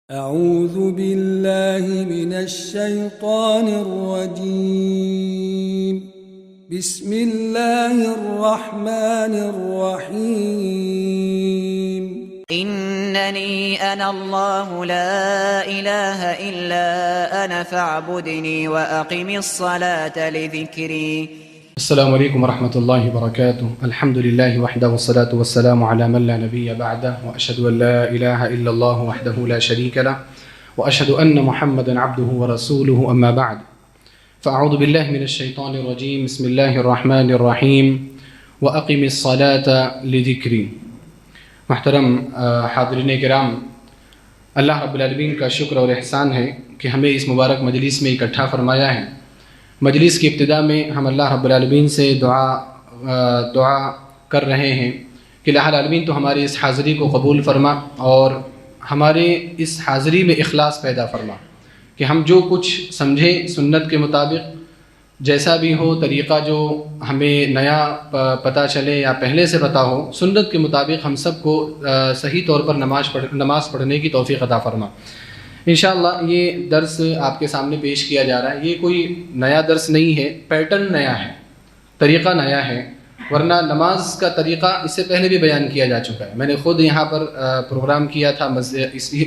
أعوذ بالله من الشيطان الرجيم. بسم الله الرحمن الرحيم. إنني أنا الله لا إله إلا أنا فاعبدني وأقم الصلاة لذكري. السلام علیکم ورحمۃ اللہ وبرکاتہ. الحمد للہ وحدہ والصلاة والسلام علی من لا نبی بعدہ واشهد ان لا الہ الا اللہ وحدہ لا شریک له واشهد ان محمدا عبده ورسوله اما بعد فاعوذ باللہ من الشیطان الرجیم. بسم اللہ الرحمن الرحیم واقم الصلاة لذکری. محترم حاضرین کرام، اللہ رب العالمین کا شکر اور احسان ہے کہ ہمیں اس مبارک مجلس میں اکٹھا فرمایا ہے. مجلس کی ابتدا میں ہم اللہ رب العالمین سے دعا کر رہے ہیں کہ الہ العالمین تو ہماری اس حاضری کو قبول فرما اور ہمارے اس حاضری میں اخلاص پیدا فرما کہ ہم جو کچھ سمجھیں سنت کے مطابق جیسا بھی ہو، طریقہ جو ہمیں نیا پتہ چلے یا پہلے سے پتہ ہو، سنت کے مطابق ہم سب کو صحیح طور پر نماز پڑھنے کی توفیق عطا فرما. انشاءاللہ یہ درس آپ کے سامنے پیش کیا جا رہا ہے. یہ کوئی نیا درس نہیں ہے، پیٹرن نیا ہے، طریقہ نیا ہے، ورنہ نماز کا طریقہ اس سے پہلے بھی بیان کیا جا چکا ہے. میں نے خود یہاں پر پروگرام کیا تھا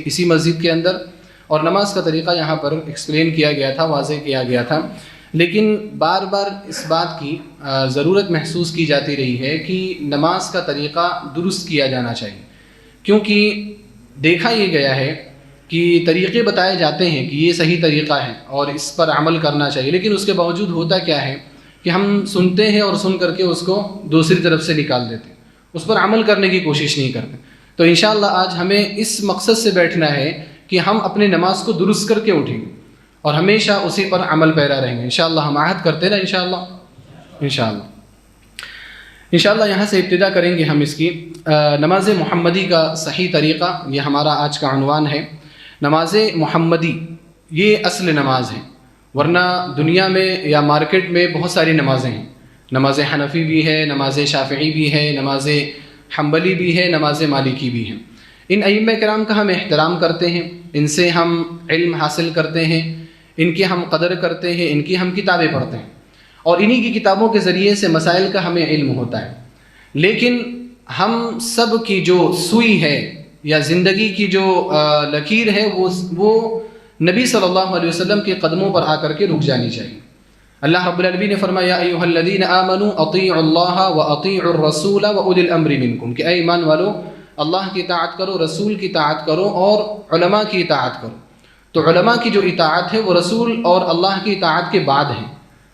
اسی مسجد کے اندر، اور نماز کا طریقہ یہاں پر ایکسپلین کیا گیا تھا، واضح کیا گیا تھا. لیکن بار بار اس بات کی ضرورت محسوس کی جاتی رہی ہے کہ نماز کا طریقہ درست کیا جانا چاہیے، کیونکہ دیکھا یہ گیا ہے کہ طریقے بتائے جاتے ہیں کہ یہ صحیح طریقہ ہے اور اس پر عمل کرنا چاہیے، لیکن اس کے باوجود ہوتا کیا ہے کہ ہم سنتے ہیں اور سن کر کے اس کو دوسری طرف سے نکال دیتے ہیں، اس پر عمل کرنے کی کوشش نہیں کرتے. تو انشاءاللہ آج ہمیں اس مقصد سے بیٹھنا ہے کہ ہم اپنی نماز کو درست کر کے اٹھیں گے اور ہمیشہ اسی پر عمل پیرا رہیں گے. انشاءاللہ ہم عہد کرتے نا انشاءاللہ یہاں سے ابتدا کریں گے ہم اس کی نماز محمدی کا صحیح طریقہ. یہ ہمارا آج کا عنوان ہے. نماز محمدی یہ اصل نماز ہے، ورنہ دنیا میں یا مارکیٹ میں بہت ساری نمازیں ہیں. نماز حنفی بھی ہے، نماز شافعی بھی ہے، نماز حنبلی بھی ہے، نماز مالکی بھی ہے. ان ائمہ کرام کا ہم احترام کرتے ہیں، ان سے ہم علم حاصل کرتے ہیں، ان کی ہم قدر کرتے ہیں، ان کی ہم کتابیں پڑھتے ہیں، اور انہی کی کتابوں کے ذریعے سے مسائل کا ہمیں علم ہوتا ہے. لیکن ہم سب کی جو سوئی ہے یا زندگی کی جو لکیر ہے وہ نبی صلی اللہ علیہ وسلم کے قدموں پر آ کر کے رک جانی چاہیے. اللہ رب العالمین نے فرمایا یا ایھا الذین آمنوا اطیعوا اللہ واطیعوا الرسول واولی الامر منکم، کہ اے ایمان والو اللہ کی اطاعت کرو، رسول کی اطاعت کرو اور علماء کی اطاعت کرو. تو علماء کی جو اطاعت ہے وہ رسول اور اللہ کی اطاعت کے بعد ہے،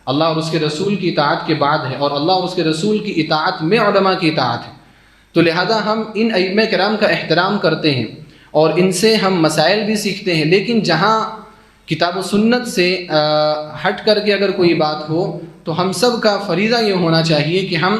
اللہ اور اس کے رسول کی اطاعت کے بعد ہے، اور اللہ اور اس کے رسول کی اطاعت میں علماء کی اطاعت ہے. تو لہذا ہم ان ائمہ کرام کا احترام کرتے ہیں اور ان سے ہم مسائل بھی سیکھتے ہیں. لیکن جہاں کتاب و سنت سے ہٹ کر کے اگر کوئی بات ہو تو ہم سب کا فریضہ یہ ہونا چاہیے کہ ہم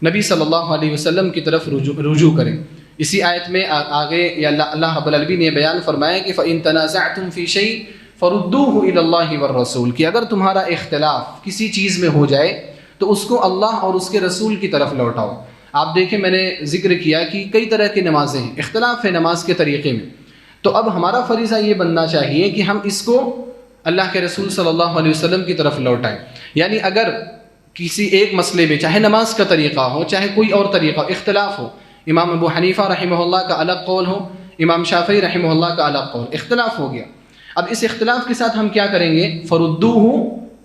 نبی صلی اللہ علیہ وسلم کی طرف رجوع کریں. اسی آیت میں آگے اللہ رب العالمین نے بیان فرمایا کہ فَإِن تَنَازَعْتُمْ فِي شَيْءٍ فَرُدُّوهُ إِلَى اللَّهِ وَالرَّسُولِ، کہ اگر تمہارا اختلاف کسی چیز میں ہو جائے تو اس کو اللہ اور اس کے رسول کی طرف لوٹاؤ. آپ دیکھیں میں نے ذکر کیا کہ کئی طرح کی نمازیں ہیں، اختلاف ہے نماز کے طریقے میں. تو اب ہمارا فریضہ یہ بننا چاہیے کہ ہم اس کو اللہ کے رسول صلی اللہ علیہ وسلم کی طرف لوٹائیں. یعنی اگر کسی ایک مسئلے میں چاہے نماز کا طریقہ ہو چاہے کوئی اور طریقہ اختلاف ہو، امام ابو حنیفہ رحمہ اللہ کا الگ قول ہو، امام شافعی رحمہ اللہ کا الگ قول، اختلاف ہو گیا. اب اس اختلاف کے ساتھ ہم کیا کریں گے؟ فردوہ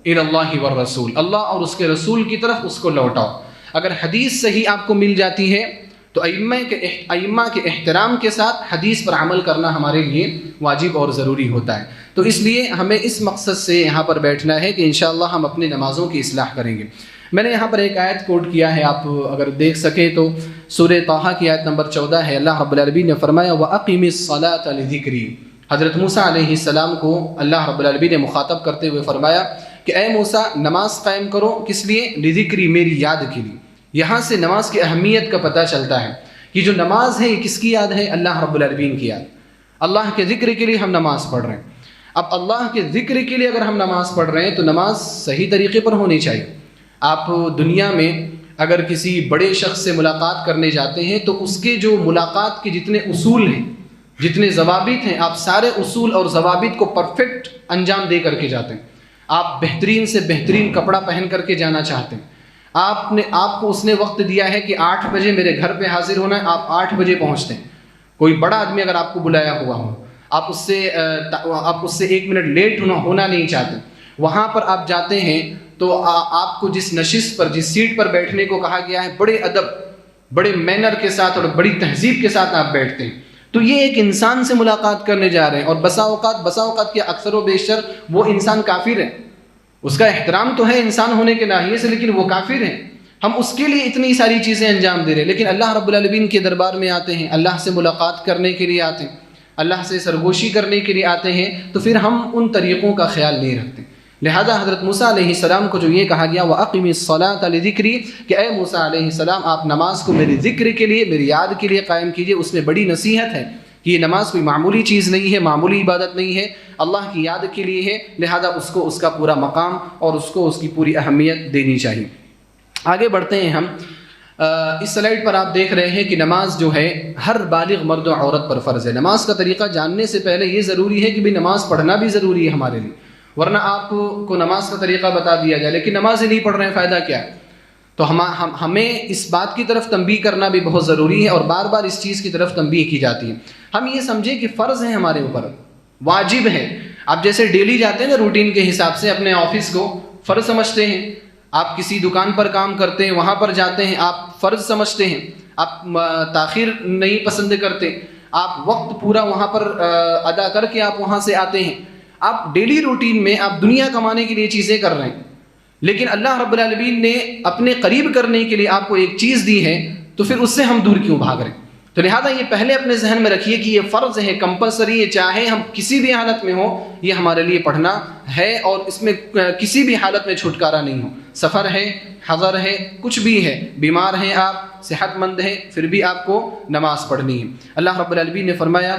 الی اللہ والرسول، اللہ اور اس کے رسول کی طرف اس کو لوٹاؤ. اگر حدیث صحیح آپ کو مل جاتی ہے تو ائمہ کے احترام کے ساتھ حدیث پر عمل کرنا ہمارے لیے واجب اور ضروری ہوتا ہے. تو اس لیے ہمیں اس مقصد سے یہاں پر بیٹھنا ہے کہ انشاءاللہ ہم اپنی نمازوں کی اصلاح کریں گے. میں نے یہاں پر ایک آیت کوٹ کیا ہے، آپ اگر دیکھ سکیں تو سورہ طٰہٰ کی آیت نمبر 14 ہے. اللہ رب العالمین نے فرمایا وَأَقِمِ الصَّلَاةَ لِذِكْرِي. حضرت موسیٰ علیہ السلام کو اللہ رب العالمین نے مخاطب کرتے ہوئے فرمایا کہ اے موسیٰ نماز قائم کرو، کس لیے؟ لِذِكْرِي، میری یاد کے لیے. یہاں سے نماز کی اہمیت کا پتہ چلتا ہے کہ جو نماز ہے یہ کس کی یاد ہے؟ اللہ رب العالمین کی یاد. اللہ کے ذکر کے لیے ہم نماز پڑھ رہے ہیں. اب اللہ کے ذکر کے لیے اگر ہم نماز پڑھ رہے ہیں تو نماز صحیح طریقے پر ہونی چاہیے. آپ دنیا میں اگر کسی بڑے شخص سے ملاقات کرنے جاتے ہیں تو اس کے جو ملاقات کے جتنے اصول ہیں جتنے ضوابط ہیں آپ سارے اصول اور ضوابط کو پرفیکٹ انجام دے کر کے جاتے ہیں. آپ بہترین سے بہترین کپڑا پہن کر کے جانا چاہتے ہیں. آپ کو اس نے وقت دیا ہے کہ 8 بجے میرے گھر پہ حاضر ہونا ہے, آپ 8 بجے پہنچتے ہیں. کوئی بڑا آدمی اگر آپ کو بلایا ہوا ہو, آپ اس سے 1 منٹ لیٹ ہونا نہیں چاہتے, وہاں پر آپ جاتے ہیں تو آپ کو جس نشست پر, جس سیٹ پر بیٹھنے کو کہا گیا ہے, بڑے ادب, بڑے مینر کے ساتھ اور بڑی تہذیب کے ساتھ آپ بیٹھتے ہیں. تو یہ ایک انسان سے ملاقات کرنے جا رہے ہیں, اور بسا اوقات کیا اکثر و بیشتر وہ انسان کافر ہے. اس کا احترام تو ہے انسان ہونے کے ناحیے سے, لیکن وہ کافر ہیں. ہم اس کے لیے اتنی ساری چیزیں انجام دے رہے ہیں, لیکن اللہ رب العالمین کے دربار میں آتے ہیں, اللہ سے ملاقات کرنے کے لیے آتے ہیں, اللہ سے سرگوشی کرنے کے لیے آتے ہیں, تو پھر ہم ان طریقوں کا خیال نہیں رکھتے. لہذا حضرت موسیٰ علیہ السلام کو جو یہ کہا گیا وَأَقِمِ الصَّلَاةَ لِذِكْرِي, کہ اے موسیٰ علیہ السلام آپ نماز کو میری ذکر کے لیے, میری یاد کے لیے قائم کیجئے. اس میں بڑی نصیحت ہے کہ یہ نماز کوئی معمولی چیز نہیں ہے, معمولی عبادت نہیں ہے, اللہ کی یاد کے لیے ہے. لہذا اس کو اس کا پورا مقام اور اس کو اس کی پوری اہمیت دینی چاہیے. آگے بڑھتے ہیں ہم. اس سلائیڈ پر آپ دیکھ رہے ہیں کہ نماز جو ہے ہر بالغ مرد و عورت پر فرض ہے. نماز کا طریقہ جاننے سے پہلے یہ ضروری ہے کہ بھی نماز پڑھنا بھی ضروری ہے ہمارے لیے, ورنہ آپ کو نماز کا طریقہ بتا دیا جائے لیکن نماز ہی نہیں پڑھ رہے ہیں, فائدہ کیا ہے؟ تو ہمیں اس بات کی طرف تنبیہ کرنا بھی بہت ضروری ہے, اور بار بار اس چیز کی طرف تنبیہ کی جاتی ہے. ہم یہ سمجھیں کہ فرض ہے ہمارے اوپر, واجب ہے. آپ جیسے ڈیلی جاتے ہیں نا روٹین کے حساب سے اپنے آفس کو فرض سمجھتے ہیں, آپ کسی دکان پر کام کرتے ہیں وہاں پر جاتے ہیں آپ فرض سمجھتے ہیں, آپ تاخیر نہیں پسند کرتے, آپ وقت پورا وہاں پر ادا کر کے آپ وہاں سے آتے ہیں. آپ ڈیلی روٹین میں آپ دنیا کمانے کے لیے چیزیں کر رہے ہیں, لیکن اللہ رب العالمین نے اپنے قریب کرنے کے لیے آپ کو ایک چیز دی ہے, تو پھر اس سے ہم دور کیوں بھاگ رہے ہیں؟ تو لہٰذا یہ پہلے اپنے ذہن میں رکھیے کہ یہ فرض ہے, کمپلسری ہے, چاہے ہم کسی بھی حالت میں ہو یہ ہمارے لیے پڑھنا ہے, اور اس میں کسی بھی حالت میں چھٹکارا نہیں ہو. سفر ہے, حضر ہے, کچھ بھی ہے, بیمار ہیں آپ, صحت مند ہیں, پھر بھی آپ کو نماز پڑھنی ہے. اللہ رب العالمین نے فرمایا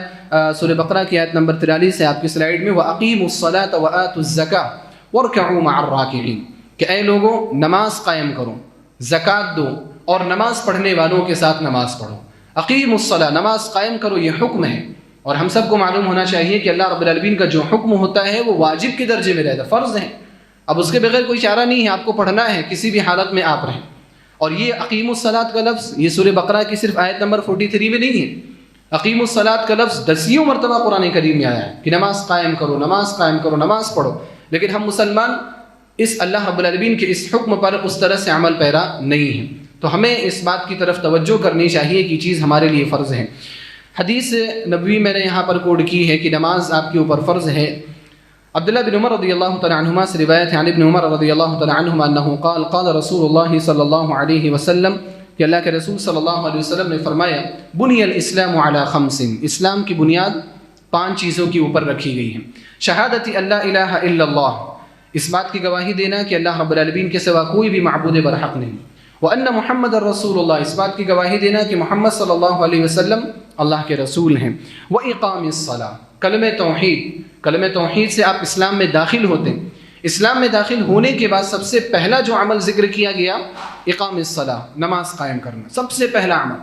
سورہ بقرہ کی آیت نمبر 43 ہے آپ کی سلائیڈ میں, وَأَقِيمُوا الصَّلَاةَ وَآتُوا الزَّكَاةَ وَارْكَعُوا مَعَ الرَّاكِعِينَ, کہ اے لوگوں نماز قائم کرو, زکوٰۃ دو, اور نماز پڑھنے والوں کے ساتھ نماز پڑھو. اقیم الصلاۃ, نماز قائم کرو, یہ حکم ہے. اور ہم سب کو معلوم ہونا چاہیے کہ اللہ رب العالمین کا جو حکم ہوتا ہے وہ واجب کے درجے میں رہتا ہے, فرض ہے. اب اس کے بغیر کوئی چارہ نہیں ہے, آپ کو پڑھنا ہے, کسی بھی حالت میں آپ رہیں. اور یہ اقیم الصلاۃ کا لفظ یہ سورہ بقرہ کی صرف آیت نمبر 43 میں نہیں ہے. اقیم الصلاۃ کا لفظ 10 مرتبہ قرآن کریم میں آیا ہے کہ نماز قائم کرو, نماز قائم کرو, نماز پڑھو. لیکن ہم مسلمان اس اللہ رب العالمین کے اس حکم پر اس طرح سے عمل پیرا نہیں ہیں. تو ہمیں اس بات کی طرف توجہ کرنی چاہیے کہ چیز ہمارے لیے فرض ہے. حدیث نبوی میں نے یہاں پر کوڈ کی ہے کہ نماز آپ کے اوپر فرض ہے. عبداللہ بن عمر رضی اللہ تعالی عنہما سے روایت ہے, عن ابن عمر رضی اللہ تعالی عنہما انہ قال قال رسول اللہ صلی اللہ علیہ وسلم, کہ اللہ کے رسول صلی اللہ علیہ وسلم نے فرمایا, بنی الاسلام علی 5, اسلام کی بنیاد 5 چیزوں کے اوپر رکھی گئی ہے. شہادت اللہ الہ الا اللہ, اس بات کی گواہی دینا کہ اللہ رب العالمین کے سوا کوئی بھی معبود برحق نہیں. وَأَنَّ مُحَمَّدَ الرَّسُولُ اللَّهِ, اس بات کی گواہی دینا کہ محمد صلی اللہ علیہ وسلم اللہ کے رسول ہیں. وَإِقَامِ الصَّلَاةِ, کلمہ توحید, کلمہ توحید سے آپ اسلام میں داخل ہوتے ہیں. اسلام میں داخل ہونے کے بعد سب سے پہلا جو عمل ذکر کیا گیا اقام الصلاۃ, نماز قائم کرنا, سب سے پہلا عمل.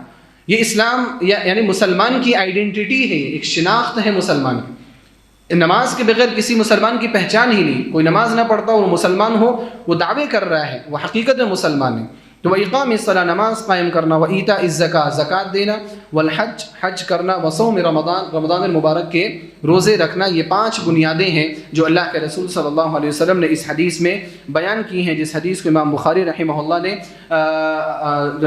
یہ اسلام یعنی مسلمان کی آئیڈینٹی ہے, ایک شناخت ہے مسلمان کی. نماز کے بغیر کسی مسلمان کی پہچان ہی نہیں. کوئی نماز نہ پڑھتا وہ مسلمان ہو, وہ دعوے کر رہا ہے, وہ حقیقت میں مسلمان ہے. تو وَإِقَامِ الصَّلَاةِ, نماز قائم کرنا, وَإِيتَاءِ الزَّكَاةِ, زکوٰۃ دینا, وَالْحَجِّ, حج کرنا, وَصَوْمِ رمضان, رمضان المبارک کے روزے رکھنا. یہ 5 بنیادیں ہیں جو اللہ کے رسول صلی اللہ علیہ وسلم نے اس حدیث میں بیان کی ہیں, جس حدیث کو امام بخاری رحمہ اللہ نے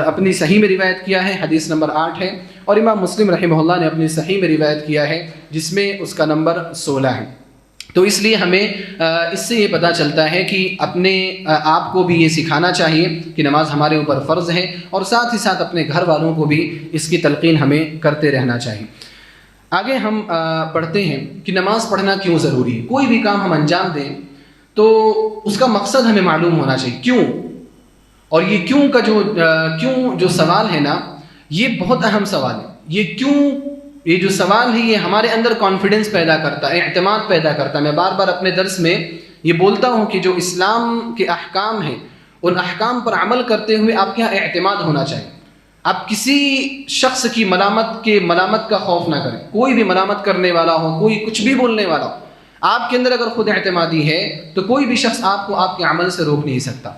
اپنی صحیح میں روایت کیا ہے, حدیث نمبر 8 ہے, اور امام مسلم رحمہ اللہ نے اپنی صحیح میں روایت کیا ہے جس میں اس کا نمبر 16 ہے. تو اس لیے ہمیں اس سے یہ پتہ چلتا ہے کہ اپنے آپ کو بھی یہ سکھانا چاہیے کہ نماز ہمارے اوپر فرض ہے, اور ساتھ ہی ساتھ اپنے گھر والوں کو بھی اس کی تلقین ہمیں کرتے رہنا چاہیے. آگے ہم پڑھتے ہیں کہ نماز پڑھنا کیوں ضروری ہے. کوئی بھی کام ہم انجام دیں تو اس کا مقصد ہمیں معلوم ہونا چاہیے, کیوں. اور یہ کیوں کا جو سوال ہے نا, یہ بہت اہم سوال ہے. یہ کیوں, یہ جو سوال ہے یہ ہمارے اندر کانفیڈنس پیدا کرتا ہے, اعتماد پیدا کرتا ہے. میں بار بار اپنے درس میں یہ بولتا ہوں کہ جو اسلام کے احکام ہیں ان احکام پر عمل کرتے ہوئے آپ کے یہاں اعتماد ہونا چاہیے. آپ کسی شخص کی ملامت کا خوف نہ کریں. کوئی بھی ملامت کرنے والا ہو، کوئی کچھ بھی بولنے والا ہو، آپ کے اندر اگر خود اعتمادی ہے تو کوئی بھی شخص آپ کو آپ کے عمل سے روک نہیں سکتا.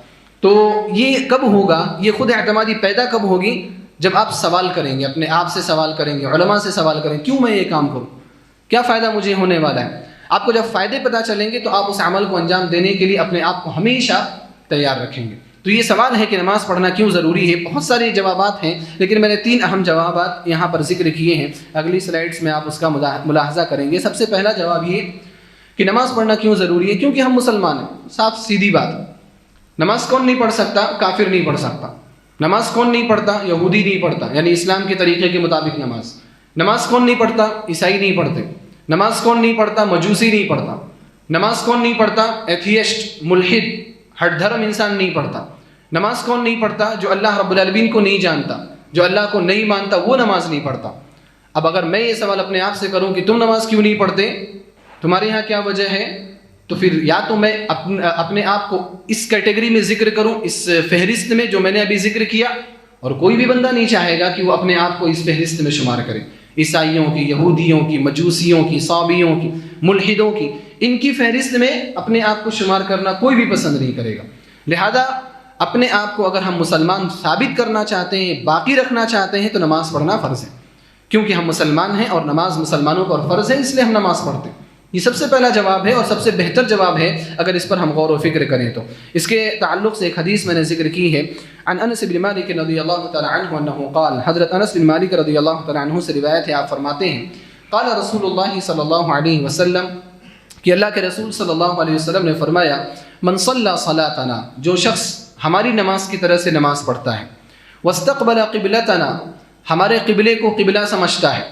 تو یہ کب ہوگا، یہ خود اعتمادی پیدا کب ہوگی؟ جب آپ سوال کریں گے، اپنے آپ سے سوال کریں گے، علماء سے سوال کریں، کیوں میں یہ کام کروں، کیا فائدہ مجھے ہونے والا ہے. آپ کو جب فائدے پتہ چلیں گے تو آپ اس عمل کو انجام دینے کے لیے اپنے آپ کو ہمیشہ تیار رکھیں گے. تو یہ سوال ہے کہ نماز پڑھنا کیوں ضروری ہے. بہت سارے جوابات ہیں، لیکن میں نے 3 اہم جوابات یہاں پر ذکر کیے ہیں. اگلی سلائیڈز میں آپ اس کا ملاحظہ کریں گے. سب سے پہلا جواب یہ کہ نماز پڑھنا کیوں ضروری ہے، کیونکہ ہم مسلمان ہیں. صاف سیدھی بات. نماز کون نہیں پڑھ سکتا؟ کافر نہیں پڑھ سکتا. نماز کون نہیں پڑھتا؟ یہودی نہیں پڑھتا، یعنی اسلام کے طریقے کے مطابق نماز. نماز کون نہیں پڑھتا؟ عیسائی نہیں پڑھتے. نماز کون نہیں پڑھتا؟ مجوسی نہیں پڑھتا. نماز کون نہیں پڑھتا؟ ایتھیسٹ، ملحد، ہٹ دھرم انسان نہیں پڑھتا. نماز کون نہیں پڑھتا؟ جو اللہ رب العالمین کو نہیں جانتا، جو اللہ کو نہیں مانتا، وہ نماز نہیں پڑھتا. اب اگر میں یہ سوال اپنے آپ سے کروں کہ تم نماز کیوں نہیں پڑھتے، تمہارے یہاں کیا وجہ ہے، تو پھر یا تو میں اپنے آپ کو اس کیٹیگری میں ذکر کروں، اس فہرست میں جو میں نے ابھی ذکر کیا، اور کوئی بھی بندہ نہیں چاہے گا کہ وہ اپنے آپ کو اس فہرست میں شمار کرے. عیسائیوں کی، یہودیوں کی، مجوسیوں کی، صابیوں کی، ملحدوں کی، ان کی فہرست میں اپنے آپ کو شمار کرنا کوئی بھی پسند نہیں کرے گا. لہذا اپنے آپ کو اگر ہم مسلمان ثابت کرنا چاہتے ہیں، باقی رکھنا چاہتے ہیں، تو نماز پڑھنا فرض ہے. کیونکہ ہم مسلمان ہیں اور نماز مسلمانوں پر فرض ہے، اس لیے ہم نماز پڑھتے ہیں. یہ سب سے پہلا جواب ہے اور سب سے بہتر جواب ہے اگر اس پر ہم غور و فکر کریں تو. اس کے تعلق سے ایک حدیث میں نے ذکر کی ہے. عن انس بن مالک رضی اللہ تعالی عنہ انه قال، حضرت انس بن مالک رضی اللہ تعالی عنہ سے روایت ہے، آپ فرماتے ہیں قال رسول اللہ صلی اللہ علیہ وسلم، کہ اللہ کے رسول صلی اللہ علیہ وسلم نے فرمایا من صلی صلاتنا، جو شخص ہماری نماز کی طرح سے نماز پڑھتا ہے، واستقبل قبلتنا، ہمارے قبلے کو قبلہ سمجھتا ہے،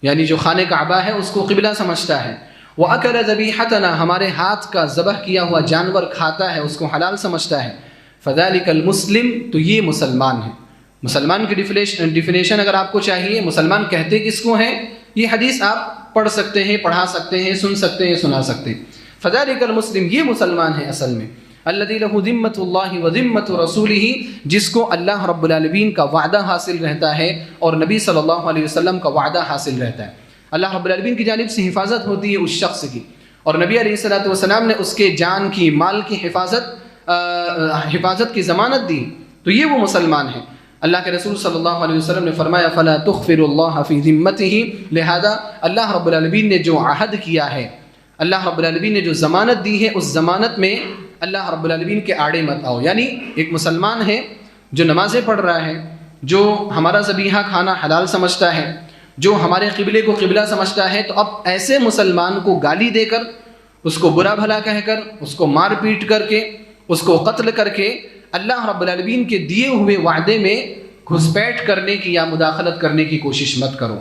یعنی جو خانہ کعبہ ہے اس کو قبلہ سمجھتا ہے، وَأَكَلَ ذَبِيحَتَنَا، ہمارے ہاتھ کا ذبح کیا ہوا جانور کھاتا ہے، اس کو حلال سمجھتا ہے، فَذَلِكَ الْمُسْلِمُ، تو یہ مسلمان ہے. مسلمان کی ڈیفینیشن اگر آپ کو چاہیے، مسلمان کہتے کس کو ہیں، یہ حدیث آپ پڑھ سکتے ہیں، پڑھا سکتے ہیں، سن سکتے ہیں، سنا سکتے ہیں. فَذَلِكَ الْمُسْلِمُ، یہ مسلمان ہے اصل میں. الَّذِي لَهُ ذِمَّةُ اللَّهِ وَذِمَّةُ رَسُولِهِ، جس کو اللہ رب العالمین کا وعدہ حاصل رہتا ہے اور نبی صلی اللہ علیہ وسلم کا وعدہ حاصل رہتا ہے. اللہ رب العالمین کی جانب سے حفاظت ہوتی ہے اس شخص کی، اور نبی علیہ الصلوۃ والسلام نے اس کے جان کی، مال کی حفاظت کی ضمانت دی، تو یہ وہ مسلمان ہے. اللہ کے رسول صلی اللہ علیہ وسلم نے فرمایا فلا تخفر اللہ فی ذمتہ، لہذا اللہ رب العالمین نے جو عہد کیا ہے، اللہ رب العالمین نے جو ضمانت دی ہے، اس ضمانت میں اللہ رب العالمین کے آڑے مت آؤ. یعنی ایک مسلمان ہے جو نمازیں پڑھ رہا ہے، جو ہمارا ذبیحہ کھانا حلال سمجھتا ہے، جو ہمارے قبلے کو قبلہ سمجھتا ہے، تو اب ایسے مسلمان کو گالی دے کر، اس کو برا بھلا کہہ کر، اس کو مار پیٹ کر کے، اس کو قتل کر کے اللہ رب العالمین کے دیے ہوئے وعدے میں گھسپیٹ کرنے کی یا مداخلت کرنے کی کوشش مت کرو.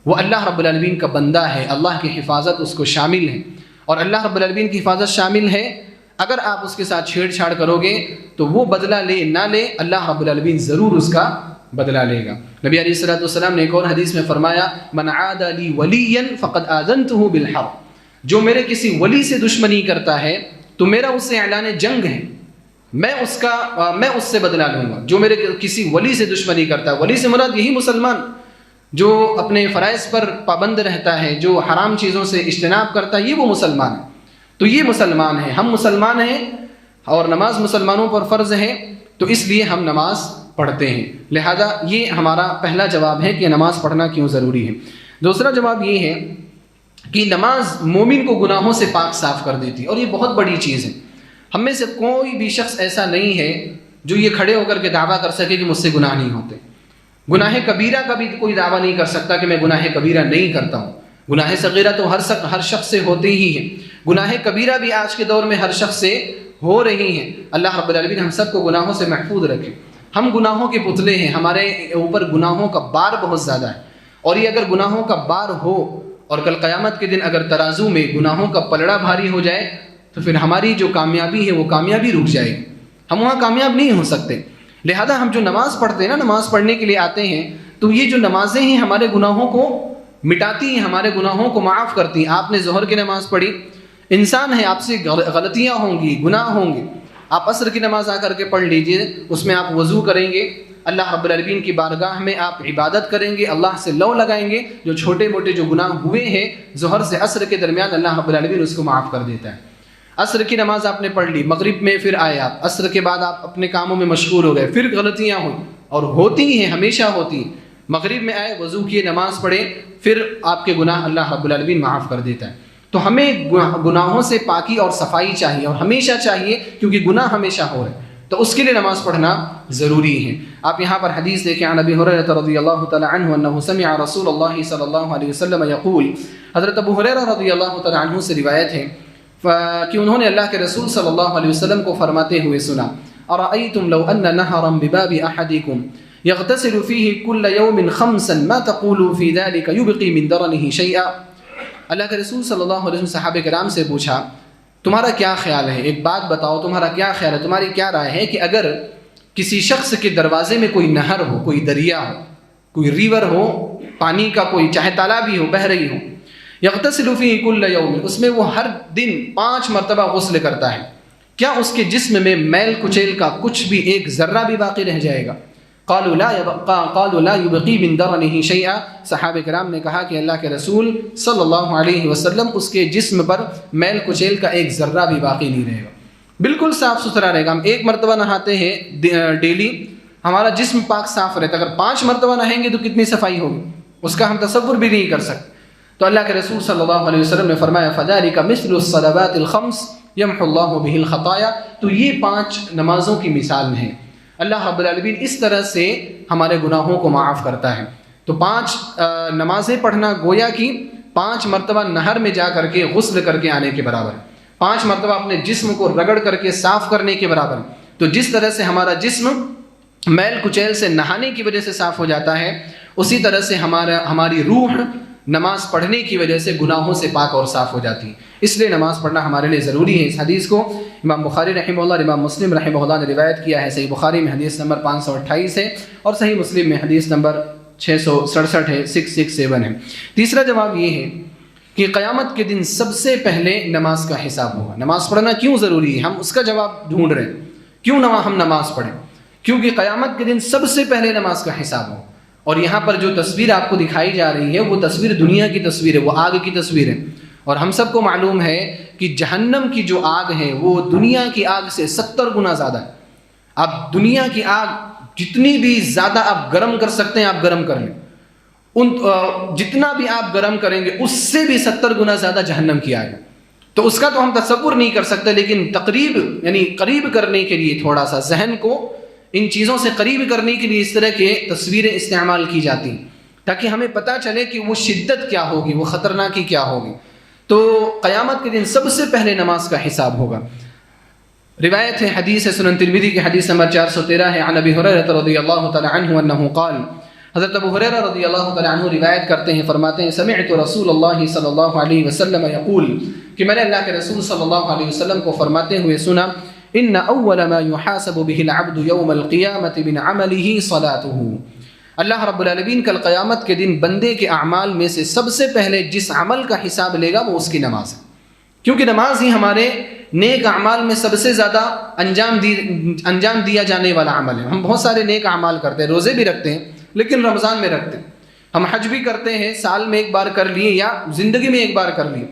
وہ اللہ رب العالمین کا بندہ ہے، اللہ کی حفاظت اس کو شامل ہے، اور اللہ رب العالمین کی حفاظت شامل ہے. اگر آپ اس کے ساتھ چھیڑ چھاڑ کرو گے تو وہ بدلہ لے نہ لے، اللہ رب العالمین ضرور اس کا بدلہ لے گا. نبی علیہ الصلوۃ والسلام نے ایک اور حدیث میں فرمایا من عاد لی ولیا فقد آذنته بالحرب، جو میرے کسی ولی سے دشمنی کرتا ہے تو میرا اس سے اعلان جنگ ہے، میں اس سے بدلہ لوں گا. جو میرے کسی ولی سے دشمنی کرتا ہے، ولی سے مراد یہی مسلمان جو اپنے فرائض پر پابند رہتا ہے، جو حرام چیزوں سے اجتناب کرتا ہے، یہ وہ مسلمان ہے. تو یہ مسلمان ہے، ہم مسلمان ہیں اور نماز مسلمانوں پر فرض ہے، تو اس لیے ہم نماز پڑھتے ہیں. لہذا یہ ہمارا پہلا جواب ہے کہ نماز پڑھنا کیوں ضروری ہے. دوسرا جواب یہ ہے کہ نماز مومن کو گناہوں سے پاک صاف کر دیتی ہے، اور یہ بہت بڑی چیز ہے. ہم میں سے کوئی بھی شخص ایسا نہیں ہے جو یہ کھڑے ہو کر کے دعویٰ کر سکے کہ مجھ سے گناہ نہیں ہوتے. گناہ کبیرہ کا بھی کوئی دعویٰ نہیں کر سکتا کہ میں گناہ کبیرہ نہیں کرتا ہوں. گناہ صغیرہ تو ہر شخص سے ہوتے ہی ہیں، گناہ کبیرہ بھی آج کے دور میں ہر شخص سے ہو رہی ہیں. اللہ رب العالمین ہم سب کو گناہوں سے محفوظ رکھے. ہم گناہوں کے پتلے ہیں، ہمارے اوپر گناہوں کا بار بہت زیادہ ہے، اور یہ اگر گناہوں کا بار ہو اور کل قیامت کے دن اگر ترازو میں گناہوں کا پلڑا بھاری ہو جائے تو پھر ہماری جو کامیابی ہے وہ کامیابی رک جائے گی، ہم وہاں کامیاب نہیں ہو سکتے. لہذا ہم جو نماز پڑھتے ہیں نا، نماز پڑھنے کے لیے آتے ہیں، تو یہ جو نمازیں ہیں ہمارے گناہوں کو مٹاتی ہیں، ہمارے گناہوں کو معاف کرتی ہیں. آپ نے ظہر کی نماز پڑھی، انسان ہے، آپ سے غلطیاں ہوں گی، گناہ ہوں گے. آپ عصر کی نماز آ کر کے پڑھ لیجئے، اس میں آپ وضو کریں گے، اللہ رب العالمین کی بارگاہ میں آپ عبادت کریں گے، اللہ سے لو لگائیں گے، جو چھوٹے موٹے جو گناہ ہوئے ہیں ظہر سے عصر کے درمیان اللہ رب العالمین اس کو معاف کر دیتا ہے۔ عصر کی نماز آپ نے پڑھ لی، مغرب میں پھر آئے آپ، عصر کے بعد آپ اپنے کاموں میں مشغول ہو گئے، پھر غلطیاں ہوئیں اور ہوتی ہیں، ہمیشہ ہوتی ہیں۔ مغرب میں آئے، وضو کیے، نماز پڑھے، پھر آپ کے گناہ اللہ رب العالمین معاف کر دیتا ہے۔ تو ہمیں گناہوں سے پاکی اور صفائی چاہیے، اور ہمیشہ چاہیے، کیونکہ گناہ ہمیشہ ہو رہے ہیں، تو اس کے لیے نماز پڑھنا ضروری ہے۔ آپ یہاں پر حدیث دیکھیں، عن ابی ہریرہ رضی اللہ تعالی عنہ انہ سمع رسول اللہ صلی اللہ علیہ وسلم یقول، حضرت ابو ہریرہ رضی اللہ تعالی عنہ سے روایت ہے کہ انہوں نے اللہ کے رسول صلی اللہ علیہ وسلم کو فرماتے ہوئے سنا، ارأیتم لو ان نہرا بباب احدکم یغتسل فیہ کل یوم خمسا ما تقول فی ذلک یبقی من درنہ شیئا۔ اللہ کے رسول صلی اللہ علیہ وسلم صحابہ کرام سے پوچھا، تمہارا کیا خیال ہے، ایک بات بتاؤ، تمہارا کیا خیال ہے، تمہاری کیا رائے ہے کہ اگر کسی شخص کے دروازے میں کوئی نہر ہو، کوئی دریا ہو، کوئی ریور ہو، پانی کا کوئی چاہے تالاب ہی ہو، بہہ رہی ہو، یغتسل فیہ کل یوم، اس میں وہ ہر دن 5 مرتبہ غسل کرتا ہے، کیا اس کے جسم میں میل کچیل کا کچھ بھی ایک ذرہ بھی باقی رہ جائے گا؟ قالوا لا يبقي من درنه شيئا، صحابہ کرام نے کہا کہ اللہ کے رسول صلی اللہ علیہ وسلم اس کے جسم پر میل کچیل کا ایک ذرہ بھی باقی نہیں رہے گا، بالکل صاف ستھرا رہے گا۔ ہم 1 مرتبہ نہاتے ہیں ڈیلی، ہمارا جسم پاک صاف رہتا ہے، اگر 5 مرتبہ نہائیں گے تو کتنی صفائی ہوگی، اس کا ہم تصور بھی نہیں کر سکتے۔ تو اللہ کے رسول صلی اللہ علیہ وسلم نے فرمایا فذلك مثل الصلوات الخمس يمحو الله به الخطايا، تو یہ 5 نمازوں کی مثال ہیں، اللہ رب العالمین اس طرح سے ہمارے گناہوں کو معاف کرتا ہے۔ تو 5 نمازیں پڑھنا گویا کہ 5 مرتبہ نہر میں جا کر کے غسل کر کے آنے کے برابر ہے، 5 مرتبہ اپنے جسم کو رگڑ کر کے صاف کرنے کے برابر ہے۔ تو جس طرح سے ہمارا جسم میل کچیل سے نہانے کی وجہ سے صاف ہو جاتا ہے، اسی طرح سے ہماری روح نماز پڑھنے کی وجہ سے گناہوں سے پاک اور صاف ہو جاتی ہے، اس لیے نماز پڑھنا ہمارے لیے ضروری ہے۔ اس حدیث کو امام بخاری رحمہ اللہ اور امام مسلم رحمہ اللہ نے روایت کیا ہے، صحیح بخاری میں حدیث نمبر 528 ہے اور صحیح مسلم میں حدیث نمبر 667 ہے، 667 ہے۔ تیسرا جواب یہ ہے کہ قیامت کے دن سب سے پہلے نماز کا حساب ہوگا۔ نماز پڑھنا کیوں ضروری ہے، ہم اس کا جواب ڈھونڈ رہے ہیں، کیوں ہم نماز پڑھیں؟ کیونکہ قیامت کے دن سب سے پہلے نماز کا حساب ہوگا۔ اور یہاں پر جو تصویر آپ کو دکھائی جا رہی ہے وہ تصویر دنیا کی تصویر ہے، وہ آگ کی تصویر ہے، اور ہم سب کو معلوم ہے کہ جہنم کی جو آگ ہے وہ دنیا کی آگ سے 70 گنا زیادہ ہے۔ آپ دنیا کی آگ جتنی بھی زیادہ آپ گرم کر سکتے ہیں آپ گرم کر لیں، جتنا بھی آپ گرم کریں گے اس سے بھی 70 گنا زیادہ جہنم کی آگ ہے۔ تو اس کا تو ہم تصور نہیں کر سکتے، لیکن قریب کرنے کے لیے تھوڑا سا ذہن کو ان چیزوں سے قریب کرنے کے لیے اس طرح کے تصویریں استعمال کی جاتی ہیں تاکہ ہمیں پتہ چلے کہ وہ شدت کیا ہوگی، وہ خطرناکی کیا ہوگی۔ تو قیامت کے دن سب سے پہلے نماز کا حساب ہوگا۔ روایت ہے، حدیث ہے سنن ترمذی کی حدیث نمبر 413 ہے، عن ابی ہریرہ رضی اللہ تعالی عنہ انہ قال، حضرت ابو ہریرہ رضی اللہ تعالی عنہ روایت کرتے ہیں، فرماتے ہیں سمعت رسول اللہ صلی اللہ علیہ وسلم یقول، کہ میں نے اللہ کے رسول صلی اللہ علیہ وسلم کو فرماتے ہوئے سنا، ان اول ما يحاسب به العبد يوم القيامة من عمله صلاته، اللہ رب العالمین کل قیامت کے دن بندے کے اعمال میں سے سب سے پہلے جس عمل کا حساب لے گا وہ اس کی نماز ہے، کیونکہ نماز ہی ہمارے نیک اعمال میں سب سے زیادہ انجام دیا جانے والا عمل ہے۔ ہم بہت سارے نیک اعمال کرتے ہیں، روزے بھی رکھتے ہیں لیکن رمضان میں رکھتے ہیں، ہم حج بھی کرتے ہیں، سال میں 1 بار کر لیے یا زندگی میں 1 بار کر لیے،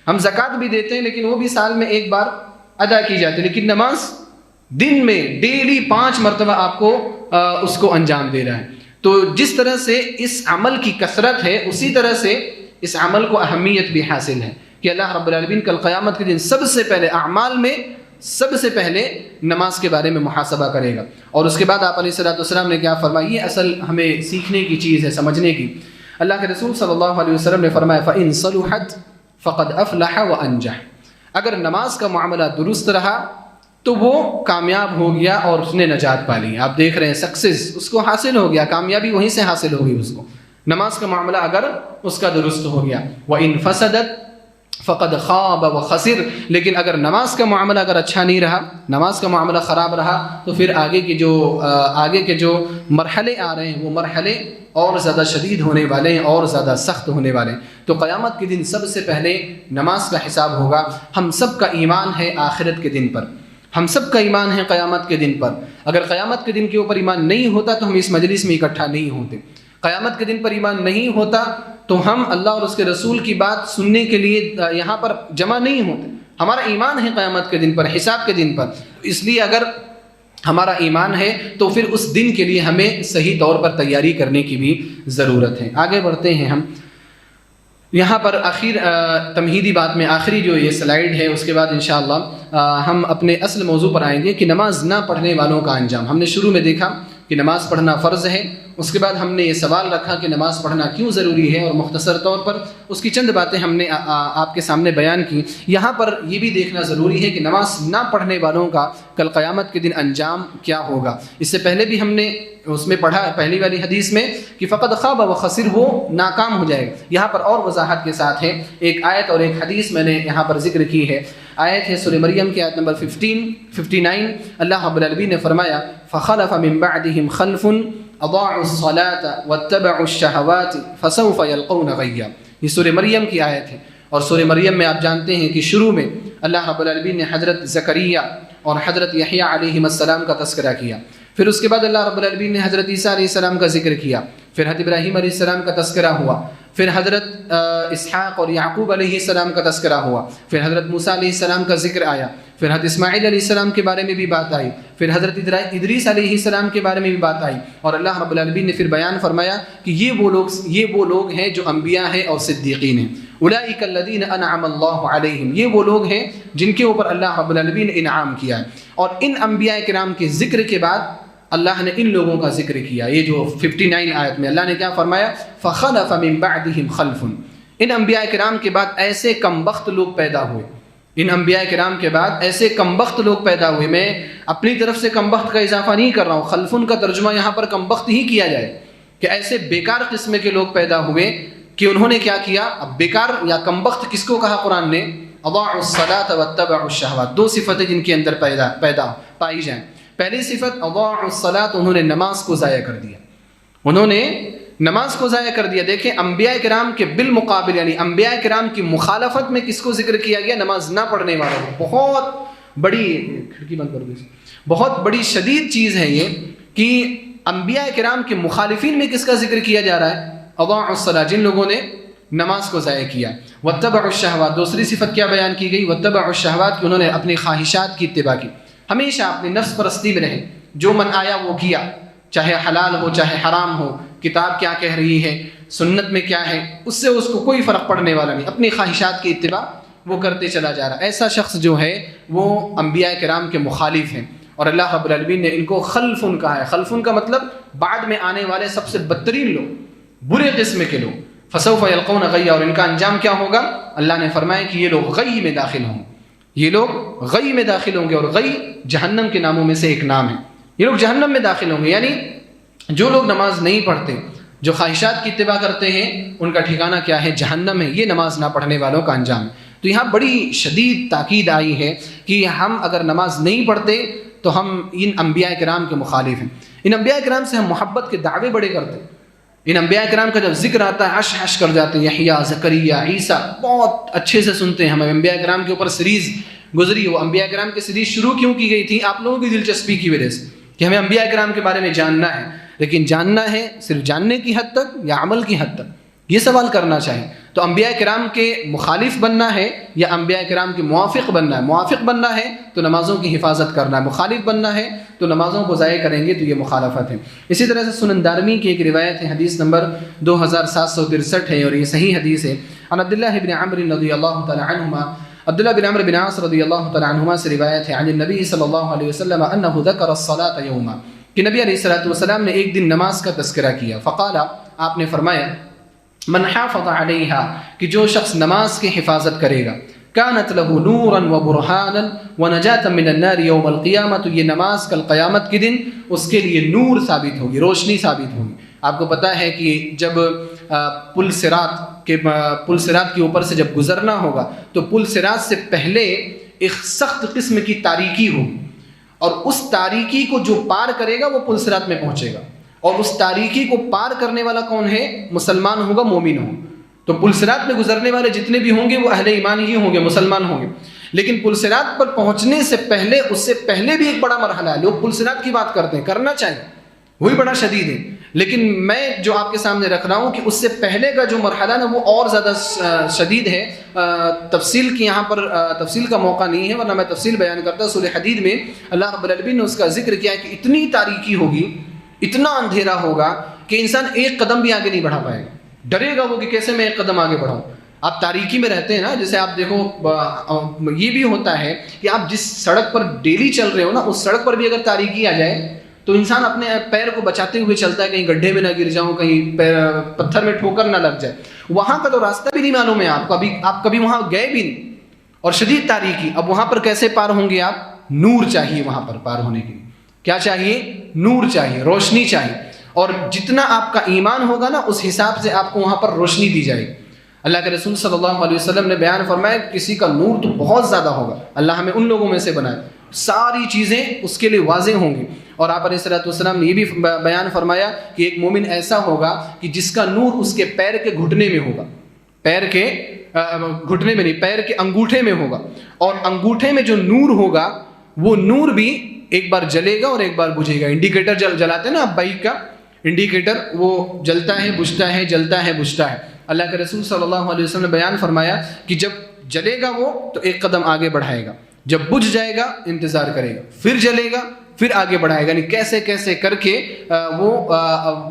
ہم زکوٰۃ بھی دیتے ہیں لیکن وہ بھی سال میں 1 بار ادا کی جاتی ہے، لیکن نماز دن میں ڈیلی 5 مرتبہ آپ کو اس کو انجام دے رہا ہے۔ تو جس طرح سے اس عمل کی کثرت ہے اسی طرح سے اس عمل کو اہمیت بھی حاصل ہے کہ اللہ رب العالمین کل قیامت کے دن سب سے پہلے اعمال میں سب سے پہلے نماز کے بارے میں محاسبہ کرے گا۔ اور اس کے بعد آپ علیہ الصلوۃ والسلام نے کیا فرمایا، یہ اصل ہمیں سیکھنے کی چیز ہے، سمجھنے کی۔ اللہ کے رسول صلی اللہ علیہ وسلم نے فرمایا فَإِن صَلُحَتْ فَقَدْ أَفْلَحَ وَأَنجَحَ، اگر نماز کا معاملہ درست رہا تو وہ کامیاب ہو گیا اور اس نے نجات پا لی۔ آپ دیکھ رہے ہیں سکسیس اس کو حاصل ہو گیا، کامیابی وہیں سے حاصل ہوگی اس کو، نماز کا معاملہ اگر اس کا درست ہو گیا۔ وَإِن فَسَدَتْ فقد خاب و خسر، لیکن اگر نماز کا معاملہ اگر اچھا نہیں رہا، نماز کا معاملہ خراب رہا، تو پھر آگے کے جو مرحلے آ رہے ہیں وہ مرحلے اور زیادہ شدید ہونے والے ہیں اور زیادہ سخت ہونے والے ہیں۔ تو قیامت کے دن سب سے پہلے نماز کا حساب ہوگا۔ ہم سب کا ایمان ہے آخرت کے دن پر، ہم سب کا ایمان ہے قیامت کے دن پر. اگر قیامت کے دن کے اوپر ایمان نہیں ہوتا تو ہم اس مجلس میں اکٹھا نہیں ہوتے. قیامت کے دن پر ایمان نہیں ہوتا تو ہم اللہ اور اس کے رسول کی بات سننے کے لیے یہاں پر جمع نہیں ہوتے. ہمارا ایمان ہے قیامت کے دن پر، حساب کے دن پر. اس لیے اگر ہمارا ایمان ہے تو پھر اس دن کے لیے ہمیں صحیح طور پر تیاری کرنے کی بھی ضرورت ہے. آگے بڑھتے ہیں ہم. یہاں پر تمہیدی بات میں آخری جو یہ سلائیڈ ہے، اس کے بعد انشاءاللہ ہم اپنے اصل موضوع پر آئیں گے کہ نماز نہ پڑھنے والوں کا انجام. ہم نے شروع میں دیکھا کہ نماز پڑھنا فرض ہے. اس کے بعد ہم نے یہ سوال رکھا کہ نماز پڑھنا کیوں ضروری ہے، اور مختصر طور پر اس کی چند باتیں ہم نے آپ کے سامنے بیان کی. یہاں پر یہ بھی دیکھنا ضروری ہے کہ نماز نہ پڑھنے والوں کا کل قیامت کے دن انجام کیا ہوگا. اس سے پہلے بھی ہم نے اس میں پڑھا پہلی والی حدیث میں کہ فقد خاب و خسر، وہ ناکام ہو جائے گا. یہاں پر اور وضاحت کے ساتھ ہے، ایک آیت اور ایک حدیث میں نے یہاں پر ذکر کی ہے. آیت ہے سورہ مریم کی آیت نمبر 59. اللہ رب العالمین نے فرمایا فخلف من بعدهم خلف اضاعوا الصلاة واتبعوا الشهوات فسوف يلقون غیا. یہ سورہ مریم کی آیت ہے، اور سورہ مریم میں آپ جانتے ہیں کہ شروع میں اللہ رب العالمین نے حضرت زکریا اور حضرت یحییٰ علیہ السلام کا تذکرہ کیا. پھر اس کے بعد اللہ رب العالمین نے حضرت عیسیٰ علیہ السلام کا ذکر کیا. پھر حضرت ابراہیم علیہ السلام کا تذکرہ ہوا. پھر حضرت اسحاق اور یعقوب علیہ السلام کا تذکرہ ہوا. پھر حضرت موسیٰ علیہ السلام کا ذکر آیا. پھر حضرت اسماعیل علیہ السلام کے بارے میں بھی بات آئی. پھر حضرت ادریس علیہ السلام کے بارے میں بھی بات آئی. اور اللہ رب العالمین نے پھر بیان فرمایا کہ یہ وہ لوگ ہیں جو انبیاء ہیں اور صدیقین ہیں. اولئک الذین انعم اللہ علیہم، یہ وہ لوگ ہیں جن کے اوپر اللہ رب العالمین نے انعام کیا ہے. اور ان انبیاء کرام کے ذکر کے بعد اللہ نے ان لوگوں کا ذکر کیا. یہ جو 59 آیت میں اللہ نے کیا فرمایا، فخلف من بعدهم خلف. ان انبیاء کرام کے بعد ایسے کمبخت لوگ پیدا ہوئے. ان انبیاء کرام کے بعد ایسے کمبخت لوگ پیدا ہوئے. میں اپنی طرف سے کمبخت کا اضافہ نہیں کر رہا ہوں، خلفن کا ترجمہ یہاں پر کمبخت ہی کیا جائے کہ ایسے بیکار قسم کے لوگ پیدا ہوئے کہ انہوں نے کیا کیا. اب بیکار یا کمبخت کس کو کہا قرآن نے؟ اضاعوا الصلاة واتبعوا الشهوات. دو صفتیں جن کے اندر پیدا پائی جائیں. پہلی صفت اضاعوا الصلاة، انہوں نے نماز کو ضائع کر دیا. انہوں نے نماز کو ضائع کر دیا. دیکھیں انبیاء کرام کے بالمقابل، یعنی انبیاء کرام کی مخالفت میں کس کو ذکر کیا گیا؟ نماز نہ پڑھنے والوں کو. بہت بڑی کھڑکی بند کر دیں، بہت بڑی شدید چیز ہے یہ کہ انبیاء کرام کے مخالفین میں کس کا ذکر کیا جا رہا ہے؟ اضاعوا الصلاة، جن لوگوں نے نماز کو ضائع کیا. واتبعوا الشهوات، دوسری صفت کیا بیان کی گئی؟ واتبعوا الشهوات، کہ انہوں نے اپنی خواہشات کی اتباع کی. ہمیشہ اپنی نفس پرستی میں رہے، جو من آیا وہ کیا، چاہے حلال ہو چاہے حرام ہو، کتاب کیا کہہ رہی ہے، سنت میں کیا ہے، اس سے اس کو کوئی فرق پڑنے والا نہیں. اپنی خواہشات کی اتباع وہ کرتے چلا جا رہا. ایسا شخص جو ہے وہ انبیاء کرام کے مخالف ہیں، اور اللہ رب العالمین نے ان کو خلفن کہا ہے. خلفن کا مطلب بعد میں آنے والے سب سے بدترین لوگ، برے قسم کے لوگ. فسوف یلقون غیا، اور ان کا انجام کیا ہوگا؟ اللہ نے فرمایا کہ یہ لوگ غی میں داخل ہوں. یہ لوگ غی میں داخل ہوں گے، اور غی جہنم کے ناموں میں سے ایک نام ہے. یہ لوگ جہنم میں داخل ہوں گے. یعنی جو لوگ نماز نہیں پڑھتے، جو خواہشات کی اتباع کرتے ہیں، ان کا ٹھکانہ کیا ہے؟ جہنم ہے. یہ نماز نہ پڑھنے والوں کا انجام ہے. تو یہاں بڑی شدید تاکید آئی ہے کہ ہم اگر نماز نہیں پڑھتے تو ہم ان انبیاء کرام کے مخالف ہیں. ان انبیاء کرام سے ہم محبت کے دعوے بڑے کرتے ہیں. ان انبیاء کرام کا جب ذکر آتا ہے عش عش کر جاتے ہیں. یحییٰ، زکریا، عیسیٰ بہت اچھے سے سنتے ہیں. ہم انبیاء کرام کے اوپر سیریز گزری. وہ انبیاء کرام کی سیریز شروع کیوں کی گئی تھی؟ آپ لوگوں کی دلچسپی کی وجہ سے، کہ ہمیں انبیاء کرام کے بارے میں جاننا ہے. لیکن جاننا ہے صرف جاننے کی حد تک یا عمل کی حد تک، یہ سوال کرنا چاہیے. تو انبیاء کرام کے مخالف بننا ہے یا انبیاء کرام کے موافق بننا ہے؟ موافق بننا ہے تو نمازوں کی حفاظت کرنا ہے. مخالف بننا ہے تو نمازوں کو ضائع کریں گے تو یہ مخالفت ہے. اسی طرح سے سنن دارمی کی ایک روایت ہے، حدیث نمبر 2763 ہے، اور یہ صحیح حدیث ہے. عن عبداللہ بن عمرو رضی اللہ تعالی عنہما، عبداللہ بن عمرو بن عاص رضی اللہ تعالی عنہما سے روایت ہے، عن النبی صلی اللہ علیہ وسلم انہ ذکر الصلاۃ یوما، کہ نبی علیہ السلام نے ایک دن نماز کا تذکرہ کیا. فقال، آپ نے فرمایا، من حافظ علیہا، کہ جو شخص نماز کی حفاظت کرے گا، کانت له نورا وبرہانا ونجاتا من النار یوم القیامہ، تو یہ نماز کل قیامت کے دن اس کے لیے نور ثابت ہوگی، روشنی ثابت ہوگی. آپ کو پتہ ہے کہ جب پل صراط کے اوپر سے جب گزرنا ہوگا تو پل صراط سے پہلے ایک سخت قسم کی تاریکی ہوگی، اور اس تاریکی کو جو پار کرے گا وہ پل صراط میں پہنچے گا. اور اس تاریکی کو پار کرنے والا کون ہے؟ مسلمان ہوگا، مومن ہوگا. تو پل صراط میں گزرنے والے جتنے بھی ہوں گے وہ اہل ایمان ہی ہوں گے، مسلمان ہوں گے. لیکن پل صراط پر پہنچنے سے پہلے، اس سے پہلے بھی ایک بڑا مرحلہ ہے. لوگ پل صراط کی بات کرتے ہیں، کرنا چاہیے، وہی بڑا شدید ہے. لیکن میں جو آپ کے سامنے رکھ رہا ہوں کہ اس سے پہلے کا جو مرحلہ نا وہ اور زیادہ شدید ہے. تفصیل کی یہاں پر تفصیل کا موقع نہیں ہے، ورنہ میں تفصیل بیان کرتا. سورہ حدید میں اللہ رب العالمین نے اس کا ذکر کیا کہ اتنی تاریکی ہوگی، اتنا اندھیرا ہوگا کہ انسان ایک قدم بھی آگے نہیں بڑھا پائے گا. ڈرے گا وہ کہ کیسے میں ایک قدم آگے بڑھاؤں. آپ تاریکی میں رہتے ہیں نا، جیسے آپ دیکھو یہ بھی ہوتا ہے کہ آپ جس سڑک پر ڈیلی چل رہے ہو نا، اس سڑک پر بھی اگر تاریکی آ جائے تو انسان اپنے پیر کو بچاتے ہوئے چلتا ہے، کہیں گڈھے میں نہ گر جاؤں، کہیں پتھر میں ٹھوکر نہ لگ جائے. وہاں کا تو راستہ بھی نہیں معلوم ہے آپ کبھی وہاں گئے بھی نہیں، اور شدید تاریکی. اب وہاں پر کیسے پار ہوں گے آپ؟ نور چاہیے وہاں پر پار ہونے کے لیے. کیا چاہیے؟ نور چاہیے، روشنی چاہیے. اور جتنا آپ کا ایمان ہوگا نا، اس حساب سے آپ کو وہاں پر روشنی دی جائے گی. اللہ کے رسول صلی اللہ علیہ وسلم نے بیان فرمایا کسی کا نور تو بہت زیادہ ہوگا، اللہ ہمیں ان لوگوں میں سے بنائے، ساری چیزیں اس کے لیے واضح ہوں گی. اور آپ علیہ الصلوۃ والسلام نے یہ بھی بیان فرمایا کہ ایک مومن ایسا ہوگا کہ جس کا نور اس کے پیر کے گھٹنے میں ہوگا، پیر کے گھٹنے میں نہیں، پیر کے انگوٹھے میں ہوگا. اور انگوٹھے میں جو نور ہوگا وہ نور بھی ایک بار جلے گا اور ایک بار بجھے گا. انڈیکیٹر جلاتے ہیں نا آپ بائک کا، انڈیکیٹر وہ جلتا ہے بجھتا ہے، جلتا ہے بجھتا ہے. اللہ کے رسول صلی اللہ علیہ وسلم نے بیان فرمایا کہ جب جلے گا وہ تو ایک قدم آگے بڑھائے گا، جب بجھ جائے گا انتظار کرے گا، پھر جلے گا پھر آگے بڑھائے گا. یعنی کیسے کیسے کر کے وہ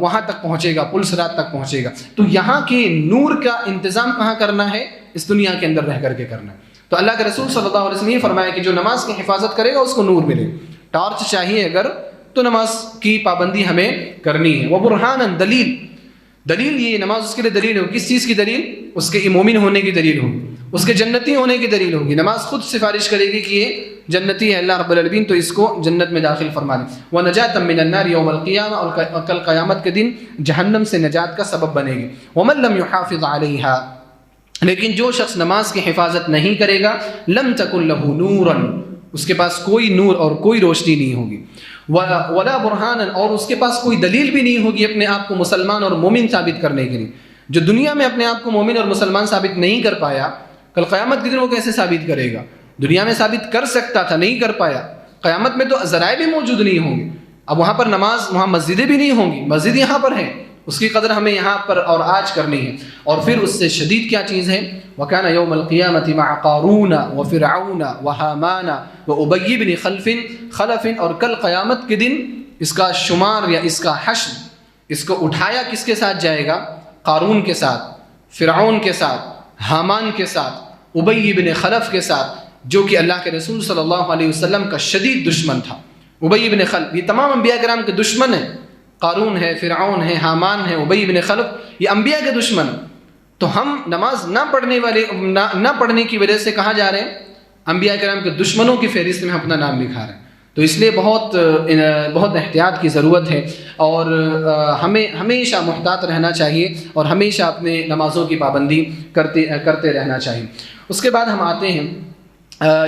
وہاں تک پہنچے گا، پل صراط تک پہنچے گا. تو یہاں کے نور کا انتظام کہاں کرنا ہے؟ اس دنیا کے اندر رہ کر کے کرنا ہے. تو اللہ کے رسول صلی اللہ علیہ وسلم یہ فرمایا کہ جو نماز کی حفاظت کرے گا اس کو نور ملے. ٹارچ چاہیے اگر تو نماز کی پابندی ہمیں کرنی ہے. وبرہانا، دلیل یہ نماز اس کے لیے دلیل ہو. کس چیز کی دلیل؟ اس کے مومن ہونے کی دلیل ہوگی، اس کے جنتی ہونے کی دلیل ہوگی. نماز خود سفارش کرے گی کہ یہ جنتی ہے، اللہ رب العالمین تو اس کو جنت میں داخل فرما دے. وَنَجَاةً مِّنَ النَّارِ يَوْمَ الْقِيَامَةِ، اور کل قیامت کے دن جہنم سے نجات کا سبب بنے گی. وَمَن لَّمْ يُحَافِظْ عَلَيْهَا، لیکن جو شخص نماز کی حفاظت نہیں کرے گا، لَمْ تَكُن لَّهُ نُورًا، اس کے پاس کوئی نور اور کوئی روشنی نہیں ہوگی. وَلَا بُرْهَانًا، اور اس کے پاس کوئی دلیل بھی نہیں ہوگی اپنے آپ کو مسلمان اور مومن ثابت کرنے کے لیے. جو دنیا میں اپنے آپ کو مومن اور مسلمان ثابت نہیں کر پایا، کل قیامت کے دن وہ کیسے ثابت کرے گا؟ دنیا میں ثابت کر سکتا تھا، نہیں کر پایا. قیامت میں تو ذرائع بھی موجود نہیں ہوں گے. اب وہاں پر نماز، وہاں مسجدیں بھی نہیں ہوں گی. مسجد یہاں پر ہیں، اس کی قدر ہمیں یہاں پر اور آج کرنی ہے. اور پھر اس سے شدید کیا چیز ہے؟ وَكَانَ يَوْمَ الْقِيَامَةِ مَعَ قَارُونَ وَفِرْعَوْنَ وَهَامَانَ وَأُبَيِّ بْنِ خَلَفٍ، اور کل قیامت کے دن اس کا شمار یا اس کا حشر، اس کو اٹھایا کس کے ساتھ جائے گا؟ قارون کے ساتھ، فرعون کے ساتھ، حامان کے ساتھ، ابی بن خلف کے ساتھ، جو کہ اللہ کے رسول صلی اللہ علیہ وسلم کا شدید دشمن تھا. ابی بن خلف یہ تمام انبیاء کرام کے دشمن ہیں. قارون ہے، فرعون ہے، حامان ہے، ابی بن خلف، یہ انبیاء کے دشمن ہیں. تو ہم نماز نہ پڑھنے کی وجہ سے کہاں جا رہے ہیں؟ انبیاء کرام کے دشمنوں کی فہرست میں اپنا نام لکھا رہے ہیں. تو اس لیے بہت احتیاط کی ضرورت ہے، اور ہمیں ہمیشہ محتاط رہنا چاہیے اور ہمیشہ اپنے نمازوں کی پابندی کرتے رہنا چاہیے. اس کے بعد ہم آتے ہیں،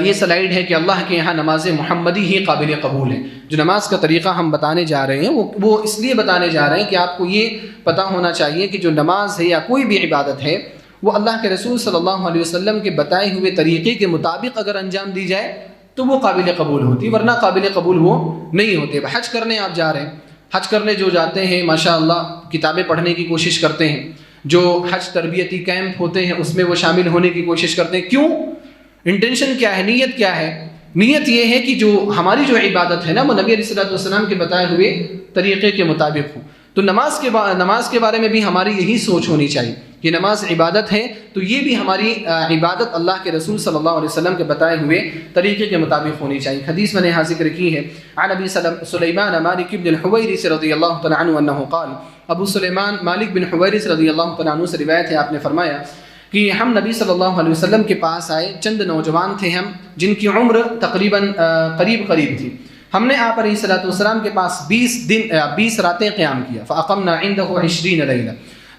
یہ سلائیڈ ہے کہ اللہ کے یہاں نماز محمدی ہی قابل قبول ہے. جو نماز کا طریقہ ہم بتانے جا رہے ہیں وہ اس لیے بتانے جا رہے ہیں کہ آپ کو یہ پتہ ہونا چاہیے کہ جو نماز ہے یا کوئی بھی عبادت ہے وہ اللہ کے رسول صلی اللہ علیہ وسلم کے بتائے ہوئے طریقے کے مطابق اگر انجام دی جائے تو وہ قابل قبول ہوتی، ورنہ قابل قبول وہ نہیں ہوتے. حج کرنے آپ جا رہے ہیں، حج کرنے جو جاتے ہیں ماشاء اللہ کتابیں پڑھنے کی کوشش کرتے ہیں، جو حج تربیتی کیمپ ہوتے ہیں اس میں وہ شامل ہونے کی کوشش کرتے ہیں. کیوں؟ انٹینشن کیا ہے؟ نیت کیا ہے؟ نیت یہ ہے کہ جو ہماری جو عبادت ہے نا وہ نبی علیہ الصلوۃ والسلام کے بتائے ہوئے طریقے کے مطابق ہو. تو نماز کے بارے میں بھی ہماری یہی سوچ ہونی چاہیے کہ نماز عبادت ہے تو یہ بھی ہماری عبادت اللہ کے رسول صلی اللہ علیہ وسلم کے بتائے ہوئے طریقے کے مطابق ہونی چاہیے. حدیث میں نے یہاں ذکر کی ہے، عن ابی سلیمان مالک بن الحویرث رضی اللہ تعالی عنہ انہ قال، ابو سلیمان مالک بن حویرث رضی اللہ تعالی عنہ سے روایت ہے، آپ نے فرمایا کہ ہم نبی صلی اللہ علیہ وسلم کے پاس آئے، چند نوجوان تھے ہم جن کی عمر تقریباً قریب تھی. ہم نے آپ علیہ الصلوۃ والسلام کے پاس 20 راتیں قیام کیا. فاقمنا عنده 20 لیلہ،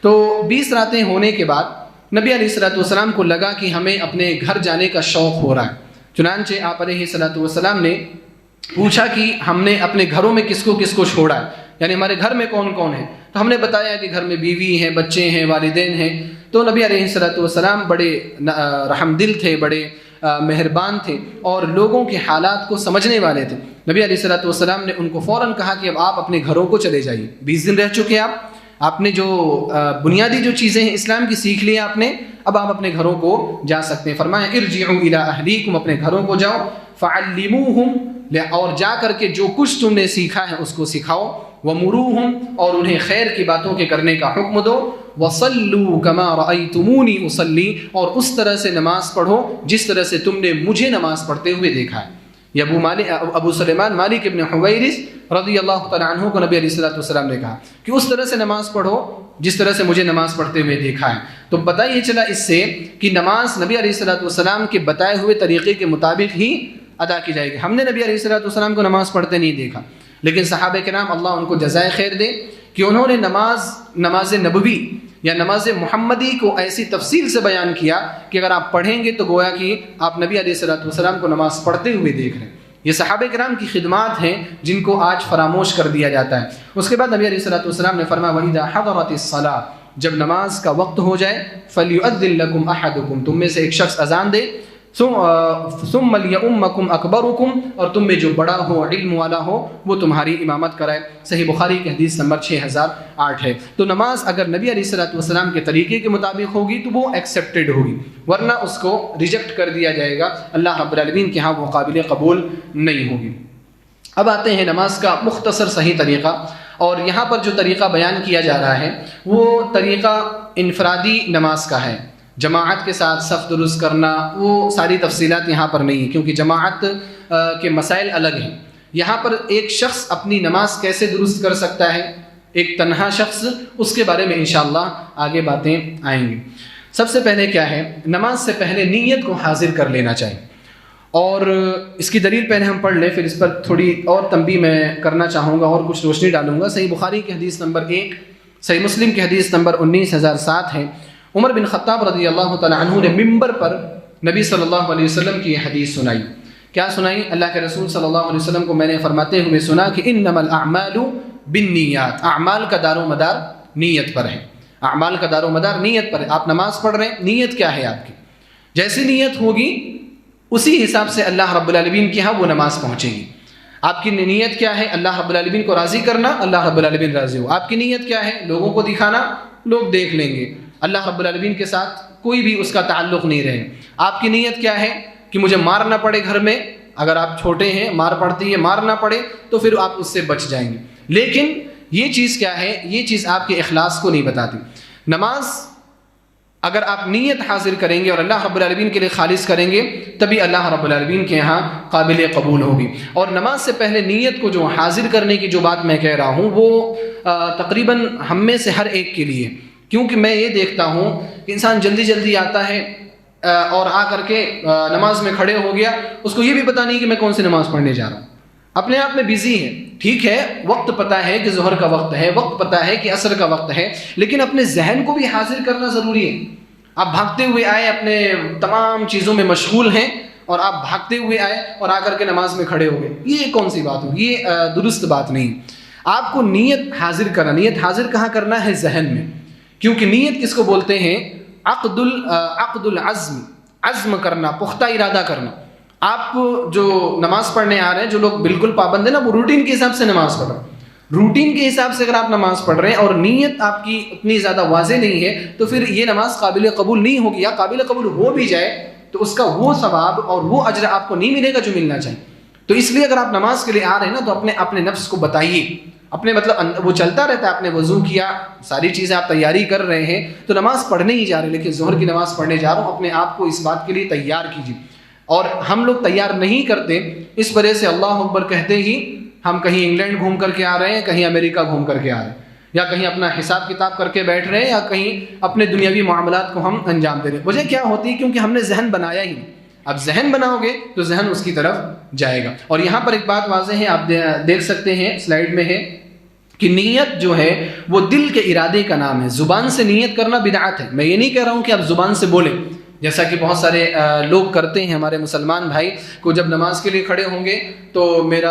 تو 20 راتیں ہونے کے بعد نبی علیہ الصلوۃ والسلام کو لگا کہ ہمیں اپنے گھر جانے کا شوق ہو رہا ہے. چنانچہ آپ علیہ الصلوۃ والسلام نے پوچھا کہ ہم نے اپنے گھروں میں کس کو چھوڑا ہے، یعنی ہمارے گھر میں کون کون ہے. تو ہم نے بتایا کہ گھر میں بیوی ہیں، بچے ہیں، والدین ہیں. تو نبی علیہ الصلوۃ والسلام بڑے رحم دل تھے، بڑے مہربان تھے اور لوگوں کے حالات کو سمجھنے والے تھے۔ نبی علیہ الصلوۃ والسلام نے ان کو فوراً کہا کہ اب آپ اپنے گھروں کو چلے جائیے، 20 دن رہ چکے آپ نے جو بنیادی جو چیزیں ہیں اسلام کی سیکھ لی آپ نے، اب آپ اپنے گھروں کو جا سکتے ہیں۔ فرمایا ارجعوا الی اہلیکم، اپنے گھروں کو جاؤ، فعلموہم، اور جا کر کے جو کچھ تم نے سیکھا ہے اس کو سکھاؤ، ومروہم، اور انہیں خیر کی باتوں کے کرنے کا حکم دو، وصلوا کما رأیتمونی اصلی، اور اس طرح سے نماز پڑھو جس طرح سے تم نے مجھے نماز پڑھتے ہوئے دیکھا ہے۔ یہ ابو سلیمان مالک ابن حویرث رضی اللہ تعالیٰ عنہ کو نبی علیہ الصلوۃ والسلام نے کہا کہ اس طرح سے نماز پڑھو جس طرح سے مجھے نماز پڑھتے ہوئے دیکھا ہے۔ تو پتہ یہ چلا اس سے کہ نماز نبی علیہ الصلوۃ والسلام کے بتائے ہوئے طریقے کے مطابق ہی ادا کی جائے گی۔ ہم نے نبی علیہ الصلوۃ والسلام کو نماز پڑھتے نہیں دیکھا، لیکن صحابہ کرام اللہ ان کو جزائے خیر دے کہ انہوں نے نماز نبوی یا نماز محمدی کو ایسی تفصیل سے بیان کیا کہ اگر آپ پڑھیں گے تو گویا کہ آپ نبی علیہ الصلوۃ والسلام کو نماز پڑھتے ہوئے دیکھ رہے ہیں۔ یہ صحابہ کرام کی خدمات ہیں جن کو آج فراموش کر دیا جاتا ہے۔ اس کے بعد نبی علیہ الصلوۃ والسلام نے فرمایا وَإِذَا حَضَرَتِ الصَّلَاةُ، جب نماز کا وقت ہو جائے، فَلْيُؤَذِّن لَكُمْ أَحَدُكُمْ، تم میں سے ایک شخص اذان دے، ثُمَّ لْيَؤُمَّكُمْ أَكْبَرُكُمْ، اور تم میں جو بڑا ہو، علم والا ہو، وہ تمہاری امامت کرائے۔ صحیح بخاری کی حدیث نمبر 6008 ہے۔ تو نماز اگر نبی علیہ الصلوۃ والسلام کے طریقے کے مطابق ہوگی تو وہ ایکسیپٹڈ ہوگی، ورنہ اس کو ریجیکٹ کر دیا جائے گا، اللہ رب العالمین کے ہاں وہ قابل قبول نہیں ہوگی۔ اب آتے ہیں نماز کا مختصر صحیح طریقہ، اور یہاں پر جو طریقہ بیان کیا جا رہا ہے وہ طریقہ انفرادی نماز کا ہے، جماعت کے ساتھ صف درست کرنا، وہ ساری تفصیلات یہاں پر نہیں ہیں کیونکہ جماعت کے مسائل الگ ہیں۔ یہاں پر ایک شخص اپنی نماز کیسے درست کر سکتا ہے، ایک تنہا شخص، اس کے بارے میں انشاءاللہ آگے باتیں آئیں گی۔ سب سے پہلے کیا ہے، نماز سے پہلے نیت کو حاضر کر لینا چاہیے، اور اس کی دلیل پہلے ہم پڑھ لیں، پھر اس پر تھوڑی اور تنبیہ میں کرنا چاہوں گا اور کچھ روشنی ڈالوں گا۔ صحیح بخاری کی حدیث نمبر 1، صحیح مسلم کی حدیث نمبر 19007 ہے۔ عمر بن خطاب رضی اللہ تعالیٰ عنہ نے ممبر پر نبی صلی اللہ علیہ وسلم کی یہ حدیث سنائی۔ کیا سنائی؟ اللہ کے رسول صلی اللہ علیہ وسلم کو میں نے فرماتے ہوئے سنا کہ انما الاعمال بالنیات، اعمال کا دار و مدار نیت پر ہے، اعمال کا دار و مدار نیت پر ہے۔ آپ نماز پڑھ رہے ہیں، نیت کیا ہے آپ کی؟ جیسی نیت ہوگی اسی حساب سے اللہ رب العالمین کے ہاں وہ نماز پہنچے گی۔ آپ کی نیت کیا ہے؟ اللہ رب العالمین کو راضی کرنا، اللہ رب العالمین راضی ہو۔ آپ کی نیت کیا ہے؟ لوگوں کو دکھانا، لوگ دیکھ لیں گے، اللہ رب العالمین کے ساتھ کوئی بھی اس کا تعلق نہیں رہے۔ آپ کی نیت کیا ہے کہ مجھے مار نہ پڑے گھر میں، اگر آپ چھوٹے ہیں مار پڑتی ہے، مار نہ پڑے تو پھر آپ اس سے بچ جائیں گے۔ لیکن یہ چیز کیا ہے؟ یہ چیز آپ کے اخلاص کو نہیں بتاتی۔ نماز اگر آپ نیت حاضر کریں گے اور اللہ رب العالمین کے لیے خالص کریں گے تبھی اللہ رب العالمین کے یہاں قابل قبول ہوگی۔ اور نماز سے پہلے نیت کو جو حاضر کرنے کی جو بات میں کہہ رہا ہوں وہ تقریباً ہم میں سے ہر ایک کے لیے، کیونکہ میں یہ دیکھتا ہوں کہ انسان جلدی جلدی آتا ہے اور آ کر کے نماز میں کھڑے ہو گیا، اس کو یہ بھی پتہ نہیں کہ میں کون سی نماز پڑھنے جا رہا ہوں، اپنے آپ میں بزی ہے۔ ٹھیک ہے، وقت پتہ ہے کہ ظہر کا وقت ہے، وقت پتہ ہے کہ عصر کا وقت ہے، لیکن اپنے ذہن کو بھی حاضر کرنا ضروری ہے۔ آپ بھاگتے ہوئے آئے، اپنے تمام چیزوں میں مشغول ہیں، اور آپ بھاگتے ہوئے آئے اور آ کر کے نماز میں کھڑے ہو گئے، یہ کون سی بات ہوگی؟ یہ درست بات نہیں۔ آپ کو نیت حاضر کرنا، نیت حاضر کہاں کرنا ہے؟ ذہن میں، کیونکہ نیت کس کو بولتے ہیں؟ عقد العزم، عزم کرنا، پختہ ارادہ کرنا۔ آپ جو نماز پڑھنے آ رہے ہیں، جو لوگ بالکل پابند ہیں نا، وہ روٹین کے حساب سے نماز پڑھ رہے ہیں۔ روٹین کے حساب سے اگر آپ نماز پڑھ رہے ہیں اور نیت آپ کی اتنی زیادہ واضح نہیں ہے تو پھر یہ نماز قابل قبول نہیں ہوگی، یا قابل قبول ہو بھی جائے تو اس کا وہ ثواب اور وہ اجر آپ کو نہیں ملے گا جو ملنا چاہیے۔ تو اس لیے اگر آپ نماز کے لیے آ رہے ہیں نا تو اپنے نفس کو بتائیے، اپنے مطلب وہ چلتا رہتا ہے، آپ نے وضو کیا، ساری چیزیں آپ تیاری کر رہے ہیں تو نماز پڑھنے ہی جا رہے ہیں، لیکن ظہر کی نماز پڑھنے جا رہا ہوں، اپنے آپ کو اس بات کے لیے تیار کیجیے۔ اور ہم لوگ تیار نہیں کرتے، اس وجہ سے اللہ اکبر کہتے ہی ہم کہیں انگلینڈ گھوم کر کے آ رہے ہیں، کہیں امریکہ گھوم کر کے آ رہے ہیں، یا کہیں اپنا حساب کتاب کر کے بیٹھ رہے ہیں، یا کہیں اپنے دنیاوی معاملات کو ہم انجام دے رہے ہیں۔ وجہ کیا ہوتی ہے؟ کیونکہ ہم نے ذہن بنایا ہی نہیں۔ اب ذہن بناؤ گے تو ذہن اس کی طرف جائے گا۔ اور یہاں پر ایک بات واضح ہے، آپ دیکھ سکتے ہیں سلائیڈ میں ہے کہ نیت جو ہے وہ دل کے ارادے کا نام ہے۔ زبان سے نیت کرنا بدعت ہے۔ میں یہ نہیں کہہ رہا ہوں کہ آپ زبان سے بولیں، جیسا کہ بہت سارے لوگ کرتے ہیں، ہمارے مسلمان بھائی کو جب نماز کے لیے کھڑے ہوں گے تو میں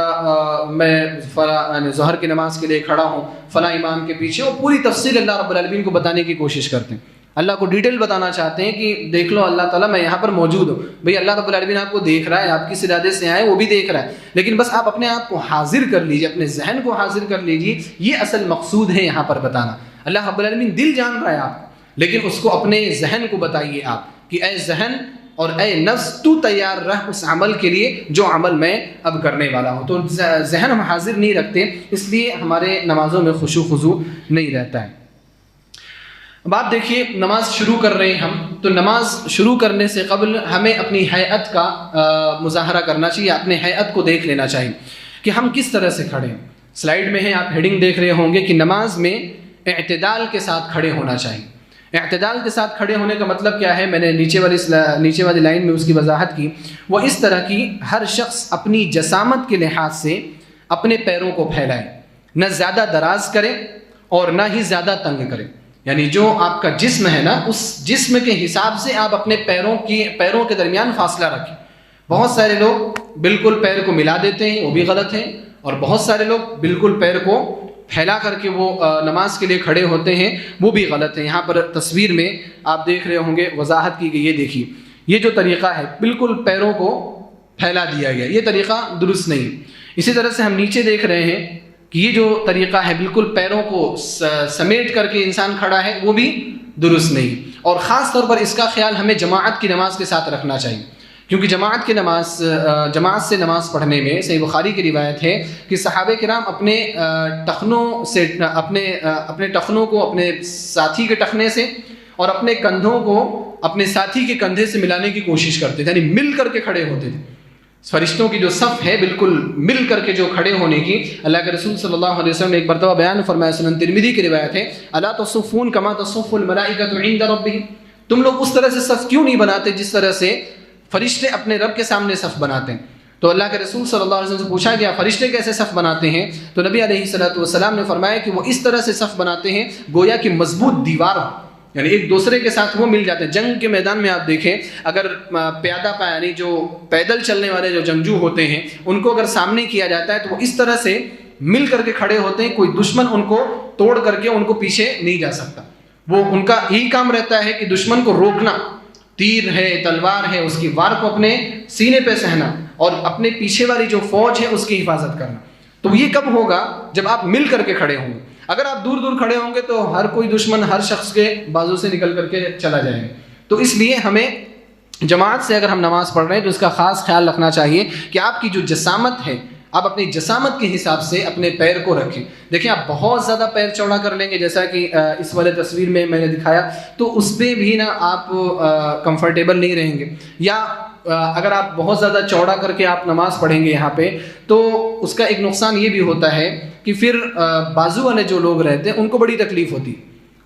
ظہر کی نماز کے لیے کھڑا ہوں فلاں امام کے پیچھے، اور پوری تفصیل اللہ رب العالمین کو بتانے کی کوشش کرتے ہیں۔ اللہ کو ڈیٹیل بتانا چاہتے ہیں کہ دیکھ لو اللہ تعالیٰ میں یہاں پر موجود ہوں. بھئی اللہ رب العالمین آپ کو دیکھ رہا ہے, آپ کس ارادے سے آئے وہ بھی دیکھ رہا ہے, لیکن بس آپ اپنے آپ کو حاضر کر لیجئے, اپنے ذہن کو حاضر کر لیجئے. یہ اصل مقصود ہے یہاں پر بتانا. اللہ رب العالمین دل جان رہا ہے آپ کو, لیکن اس کو اپنے ذہن کو بتائیے آپ کہ اے ذہن اور اے نفس تو تیار رہ اس عمل کے لیے جو عمل میں اب کرنے والا ہوں. تو ذہن ہم حاضر نہیں رکھتے, اس لیے ہمارے نمازوں میں خشوع خضوع نہیں رہتا ہے. اب آپ دیکھیے نماز شروع کر رہے ہیں ہم, تو نماز شروع کرنے سے قبل ہمیں اپنی ہیئت کا مظاہرہ کرنا چاہیے, اپنے ہیئت کو دیکھ لینا چاہیے کہ ہم کس طرح سے کھڑے ہیں. سلائیڈ میں ہیں, آپ ہیڈنگ دیکھ رہے ہوں گے کہ نماز میں اعتدال کے ساتھ کھڑے ہونا چاہیے. اعتدال کے ساتھ کھڑے ہونے کا مطلب کیا ہے, میں نے نیچے والی لائن میں اس کی وضاحت کی. وہ اس طرح کی ہر شخص اپنی جسامت کے لحاظ سے اپنے پیروں کو پھیلائے, نہ زیادہ دراز کرے اور نہ ہی زیادہ تنگ کرے. یعنی جو آپ کا جسم ہے نا, اس جسم کے حساب سے آپ اپنے پیروں کے درمیان فاصلہ رکھیں. بہت سارے لوگ بالکل پیر کو ملا دیتے ہیں, وہ بھی غلط ہے, اور بہت سارے لوگ بالکل پیر کو پھیلا کر کے وہ نماز کے لیے کھڑے ہوتے ہیں, وہ بھی غلط ہے. یہاں پر تصویر میں آپ دیکھ رہے ہوں گے وضاحت کی گئی. یہ دیکھیے, یہ جو طریقہ ہے بالکل پیروں کو پھیلا دیا گیا, یہ طریقہ درست نہیں. اسی طرح سے ہم نیچے دیکھ رہے ہیں کہ یہ جو طریقہ ہے بالکل پیروں کو سمیٹ کر کے انسان کھڑا ہے, وہ بھی درست نہیں. اور خاص طور پر اس کا خیال ہمیں جماعت کی نماز کے ساتھ رکھنا چاہیے, کیونکہ جماعت سے نماز پڑھنے میں صحیح بخاری کی روایت ہے کہ صحابہ کرام اپنے ٹخنوں کو اپنے ساتھی کے ٹخنے سے اور اپنے کندھوں کو اپنے ساتھی کے کندھے سے ملانے کی کوشش کرتے تھے, یعنی مل کر کے کھڑے ہوتے تھے. فرشتوں کی جو صف ہے بالکل مل کر کے جو کھڑے ہونے کی, اللہ کے رسول صلی اللہ علیہ وسلم نے ایک مرتبہ بیان فرمایا, سنن ترمذی کی روایت ہے, الا تصفون کما تصف الملائکۃ عند ربهم, تم لوگ اس طرح سے صف کیوں نہیں بناتے جس طرح سے فرشتے اپنے رب کے سامنے صف بناتے ہیں. تو اللہ کے رسول صلی اللہ علیہ وسلم سے پوچھا گیا فرشتے کیسے صف بناتے ہیں, تو نبی علیہ الصلوۃ والسلام نے فرمایا کہ وہ اس طرح سے صف بناتے ہیں گویا کہ مضبوط دیوار ہو, یعنی ایک دوسرے کے ساتھ وہ مل جاتے ہیں. جنگ کے میدان میں آپ دیکھیں, اگر پیادہ یعنی جو پیدل چلنے والے جو جنگجو ہوتے ہیں ان کو اگر سامنے کیا جاتا ہے تو وہ اس طرح سے مل کر کے کھڑے ہوتے ہیں, کوئی دشمن ان کو توڑ کر کے ان کو پیچھے نہیں جا سکتا. وہ ان کا یہی کام رہتا ہے کہ دشمن کو روکنا, تیر ہے تلوار ہے اس کی وار کو اپنے سینے پہ سہنا اور اپنے پیچھے والی جو فوج ہے اس کی حفاظت کرنا. تو یہ کب ہوگا, جب آپ مل کر کے کھڑے ہوں گے. اگر آپ دور دور کھڑے ہوں گے تو ہر کوئی دشمن ہر شخص کے بازو سے نکل کر کے چلا جائے گا. تو اس لیے ہمیں جماعت سے اگر ہم نماز پڑھ رہے ہیں تو اس کا خاص خیال رکھنا چاہیے کہ آپ کی جو جسامت ہے, آپ اپنی جسامت کے حساب سے اپنے پیر کو رکھیں. دیکھیں آپ بہت زیادہ پیر چوڑا کر لیں گے, جیسا کہ اس والے تصویر میں نے دکھایا, تو اس پہ بھی نا آپ کمفرٹیبل نہیں رہیں گے. یا اگر آپ بہت زیادہ چوڑا کر کے آپ نماز پڑھیں گے یہاں پہ, تو اس کا ایک نقصان یہ بھی ہوتا ہے کہ پھر بازو والے جو لوگ رہتے ہیں ان کو بڑی تکلیف ہوتی,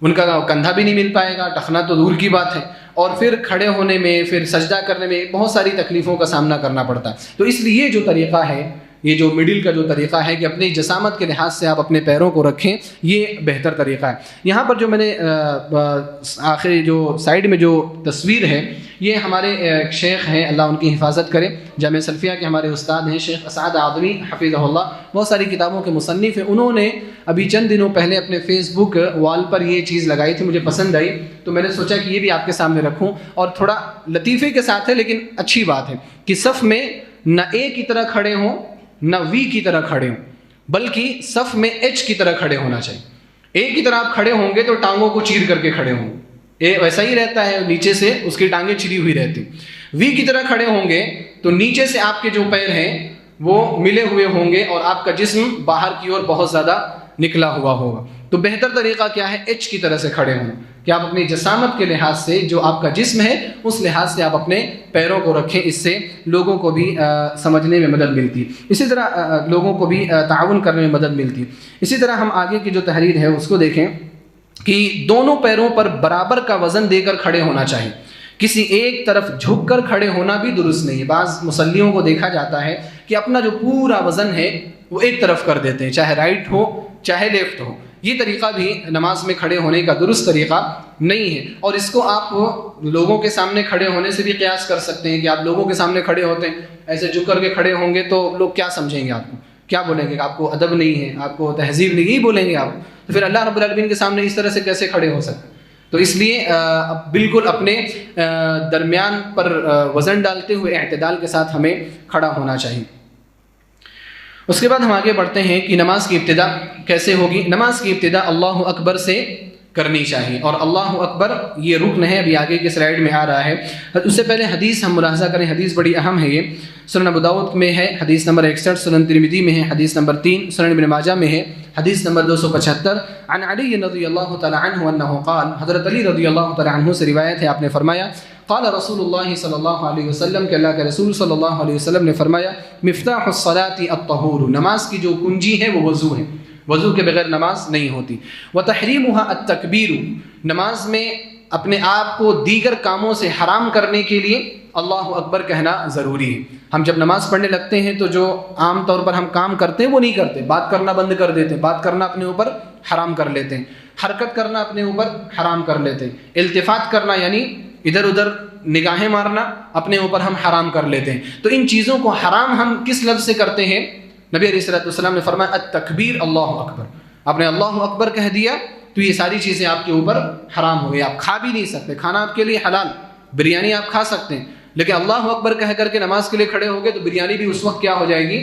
ان کا کندھا بھی نہیں مل پائے گا, ٹخنا تو دور کی بات ہے, اور پھر کھڑے ہونے میں پھر سجدہ کرنے میں بہت ساری تکلیفوں کا سامنا کرنا پڑتا ہے. تو اس لیے یہ جو طریقہ ہے, یہ جو مڈل کا جو طریقہ ہے کہ اپنی جسامت کے لحاظ سے آپ اپنے پیروں کو رکھیں, یہ بہتر طریقہ ہے. یہاں پر جو میں نے آخری جو سائیڈ میں جو تصویر ہے, یہ ہمارے ایک شیخ ہیں, اللہ ان کی حفاظت کرے, جامعہ سلفیہ کے ہمارے استاد ہیں شیخ اسعد آدمی حفظہ اللہ, بہت ساری کتابوں کے مصنف ہیں. انہوں نے ابھی چند دنوں پہلے اپنے فیس بک وال پر یہ چیز لگائی تھی, مجھے پسند آئی, تو میں نے سوچا کہ یہ بھی آپ کے سامنے رکھوں. اور تھوڑا لطیفے کے ساتھ ہے لیکن اچھی بات ہے کہ صف میں نہ اے کی طرح کھڑے ہوں نہ وی کی طرح کھڑے ہوں, بلکہ صف میں ایچ کی طرح کھڑے ہونا چاہیے. اے کی طرح آپ کھڑے ہوں گے تو ٹانگوں کو چیر کر کے کھڑے ہوں گے, اے ویسا ہی رہتا ہے, نیچے سے اس کی ٹانگیں چری ہوئی رہتی. وی کی طرح کھڑے ہوں گے تو نیچے سے آپ کے جو پیر ہیں وہ ملے ہوئے ہوں گے اور آپ کا جسم باہر کی اور بہت زیادہ نکلا ہوا ہوگا. تو بہتر طریقہ کیا ہے, ایچ کی طرح سے کھڑے ہوں, کہ آپ اپنی جسامت کے لحاظ سے جو آپ کا جسم ہے اس لحاظ سے آپ اپنے پیروں کو رکھیں. اس سے لوگوں کو بھی سمجھنے میں مدد ملتی, اسی طرح لوگوں کو بھی تعاون کرنے میں مدد ملتی. اسی طرح ہم آگے کی جو تحریر ہے اس کو دیکھیں کہ دونوں پیروں پر برابر کا وزن دے کر کھڑے ہونا چاہیے. کسی ایک طرف جھک کر کھڑے ہونا بھی درست نہیں ہے. بعض مصلیوں کو دیکھا جاتا ہے کہ اپنا جو پورا وزن ہے وہ ایک طرف کر دیتے ہیں, چاہے رائٹ ہو چاہے لیفٹ ہو. یہ طریقہ بھی نماز میں کھڑے ہونے کا درست طریقہ نہیں ہے. اور اس کو آپ لوگوں کے سامنے کھڑے ہونے سے بھی قیاس کر سکتے ہیں کہ آپ لوگوں کے سامنے کھڑے ہوتے ہیں, ایسے جھک کر کے کھڑے ہوں گے تو لوگ کیا سمجھیں گے, آپ کو کیا بولیں گے, کہ آپ کو ادب نہیں ہے, آپ کو تہذیب نہیں, یہی بولیں گے آپ. تو پھر اللہ رب العالمین کے سامنے اس طرح سے کیسے کھڑے ہو سکتے. تو اس لیے بالکل اپنے درمیان پر وزن ڈالتے ہوئے اعتدال کے ساتھ ہمیں کھڑا ہونا چاہیے۔ اس کے بعد ہم آگے بڑھتے ہیں کہ نماز کی ابتدا کیسے ہوگی۔ نماز کی ابتدا اللہ اکبر سے کرنی چاہیے، اور اللہ اکبر یہ رکن ہے، ابھی آگے کی سلائیڈ میں آ رہا ہے۔ اس سے پہلے حدیث ہم ملاحظہ کریں، حدیث بڑی اہم ہے۔ یہ سنن ابو داؤد میں ہے حدیث نمبر 61، سنن ترمذی میں ہے حدیث نمبر 3، سنن ابن ماجہ میں ہے حدیث نمبر 275۔ عن علی رضی اللہ تعالی عنہ انہ قال، حضرت علی رضی اللہ تعالی عنہ سے روایت ہے، آپ نے فرمایا قال رسول اللہ صلی اللہ علیہ وسلم کہ اللہ کے رسول صلی اللہ علیہ وسلم نے فرمایا مفتاح الصلاۃ الطہور، نماز کی جو کنجی ہے وہ وضو ہے، وضو کے بغیر نماز نہیں ہوتی۔ وتحریمها التکبیر، نماز میں اپنے آپ کو دیگر کاموں سے حرام کرنے کے لیے اللہ اکبر کہنا ضروری ہے۔ ہم جب نماز پڑھنے لگتے ہیں تو جو عام طور پر ہم کام کرتے ہیں وہ نہیں کرتے، بات کرنا بند کر دیتے ہیں، بات کرنا اپنے اوپر حرام کر لیتے ہیں، حرکت کرنا اپنے اوپر حرام کر لیتے ہیں، التفات کرنا یعنی ادھر ادھر نگاہیں مارنا اپنے اوپر ہم حرام کر لیتے ہیں۔ تو ان چیزوں کو حرام ہم کس لفظ سے کرتے ہیں؟ نبی علیہ الصلوۃ والسلام نے فرمایا التکبیر اللہ اکبر، آپ نے اللہ اکبر کہہ دیا تو یہ ساری چیزیں آپ کے اوپر حرام ہو گئی، آپ کھا بھی نہیں سکتے، کھانا آپ کے لیے حلال، بریانی آپ کھا سکتے ہیں، لیکن اللہ اکبر کہہ کر کے نماز کے لیے کھڑے ہو گئے تو بریانی بھی اس وقت کیا ہو جائے گی؟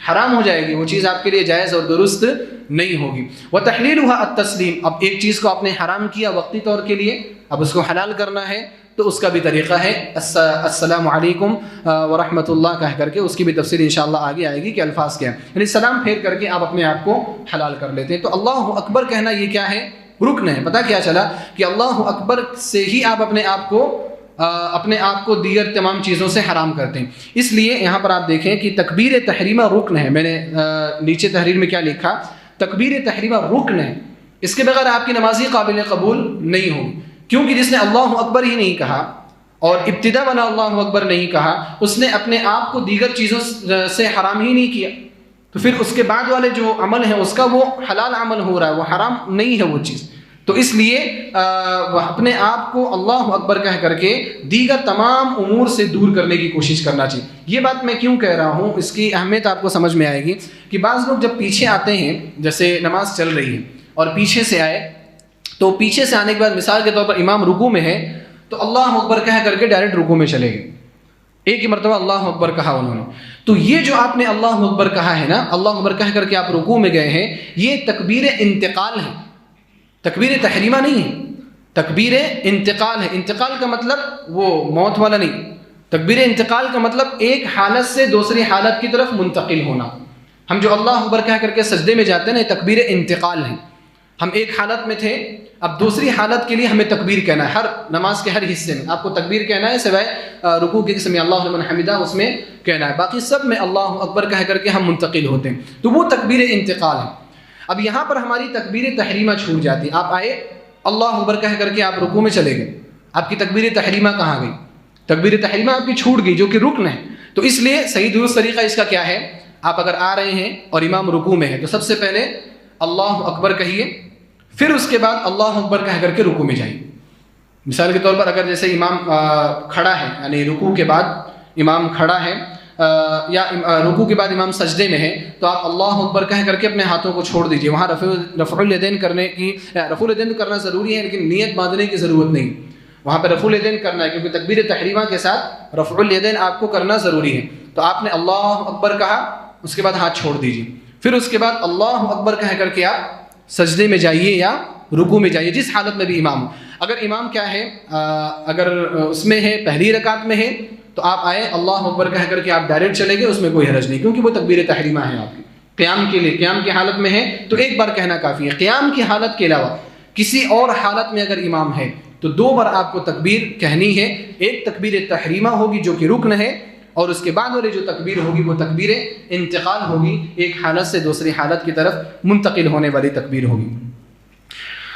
حرام ہو جائے گی، وہ چیز آپ کے لیے جائز اور درست نہیں ہوگی۔ وتحلیلها التسلیم، اب ایک چیز کو آپ نے حرام کیا وقتی طور کے لیے، اب اس کو حلال کرنا ہے تو اس کا بھی طریقہ ہے السلام علیکم ورحمۃ اللہ کہہ کر کے، اس کی بھی تفصیل انشاءاللہ آگے آئے گی کہ الفاظ کیا ہیں، یعنی سلام پھیر کر کے آپ اپنے آپ کو حلال کر لیتے ہیں۔ تو اللہ اکبر کہنا یہ کیا ہے؟ رکن ہے۔ پتہ کیا چلا کہ اللہ اکبر سے ہی آپ اپنے آپ کو دیگر تمام چیزوں سے حرام کرتے ہیں۔ اس لیے یہاں پر آپ دیکھیں کہ تکبیر تحریمہ رکن ہے، میں نے نیچے تحریر میں کیا لکھا، تکبیر تحریمہ رکن ہے، اس کے بغیر آپ کی نمازی قابل قبول نہیں ہوگی، کیونکہ جس نے اللہ اکبر ہی نہیں کہا اور ابتدا والا اللہ اکبر نہیں کہا، اس نے اپنے آپ کو دیگر چیزوں سے حرام ہی نہیں کیا، تو پھر اس کے بعد والے جو عمل ہے اس کا وہ حلال عمل ہو رہا ہے، وہ حرام نہیں ہے وہ چیز۔ تو اس لیے اپنے آپ کو اللہ اکبر کہہ کر کے دیگر تمام امور سے دور کرنے کی کوشش کرنا چاہیے۔ یہ بات میں کیوں کہہ رہا ہوں، اس کی اہمیت آپ کو سمجھ میں آئے گی کہ بعض لوگ جب پیچھے آتے ہیں، جیسے نماز چل رہی ہے اور پیچھے سے آئے، تو پیچھے سے آنے کے بعد مثال کے طور پر امام رکوع میں ہے تو اللہ اکبر کہہ کر کے ڈائریکٹ رکوع میں چلے گئے، ایک ہی مرتبہ اللہ اکبر کہا انہوں نے، تو یہ جو آپ نے اللہ اکبر کہا ہے نا، اللہ اکبر کہہ کر کے آپ رکوع میں گئے ہیں، یہ تکبیر انتقال ہے، تکبیر تحریمہ نہیں ہے، تکبیر انتقال ہے۔ انتقال کا مطلب وہ موت والا نہیں، تکبیر انتقال کا مطلب ایک حالت سے دوسری حالت کی طرف منتقل ہونا۔ ہم جو اللہ اکبر کہہ کر کے سجدے میں جاتے ہیں نا، یہ تکبیر انتقال ہے، ہم ایک حالت میں تھے، اب دوسری حالت کے لیے ہمیں تکبیر کہنا ہے، ہر نماز کے ہر حصے میں آپ کو تکبیر کہنا ہے، سوائے رکوع کے سمع اللہ لمن حمدہ اس میں کہنا ہے، باقی سب میں اللہ اکبر کہہ کر کے ہم منتقل ہوتے ہیں، تو وہ تکبیر انتقال ہے۔ اب یہاں پر ہماری تکبیر تحریمہ چھوٹ جاتی، آپ آئے اللہ اکبر کہہ کر کے آپ رکوع میں چلے گئے، آپ کی تکبیر تحریمہ کہاں گئی؟ تکبیر تحریمہ آپ کی چھوٹ گئی جو کہ رکن ہے۔ تو اس لیے صحیح درست طریقہ اس کا کیا ہے، آپ اگر آ رہے ہیں اور امام رکوع میں ہے تو سب سے پہلے اللہ اکبر کہیے، پھر اس کے بعد اللہ اکبر کہہ کر کے رکوع میں جائیے۔ مثال کے طور پر اگر جیسے امام کھڑا ہے، یعنی رکوع کے بعد امام کھڑا ہے یا رکوع کے بعد امام سجدے میں ہے، تو آپ اللہ اکبر کہہ کر کے اپنے ہاتھوں کو چھوڑ دیجئے۔ وہاں رفع الیدین کرنا ضروری ہے، لیکن نیت باندھنے کی ضرورت نہیں، وہاں پہ رفع الیدین کرنا ہے، کیونکہ تکبیر تحریمہ کے ساتھ رفع الیدین آپ کو کرنا ضروری ہے۔ تو آپ نے اللہ اکبر کہا، اس کے بعد ہاتھ چھوڑ دیجئے، پھر اس کے بعد اللہ اکبر کہہ کر کے آپ سجدے میں جائیے یا رکوع میں جائیے، جس حالت میں بھی امام ہو۔ اگر امام کیا ہے، اگر اس میں ہے پہلی رکعت میں ہے تو آپ آئے اللہ اکبر کہہ کر کے آپ ڈائریکٹ چلے گئے، اس میں کوئی حرج نہیں، کیونکہ وہ تکبیر تحریمہ ہے آپ کی۔ قیام کے لیے، قیام کی حالت میں ہے تو ایک بار کہنا کافی ہے، قیام کی حالت کے علاوہ کسی اور حالت میں اگر امام ہے تو دو بار آپ کو تکبیر کہنی ہے، ایک تکبیر تحریمہ ہوگی جو کہ رکن ہے، اور اس کے بعد والی جو تکبیر ہوگی وہ تکبیر انتقال ہوگی، ایک حالت سے دوسری حالت کی طرف منتقل ہونے والی تکبیر ہوگی۔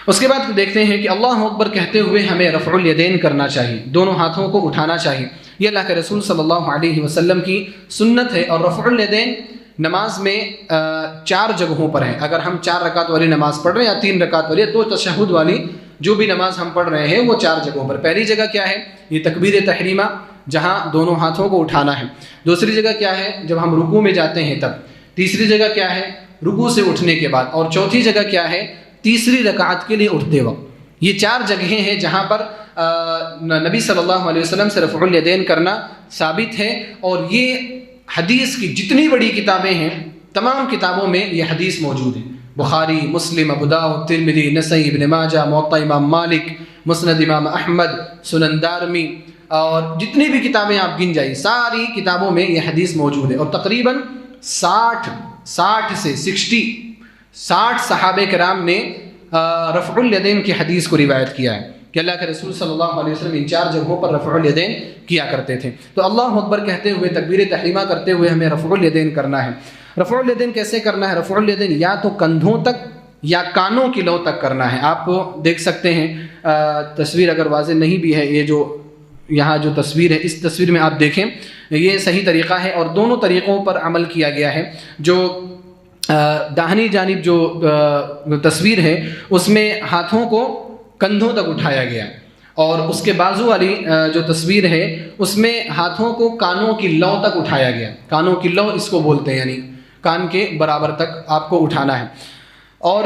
اس کے بعد دیکھتے ہیں کہ اللہ اکبر کہتے ہوئے ہمیں رفع الیدین کرنا چاہیے، دونوں ہاتھوں کو اٹھانا چاہیے، یہ اللہ کے رسول صلی اللہ علیہ وسلم کی سنت ہے۔ اور رفع الیدین نماز میں 4 جگہوں پر ہے، اگر ہم 4 رکعت والی نماز پڑھ رہے ہیں یا 3 رکعت والی یا 2 تشہد والی جو بھی نماز ہم پڑھ رہے ہیں وہ 4 جگہوں پر۔ پہلی جگہ کیا ہے، یہ تکبیر تحریمہ جہاں دونوں ہاتھوں کو اٹھانا ہے۔ دوسری جگہ کیا ہے، جب ہم رکوع میں جاتے ہیں تب۔ تیسری جگہ کیا ہے، رکوع سے اٹھنے کے بعد۔ اور چوتھی جگہ کیا ہے، تیسری رکعت کے لیے اٹھتے وقت۔ یہ 4 جگہیں ہیں جہاں پر نبی صلی اللہ علیہ وسلم سے رفع الیدین کرنا ثابت ہے، اور یہ حدیث کی جتنی بڑی کتابیں ہیں تمام کتابوں میں یہ حدیث موجود ہے۔ بخاری، مسلم، ابو داؤد، ترمذی، نسائی، ابن ماجہ، موطا امام مالک، مسند امام احمد، سنن دارمی، اور جتنی بھی کتابیں آپ گن جائیے ساری کتابوں میں یہ حدیث موجود ہے، اور تقریباً 60 صحابہ کرام نے رفع الیدین کی حدیث کو روایت کیا ہے کہ اللہ کے رسول صلی اللہ علیہ وسلم ان 4 جگہوں پر رفع الیدین کیا کرتے تھے۔ تو اللہ اکبر کہتے ہوئے، تکبیر تحریمہ کرتے ہوئے ہمیں رفع الیدین کرنا ہے۔ رفع الیدین کیسے کرنا ہے؟ رفع الیدین یا تو کندھوں تک یا کانوں کی لو تک کرنا ہے۔ آپ دیکھ سکتے ہیں تصویر اگر واضح نہیں بھی ہے، یہ جو یہاں جو تصویر ہے، اس تصویر میں آپ دیکھیں یہ صحیح طریقہ ہے، اور دونوں طریقوں پر عمل کیا گیا ہے۔ جو داہنی جانب جو تصویر ہے اس میں ہاتھوں کو کندھوں تک اٹھایا گیا، اور اس کے بازو والی جو تصویر ہے اس میں ہاتھوں کو کانوں کی لو تک اٹھایا گیا۔ کانوں کی لو اس کو بولتے ہیں، یعنی کان کے برابر تک آپ کو اٹھانا ہے۔ اور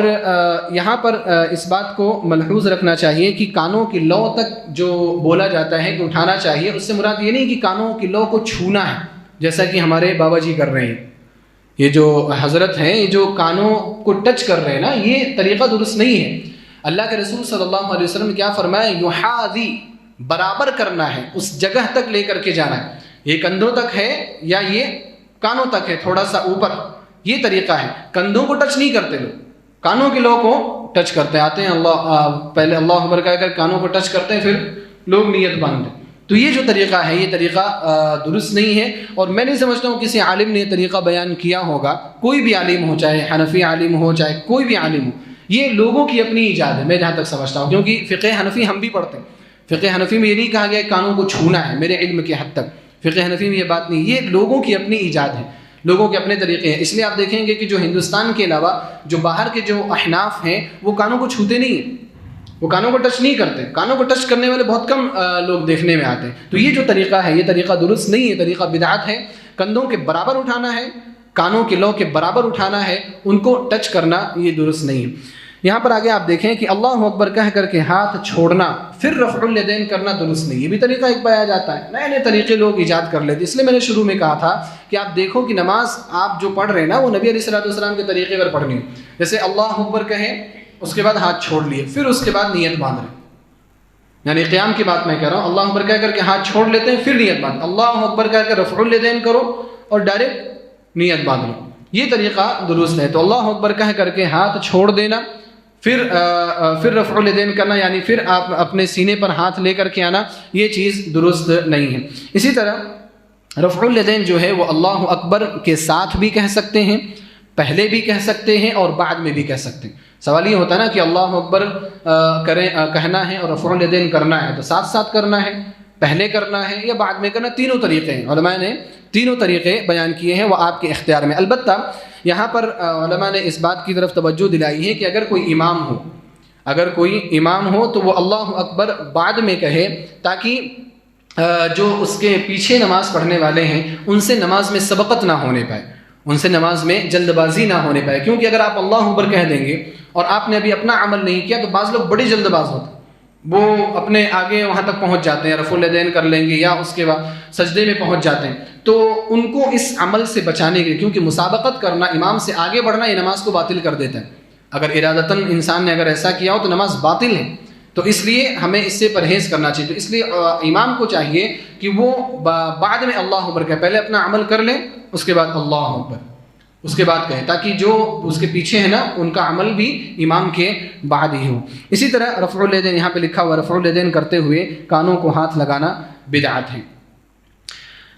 یہاں پر اس بات کو ملحوظ رکھنا چاہیے کہ کانوں کی لو تک جو بولا جاتا ہے کہ اٹھانا چاہیے، اس سے مراد یہ نہیں کہ کانوں کی لو کو چھونا ہے جیسا کہ ہمارے بابا جی کر رہے ہیں۔ یہ جو حضرت ہیں یہ جو کانوں کو ٹچ کر رہے ہیں نا، یہ طریقہ درست نہیں ہے۔ اللہ کے رسول صلی اللہ علیہ وسلم نے کیا فرمایا؟ یحاذی، برابر کرنا ہے، اس جگہ تک لے کر کے جانا ہے۔ یہ کندھوں تک ہے یا یہ کانوں تک ہے، تھوڑا سا اوپر، یہ طریقہ ہے۔ کندھوں کو ٹچ نہیں کرتے لوگ، کانوں کے لو کو ٹچ کرتے آتے ہیں، پہلے اللہ اکبر کہہ کر کانوں کو ٹچ کرتے ہیں، پھر لوگ نیت باندھتے ہیں۔ تو یہ جو طریقہ ہے یہ طریقہ درست نہیں ہے، اور میں نہیں سمجھتا ہوں کسی عالم نے یہ طریقہ بیان کیا ہوگا۔ کوئی بھی عالم ہو، چاہے حنفی عالم ہو، چاہے کوئی بھی عالم ہو، یہ لوگوں کی اپنی ایجاد ہے، میں جہاں تک سمجھتا ہوں، کیونکہ فقہ حنفی ہم بھی پڑھتے ہیں۔ فقہ حنفی میں یہ نہیں کہا گیا کہ کانوں کو چھونا ہے، میرے علم کے حد تک فقہ حنفی میں یہ بات نہیں، یہ لوگوں کی اپنی ایجاد ہے، لوگوں کے اپنے طریقے ہیں۔ اس لیے آپ دیکھیں گے کہ جو ہندوستان کے علاوہ جو باہر کے جو احناف ہیں وہ کانوں کو چھوتے نہیں ہیں، وہ کانوں کو ٹچ نہیں کرتے۔ کانوں کو ٹچ کرنے والے بہت کم لوگ دیکھنے میں آتے ہیں۔ تو یہ جو طریقہ ہے یہ طریقہ درست نہیں ہے، طریقہ بدعت ہے۔ کندھوں کے برابر اٹھانا ہے، کانوں کے لو کے برابر اٹھانا ہے، ان کو ٹچ کرنا یہ درست نہیں ہے۔ یہاں پر آگے آپ دیکھیں کہ اللہ اکبر کہہ کر کے ہاتھ چھوڑنا پھر رفع الیدین کرنا درست نہیں، یہ بھی طریقہ ایک پایا جاتا ہے، نئے نئے طریقے لوگ ایجاد کر لیتے۔ اس لیے میں نے شروع میں کہا تھا کہ آپ دیکھو کہ نماز آپ جو پڑھ رہے ہیں نا وہ نبی علیہ السلام کے طریقے پر پڑھنی ہے۔ جیسے اللہ اکبر کہیں، اس کے بعد ہاتھ چھوڑ لیے، پھر اس کے بعد نیت باندھ رہے، یعنی قیام کی بات میں کہہ رہا ہوں۔ اللہ اکبر کہہ کر کے ہاتھ چھوڑ لیتے ہیں، پھر نیت باندھ، اللہ اکبر کہہ کر رفع الیدین کرو اور ڈائریکٹ نیت باندھ لو، یہ طریقہ درست ہے۔ تو اللہ اکبر کہہ کر کے ہاتھ چھوڑ دینا، پھر رفع الیدین کرنا، یعنی پھر آپ اپنے سینے پر ہاتھ لے کر کے آنا، یہ چیز درست نہیں ہے۔ اسی طرح رفع الیدین جو ہے وہ اللہ اکبر کے ساتھ بھی کہہ سکتے ہیں، پہلے بھی کہہ سکتے ہیں اور بعد میں بھی کہہ سکتے ہیں۔ سوال یہ ہوتا ہے نا کہ اللہ اکبر کہنا ہے اور رفع الیدین کرنا ہے، تو ساتھ ساتھ کرنا ہے، پہلے کرنا ہے یا بعد میں کرنا، تینوں طریقے ہیں۔ علماء نے تینوں طریقے بیان کیے ہیں، وہ آپ کے اختیار میں۔ البتہ یہاں پر علماء نے اس بات کی طرف توجہ دلائی ہے کہ اگر کوئی امام ہو تو وہ اللہ اکبر بعد میں کہے، تاکہ جو اس کے پیچھے نماز پڑھنے والے ہیں ان سے نماز میں سبقت نہ ہونے پائے، ان سے نماز میں جلد بازی نہ ہونے پائے۔ کیونکہ اگر آپ اللہ اکبر کہہ دیں گے اور آپ نے ابھی اپنا عمل نہیں کیا تو بعض لوگ بڑی جلد باز ہوتے ہیں، وہ اپنے آگے وہاں تک پہنچ جاتے ہیں، رفع الیدین کر لیں گے یا اس کے بعد سجدے میں پہنچ جاتے ہیں۔ تو ان کو اس عمل سے بچانے کے لیے، کیونکہ مسابقت کرنا، امام سے آگے بڑھنا، یہ نماز کو باطل کر دیتا ہے۔ اگر ارادتاً انسان نے اگر ایسا کیا ہو تو نماز باطل ہے، تو اس لیے ہمیں اس سے پرہیز کرنا چاہیے۔ تو اس لیے امام کو چاہیے کہ وہ بعد میں اللہ اکبر کہے، پہلے اپنا عمل کر لیں، اس کے بعد اللہ اکبر، اس کے بعد کہیں، تاکہ جو اس کے پیچھے ہے نا ان کا عمل بھی امام کے بعد ہی ہو۔ اسی طرح رفع الیدین، یہاں پہ لکھا ہوا رفع الیدین کرتے ہوئے کانوں کو ہاتھ لگانا بدعت ہے۔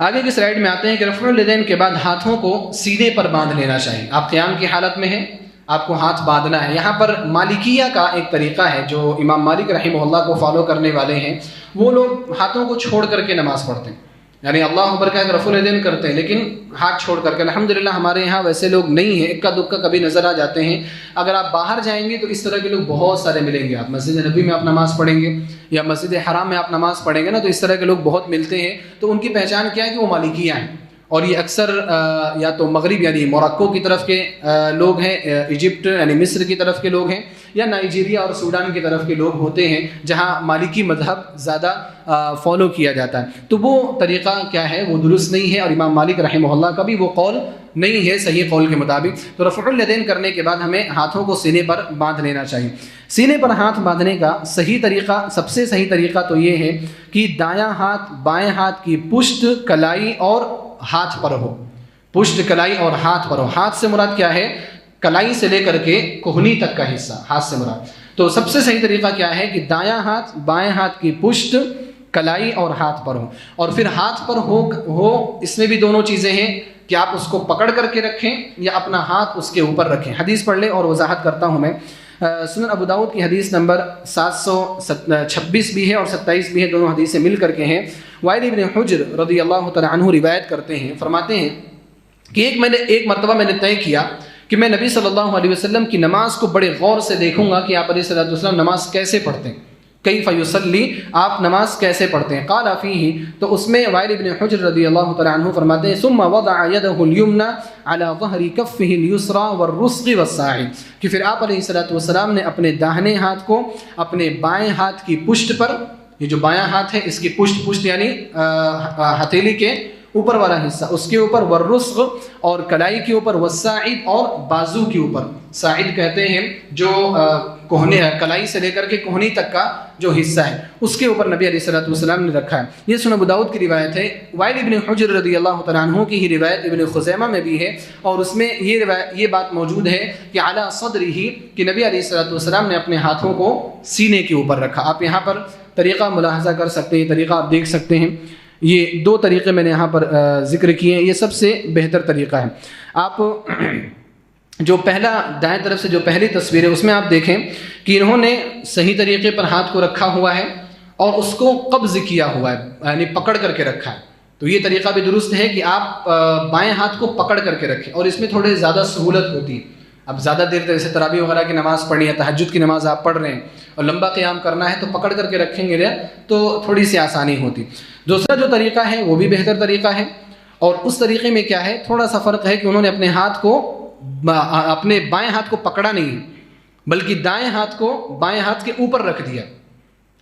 آگے کی سلائیڈ میں آتے ہیں کہ رفع الیدین کے بعد ہاتھوں کو سینے پر باندھ لینا چاہیے۔ آپ قیام کی حالت میں ہیں، آپ کو ہاتھ باندھنا ہے۔ یہاں پر مالکیہ کا ایک طریقہ ہے، جو امام مالک رحمہ اللہ کو فالو کرنے والے ہیں، وہ لوگ ہاتھوں کو چھوڑ کر کے نماز پڑھتے ہیں، یعنی اللہ اکبر کہہ کر رفع الیدین کرتے ہیں لیکن ہاتھ چھوڑ کر کے۔ الحمدللہ ہمارے یہاں ویسے لوگ نہیں ہیں، اکا دکا کبھی نظر آ جاتے ہیں۔ اگر آپ باہر جائیں گے تو اس طرح کے لوگ بہت سارے ملیں گے۔ آپ مسجد نبی میں آپ نماز پڑھیں گے یا مسجد حرام میں آپ نماز پڑھیں گے نا، تو اس طرح کے لوگ بہت ملتے ہیں۔ تو ان کی پہچان کیا ہے کہ وہ مالکیہ ہیں، اور یہ اکثر یا تو مغرب یعنی موراکو کی طرف کے لوگ ہیں، ایجپٹ یعنی مصر کی طرف کے لوگ ہیں، یا نائجیریا اور سوڈان کی طرف کے لوگ ہوتے ہیں جہاں مالکی مذہب زیادہ فالو کیا جاتا ہے، تو وہ طریقہ کیا ہے وہ درست نہیں ہے، اور امام مالک رحمہ اللہ کا بھی وہ قول نہیں ہے صحیح قول کے مطابق۔ تو رفع الیدین کرنے کے بعد ہمیں ہاتھوں کو سینے پر باندھ لینا چاہیے۔ سینے پر ہاتھ باندھنے کا صحیح طریقہ، سب سے صحیح طریقہ تو یہ ہے کہ دایاں ہاتھ بائیں ہاتھ کی پشت، کلائی اور ہاتھ پر ہو، پشت، کلائی اور ہاتھ پر ہو۔ ہاتھ سے مراد کیا ہے؟ کلائی سے لے کر کے کوہنی تک کا حصہ ہاتھ سے مراد۔ تو سب سے صحیح طریقہ کیا ہے کہ دایاں ہاتھ بائیں ہاتھ کی پشت، کلائی اور ہاتھ پر ہو، اور پھر ہاتھ پر ہو اس میں بھی دونوں چیزیں ہیں کہ آپ اس کو پکڑ کر کے رکھیں یا اپنا ہاتھ اس کے اوپر رکھیں۔ حدیث پڑھ لیں اور وضاحت کرتا ہوں میں۔ سنن ابو داؤد کی حدیث نمبر 726 بھی ہے اور 27 بھی ہے، دونوں حدیثیں مل کر کے ہیں۔ وائل ابن حجر رضی اللہ تعالیٰ عنہ روایت کرتے ہیں، فرماتے ہیں کہ ایک مرتبہ میں نے طے کیا کہ میں نبی صلی اللہ علیہ وسلم کی نماز کو بڑے غور سے دیکھوں گا کہ آپ علیہ الصلوۃ والسلام نماز کیسے پڑھتے ہیں، کیف یصلی، آپ نماز کیسے پڑھتے ہیں۔ قال فیہ، تو اس میں وائل ابن حجر رضی اللہ تعالیٰ عنہ فرماتے ہیں ثم وضع یدہ الیمنی علی ظہر کفہ الیسری والرسغ والساعد، کہ پھر آپ علیہ الصلوۃ والسلام نے اپنے داہنے ہاتھ کو اپنے بائیں ہاتھ کی پشت پر، یہ جو بایاں ہاتھ ہے اس کی پشت یعنی ہتھیلی کے اوپر والا حصہ، اس کے اوپر، والرسغ اور کلائی کے اوپر، والساعد اور بازو کے اوپر، ساعد کہتے ہیں جو کوہنی کلائی سے لے کر کے کوہنی تک کا جو حصہ ہے اس کے اوپر نبی علیہ الصلوۃ والسلام نے رکھا ہے۔ یہ سنن ابو داؤد کی روایت ہے۔ وائل ابن حجر رضی اللہ تعالیٰ عنہ کی ہی روایت ابن خزیمہ میں بھی ہے، اور اس میں یہ بات موجود ہے کہ اعلی صدرہ، کہ نبی علیہ الصلوۃ والسلام نے اپنے ہاتھوں کو سینے کے اوپر رکھا۔ آپ یہاں پر طریقہ ملاحظہ کر سکتے ہیں، طریقہ آپ دیکھ سکتے ہیں، یہ دو طریقے میں نے یہاں پر ذکر کیے ہیں، یہ سب سے بہتر طریقہ ہے۔ آپ جو پہلا دائیں طرف سے جو پہلی تصویر ہے اس میں آپ دیکھیں کہ انہوں نے صحیح طریقے پر ہاتھ کو رکھا ہوا ہے اور اس کو قبض کیا ہوا ہے، یعنی پکڑ کر کے رکھا ہے۔ تو یہ طریقہ بھی درست ہے کہ آپ بائیں ہاتھ کو پکڑ کر کے رکھیں، اور اس میں تھوڑے زیادہ سہولت ہوتی ہے۔ اب زیادہ دیر تک جیسے تراویح وغیرہ کی نماز پڑھنی ہے، تہجد کی نماز آپ پڑھ رہے ہیں اور لمبا قیام کرنا ہے، تو پکڑ کر کے رکھیں گے تو تھوڑی سی آسانی ہوتی۔ دوسرا جو طریقہ ہے وہ بھی بہتر طریقہ ہے، اور اس طریقے میں کیا ہے، تھوڑا سا فرق ہے کہ انہوں نے اپنے بائیں ہاتھ کو پکڑا نہیں، بلکہ دائیں ہاتھ کو بائیں ہاتھ کے اوپر رکھ دیا،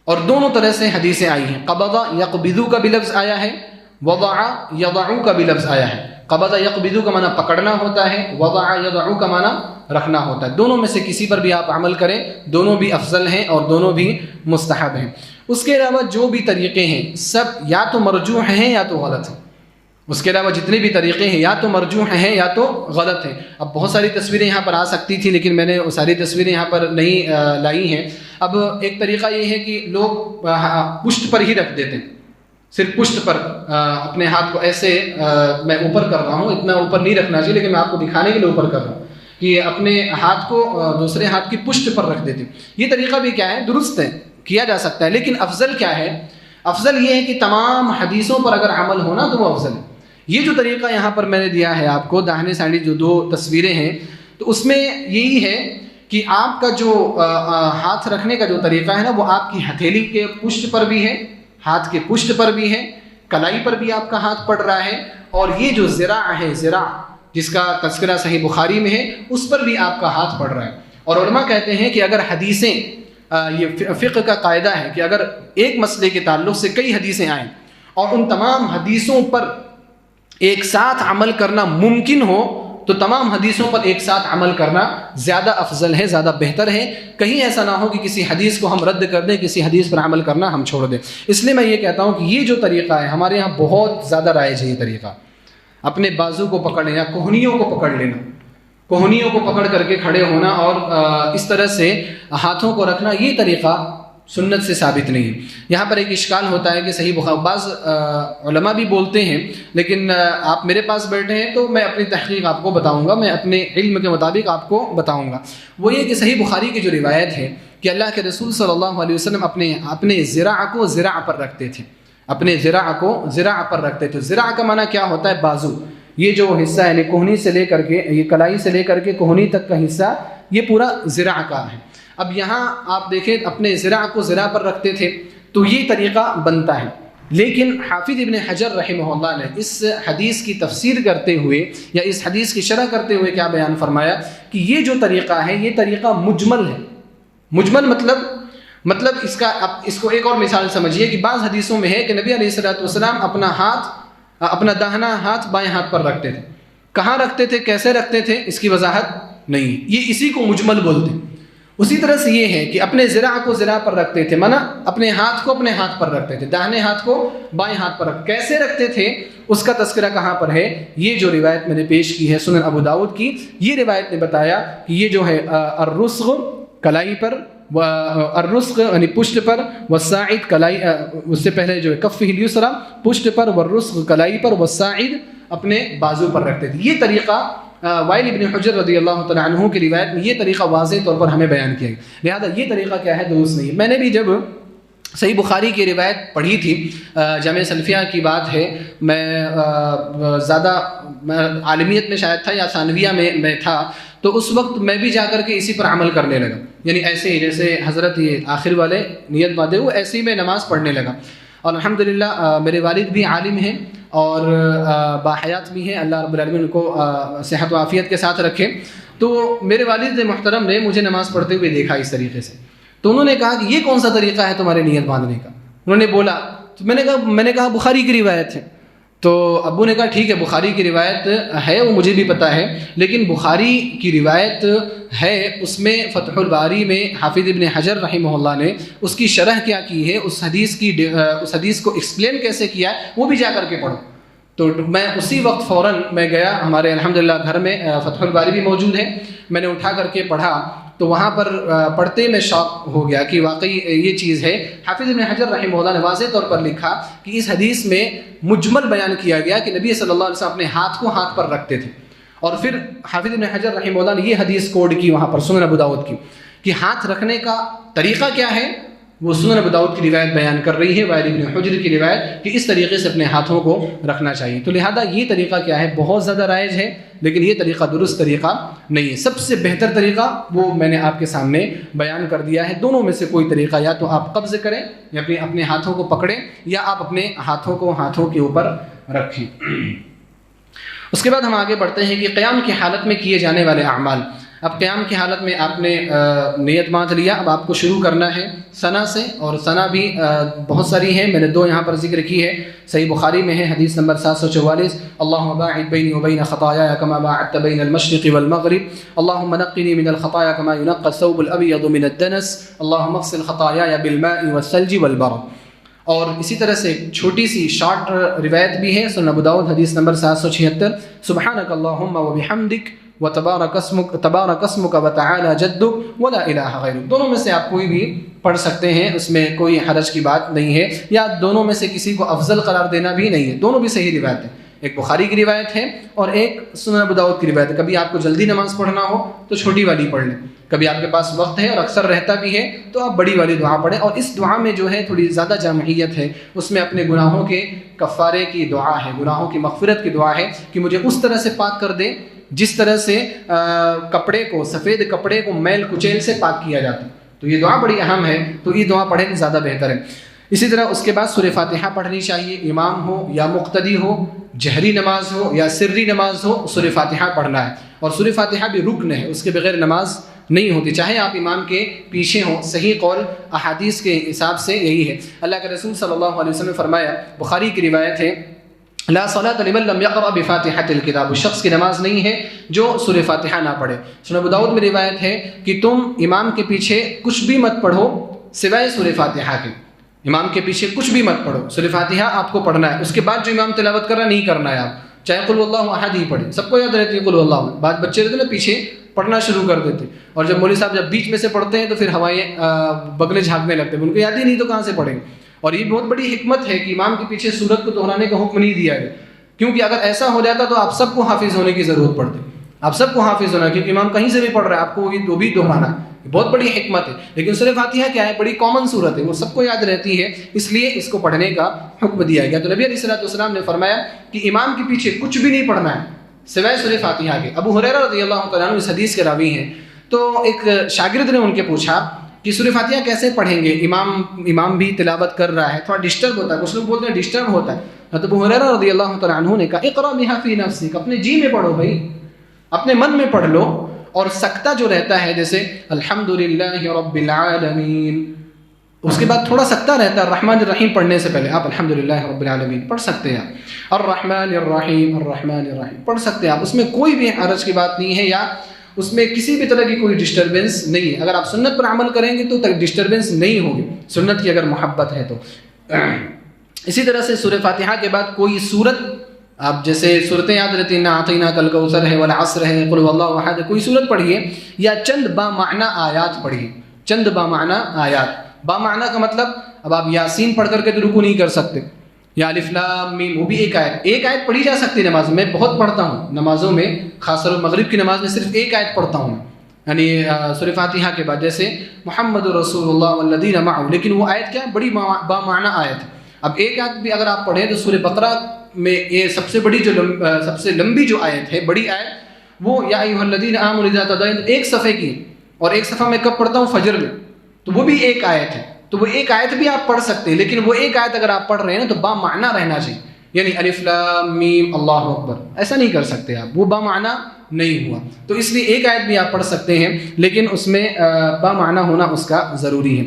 اور دونوں طرح سے حدیثیں آئی ہیں۔ قبض یقبض کا بھی لفظ آیا ہے، وضع یضع کا بھی لفظ آیا ہے۔ قبض یقبض کا معنی پکڑنا ہوتا ہے، وضع یضع کا معنی رکھنا ہوتا ہے۔ دونوں میں سے کسی پر بھی آپ عمل کریں، دونوں بھی افضل ہیں اور دونوں بھی مستحب ہیں۔ اس کے علاوہ جو بھی طریقے ہیں سب یا تو مرجوح ہیں یا تو غلط ہیں۔ اس کے علاوہ جتنے بھی طریقے ہیں یا تو مرجوح ہیں یا تو غلط ہیں۔ اب بہت ساری تصویریں یہاں پر آ سکتی تھی، لیکن میں نے وہ ساری تصویریں یہاں پر نہیں لائی ہیں۔ اب ایک طریقہ یہ ہے کہ لوگ پشت پر ہی رکھ دیتے ہیں، صرف پشت پر اپنے ہاتھ کو ایسے، میں اوپر کر رہا ہوں، اتنا اوپر نہیں رکھنا چاہیے، لیکن میں آپ کو دکھانے کے لیے اوپر کر رہا ہوں کہ اپنے ہاتھ کو دوسرے ہاتھ کی پشت پر رکھ دیتے ہیں۔ یہ طریقہ بھی کیا ہے، درست ہے، کیا جا سکتا ہے، لیکن افضل کیا ہے؟ افضل یہ ہے کہ تمام حدیثوں پر اگر عمل ہونا تو وہ افضل ہے۔ یہ جو طریقہ یہاں پر میں نے دیا ہے آپ کو، داہنے سائڈی جو دو تصویریں ہیں، تو اس میں یہی ہے کہ آپ کا جو ہاتھ رکھنے کا جو طریقہ ہے نا، وہ آپ کی ہتھیلی کے پشت پر بھی ہے، ہاتھ کے پشت پر بھی ہے، کلائی پر بھی آپ کا ہاتھ پڑ رہا ہے، اور یہ جو ذراع ہے، ذراع جس کا تذکرہ صحیح بخاری میں ہے، اس پر بھی آپ کا ہاتھ پڑ رہا ہے۔ اور علماء کہتے ہیں کہ اگر حدیثیں، یہ فقہ کا قاعدہ ہے کہ اگر ایک مسئلے کے تعلق سے کئی حدیثیں آئیں اور ان تمام حدیثوں پر ایک ساتھ عمل کرنا ممکن ہو، تو تمام حدیثوں پر ایک ساتھ عمل کرنا زیادہ افضل ہے، زیادہ بہتر ہے۔ کہیں ایسا نہ ہو کہ کسی حدیث کو ہم رد کر دیں، کسی حدیث پر عمل کرنا ہم چھوڑ دیں۔ اس لیے میں یہ کہتا ہوں کہ یہ جو طریقہ ہے ہمارے یہاں بہت زیادہ رائج ہے، یہ طریقہ اپنے بازو کو پکڑ لینا، کوہنیوں کو پکڑ لینا، کوہنیوں کو پکڑ کر کے کھڑے ہونا اور اس طرح سے ہاتھوں کو رکھنا، یہ طریقہ سنت سے ثابت نہیں ہے۔ یہاں پر ایک اشکال ہوتا ہے کہ صحیح بخاری، بعض علماء بھی بولتے ہیں، لیکن آپ میرے پاس بیٹھے ہیں تو میں اپنی تحقیق آپ کو بتاؤں گا، میں اپنے علم کے مطابق آپ کو بتاؤں گا۔ وہ یہ کہ صحیح بخاری کی جو روایت ہے کہ اللہ کے رسول صلی اللہ علیہ وسلم اپنے ذراع کو ذراع پر رکھتے تھے، اپنے ذراع کو ذراع پر رکھتے تھے۔ ذراع کا معنی کیا ہوتا ہے؟ بازو۔ یہ جو حصہ یعنی کوہنی سے لے کر کے، یہ کلائی سے لے کر کے کوہنی تک کا حصہ، یہ پورا ذراع کا ہے۔ اب یہاں آپ دیکھیں اپنے ذراع کو ذراع پر رکھتے تھے، تو یہ طریقہ بنتا ہے، لیکن حافظ ابن حجر رحمہ اللہ نے اس حدیث کی تفسیر کرتے ہوئے یا اس حدیث کی شرح کرتے ہوئے کیا بیان فرمایا کہ یہ جو طریقہ ہے یہ طریقہ مجمل ہے. مجمل مطلب اس کو ایک اور مثال سمجھیے کہ بعض حدیثوں میں ہے کہ نبی علیہ الصلوۃ والسلام اپنا داہنا ہاتھ بائیں ہاتھ پر رکھتے تھے. کہاں رکھتے تھے، کیسے رکھتے تھے، اس کی وضاحت نہیں. یہ اسی کو مجمل بولتے ہیں. اسی طرح سے یہ ہے کہ اپنے ذراع کو ذراع پر رکھتے تھے، مانا اپنے ہاتھ کو اپنے ہاتھ پر رکھتے تھے، داہنے ہاتھ کو بائیں ہاتھ پر رکھتے. کیسے رکھتے تھے اس کا تذکرہ کہاں پر ہے؟ یہ جو روایت میں نے پیش کی ہے سنن ابو داؤد کی، یہ روایت نے بتایا کہ یہ جو ہے الرسغ کلائی پر، الرسغ یعنی پشت پر، والساعد کلائی، اس سے پہلے جو ہے کفہ الیسری پشت پر، والرسغ کلائی پر، والساعد اپنے بازو پر رکھتے تھے. یہ طریقہ وائل ابن حجر رضی اللہ تعالیٰ عنہ کی روایت میں یہ طریقہ واضح طور پر ہمیں بیان کیا گیا. لہذا یہ طریقہ کیا ہے، درست نہیں ہے. میں نے بھی جب صحیح بخاری کی روایت پڑھی تھی، جامع سلفیہ کی بات ہے، میں زیادہ عالمیت میں شاید تھا یا ثانویہ میں تھا، تو اس وقت میں بھی جا کر کے اسی پر عمل کرنے لگا. یعنی ایسے ہی جیسے حضرت یہ آخر والے نیت باندھے ہوئے ایسے ہی میں نماز پڑھنے لگا. اور الحمدللہ میرے والد بھی عالم ہیں اور باحیات بھی ہیں، اللہ رب العالمین ان کو صحت و عافیت کے ساتھ رکھے. تو میرے والد محترم نے مجھے نماز پڑھتے ہوئے دیکھا اس طریقے سے، تو انہوں نے کہا کہ یہ کون سا طریقہ ہے تمہارے نیت باندھنے کا؟ انہوں نے بولا، تو میں نے کہا بخاری کی روایت ہے. تو ابو نے کہا ٹھیک ہے بخاری کی روایت ہے، وہ مجھے بھی پتہ ہے، لیکن بخاری کی روایت ہے اس میں فتح الباری میں حافظ ابن حجر رحمہ اللہ نے اس کی شرح کیا کی ہے، اس حدیث کو ایکسپلین کیسے کیا ہے، وہ بھی جا کر کے پڑھو. تو میں اسی وقت فوراً میں گیا، ہمارے الحمدللہ گھر میں فتح الباری بھی موجود ہے، میں نے اٹھا کر کے پڑھا. تو وہاں پر پڑھتے میں شوق ہو گیا کہ واقعی یہ چیز ہے. حافظ ابن حجر رحمہ اللہ نے واضح طور پر لکھا کہ اس حدیث میں مجمل بیان کیا گیا کہ نبی صلی اللہ علیہ وسلم اپنے ہاتھ کو ہاتھ پر رکھتے تھے. اور پھر حافظ ابن حجر رحمہ اللہ نے یہ حدیث کوڈ کی وہاں پر سنن ابو داؤد کی کہ ہاتھ رکھنے کا طریقہ کیا ہے، وہ سنن ابو داؤد کی روایت بیان کر رہی ہے، وائل ابن حجر کی روایت، کہ اس طریقے سے اپنے ہاتھوں کو رکھنا چاہیے. تو لہذا یہ طریقہ کیا ہے، بہت زیادہ رائج ہے، لیکن یہ طریقہ درست طریقہ نہیں ہے. سب سے بہتر طریقہ وہ میں نے آپ کے سامنے بیان کر دیا ہے. دونوں میں سے کوئی طریقہ، یا تو آپ قبض کریں یا اپنے ہاتھوں کو پکڑیں، یا آپ اپنے ہاتھوں کو ہاتھوں کے اوپر رکھیں. اس کے بعد ہم آگے بڑھتے ہیں کہ قیام کی حالت میں کیے جانے والے اعمال. اب قیام کی حالت میں آپ نے نیت باندھ لیا، اب آپ کو شروع کرنا ہے ثنا سے، اور ثنا بھی بہت ساری ہیں، میں نے 2 یہاں پر ذکر کی ہے. صحیح بخاری میں ہے حدیث نمبر 744، اللہم باعد بینی وبین خطایایا کما باعدت بین المشرق والمغرب، اللہم نقنی من الخطایا کما ینقی الثوب الابیض من الدنس، اللہم اغسل خطایایا بالماء والثلج والبرد. اور اسی طرح سے چھوٹی سی شارٹ روایت بھی ہے سنن ابو داؤد حدیث نمبر 776، سبحانک اللہم وبحمدک وتبارک اسمک وتعالی جدک ولا الہ غیرک. دونوں میں سے آپ کوئی بھی پڑھ سکتے ہیں، اس میں کوئی حرج کی بات نہیں ہے، یا دونوں میں سے کسی کو افضل قرار دینا بھی نہیں ہے. دونوں بھی صحیح روایت ہے، ایک بخاری کی روایت ہے اور ایک سنن ابو داؤد کی روایت ہے. کبھی آپ کو جلدی نماز پڑھنا ہو تو چھوٹی والی پڑھ لیں، کبھی آپ کے پاس وقت ہے اور اکثر رہتا بھی ہے تو آپ بڑی والی دعا پڑھیں. اور اس دعا میں جو ہے تھوڑی زیادہ جامعیت ہے، اس میں اپنے گناہوں کے کفارے کی دعا ہے، گناہوں کی مغفرت کی دعا ہے کہ مجھے اس طرح سے پاک کر دے جس طرح سے کپڑے کو، سفید کپڑے کو میل کچیل سے پاک کیا جاتا ہے. تو یہ دعا بڑی اہم ہے، تو یہ دعا پڑھیں زیادہ بہتر ہے. اسی طرح اس کے بعد سورہ فاتحہ پڑھنی چاہیے، امام ہو یا مقتدی ہو، جہری نماز ہو یا سری نماز ہو، سورہ فاتحہ پڑھنا ہے. اور سورہ فاتحہ بھی رکن ہے، اس کے بغیر نماز نہیں ہوتی، چاہے آپ امام کے پیچھے ہوں. صحیح قول احادیث کے حساب سے یہی ہے. اللہ کے رسول صلی اللہ علیہ وسلم نے فرمایا، بخاری کی روایت ہے، لا صلاة لمن لم يقرأ بفاتحة الكتاب، اس شخص کی نماز نہیں ہے جو سورہ فاتحہ نہ پڑھے. سنن ابو داؤد میں روایت ہے کہ تم امام کے پیچھے کچھ بھی مت پڑھو سوائے سورہ فاتحہ کے. امام کے پیچھے کچھ بھی مت پڑھو، سورہ فاتحہ آپ کو پڑھنا ہے. اس کے بعد جو امام تلاوت کر رہا نہیں کرنا ہے آپ، چاہے قل واللہ احد ہی پڑھے. سب کو یاد رہتی ہے قل واللہ احد، بعض بچے رہتے نا پیچھے پڑھنا شروع کر دیتے، اور جب مولوی صاحب جب بیچ میں سے پڑھتے ہیں تو پھر ہوائیں بگلے جھانکنے لگتے ہیں، ان کو یاد ہی نہیں تو کہاں سے پڑھیں. اور یہ بہت بڑی حکمت ہے کہ امام کے پیچھے سورت کو دہرانے کا حکم نہیں دیا گیا، کیونکہ اگر ایسا ہو جاتا تو آپ سب کو حافظ ہونے کی ضرورت پڑتی. آپ سب کو حافظ ہونا ہے، کیونکہ امام کہیں سے بھی پڑھ رہا ہے، آپ کو وہ بھی دہرانا ہے. بہت بڑی حکمت ہے. لیکن سورہ فاتحہ کیا ہے، بڑی کامن سورت ہے، وہ سب کو یاد رہتی ہے، اس لیے اس کو پڑھنے کا حکم دیا گیا. تو نبی علیہ الصلوۃ والسلام نے فرمایا کہ امام کے پیچھے کچھ بھی نہیں پڑھنا ہے سوائے سورہ فاتحہ کے. ابو ہریرہ رضی اللہ تعالیٰ عنہ اس حدیث کے راوی ہیں. تو ایک شاگرد نے ان کے پوچھا کہ سورہ فاتحہ کیسے پڑھیں گے، امام بھی تلاوت کر رہا ہے، تھوڑا ڈسٹرب ہوتا ہے، کچھ لوگ بولتے ہیں ڈسٹرب ہوتا ہے. حضرت ابو ہریرہ رضی اللہ تعالیٰ عنہ نے کہا اقرأ بها فی نفسک، اپنے جی میں پڑھو بھائی، اپنے من میں پڑھ لو. اور سکتہ جو رہتا ہے جیسے الحمدللہ رب العالمین، اس کے بعد تھوڑا سکتہ رہتا ہے الرحمن الرحیم پڑھنے سے پہلے، آپ الحمدللہ رب العالمین پڑھ سکتے ہیں، الرحمن الرحیم الرحمن الرحیم پڑھ سکتے ہیں آپ، اس میں کوئی بھی حرج کی بات نہیں ہے، یا اس میں کسی بھی طرح کی کوئی ڈسٹربنس نہیں ہے. اگر آپ سنت پر عمل کریں گے تو ڈسٹربنس نہیں ہوگی، سنت کی اگر محبت ہے تو. اسی طرح سے سورہ فاتحہ کے بعد کوئی سورت، آپ جیسے صورتیں یاد رہتی ہیں، اعطیناک الکوثر ہے، والعصر ہے، قل هو اللہ احد، کوئی صورت پڑھیے یا چند بامعنی آیات پڑھیے، چند بامعنی آیات. بامعنی کا مطلب اب آپ یاسین پڑھ کر کے تو رکوع نہیں کر سکتے، یا الف لام میم وہ بھی ایک آیت پڑھی جا سکتی ہے نماز میں. بہت پڑھتا ہوں نمازوں میں، خاص طور مغرب کی نماز میں صرف ایک آیت پڑھتا ہوں، یعنی سورہ فاتحہ کے بعد جیسے محمد رسول اللہ والذین معہ، لیکن وہ آیت کیا بڑی بامعنی آیت ہے. اب ایک آیت بھی اگر آپ پڑھیں تو سورہ بقرہ میں یہ سب سے بڑی جو سب سے لمبی جو آیت ہے، بڑی آیت، وہ یا ایھا الذین آمنوا اذا تداینتم، ایک صفحے کی، اور ایک صفحہ میں کب پڑھتا ہوں؟ فجر میں، تو وہ بھی ایک آیت ہے. تو وہ ایک آیت بھی آپ پڑھ سکتے ہیں، لیکن وہ ایک آیت اگر آپ پڑھ رہے ہیں تو با معنی رہنا چاہیے، یعنی الف لام میم اللہ اکبر ایسا نہیں کر سکتے آپ، وہ با معنی نہیں ہوا. تو اس لیے ایک آیت بھی آپ پڑھ سکتے ہیں، لیکن اس میں با معنی ہونا اس کا ضروری ہے.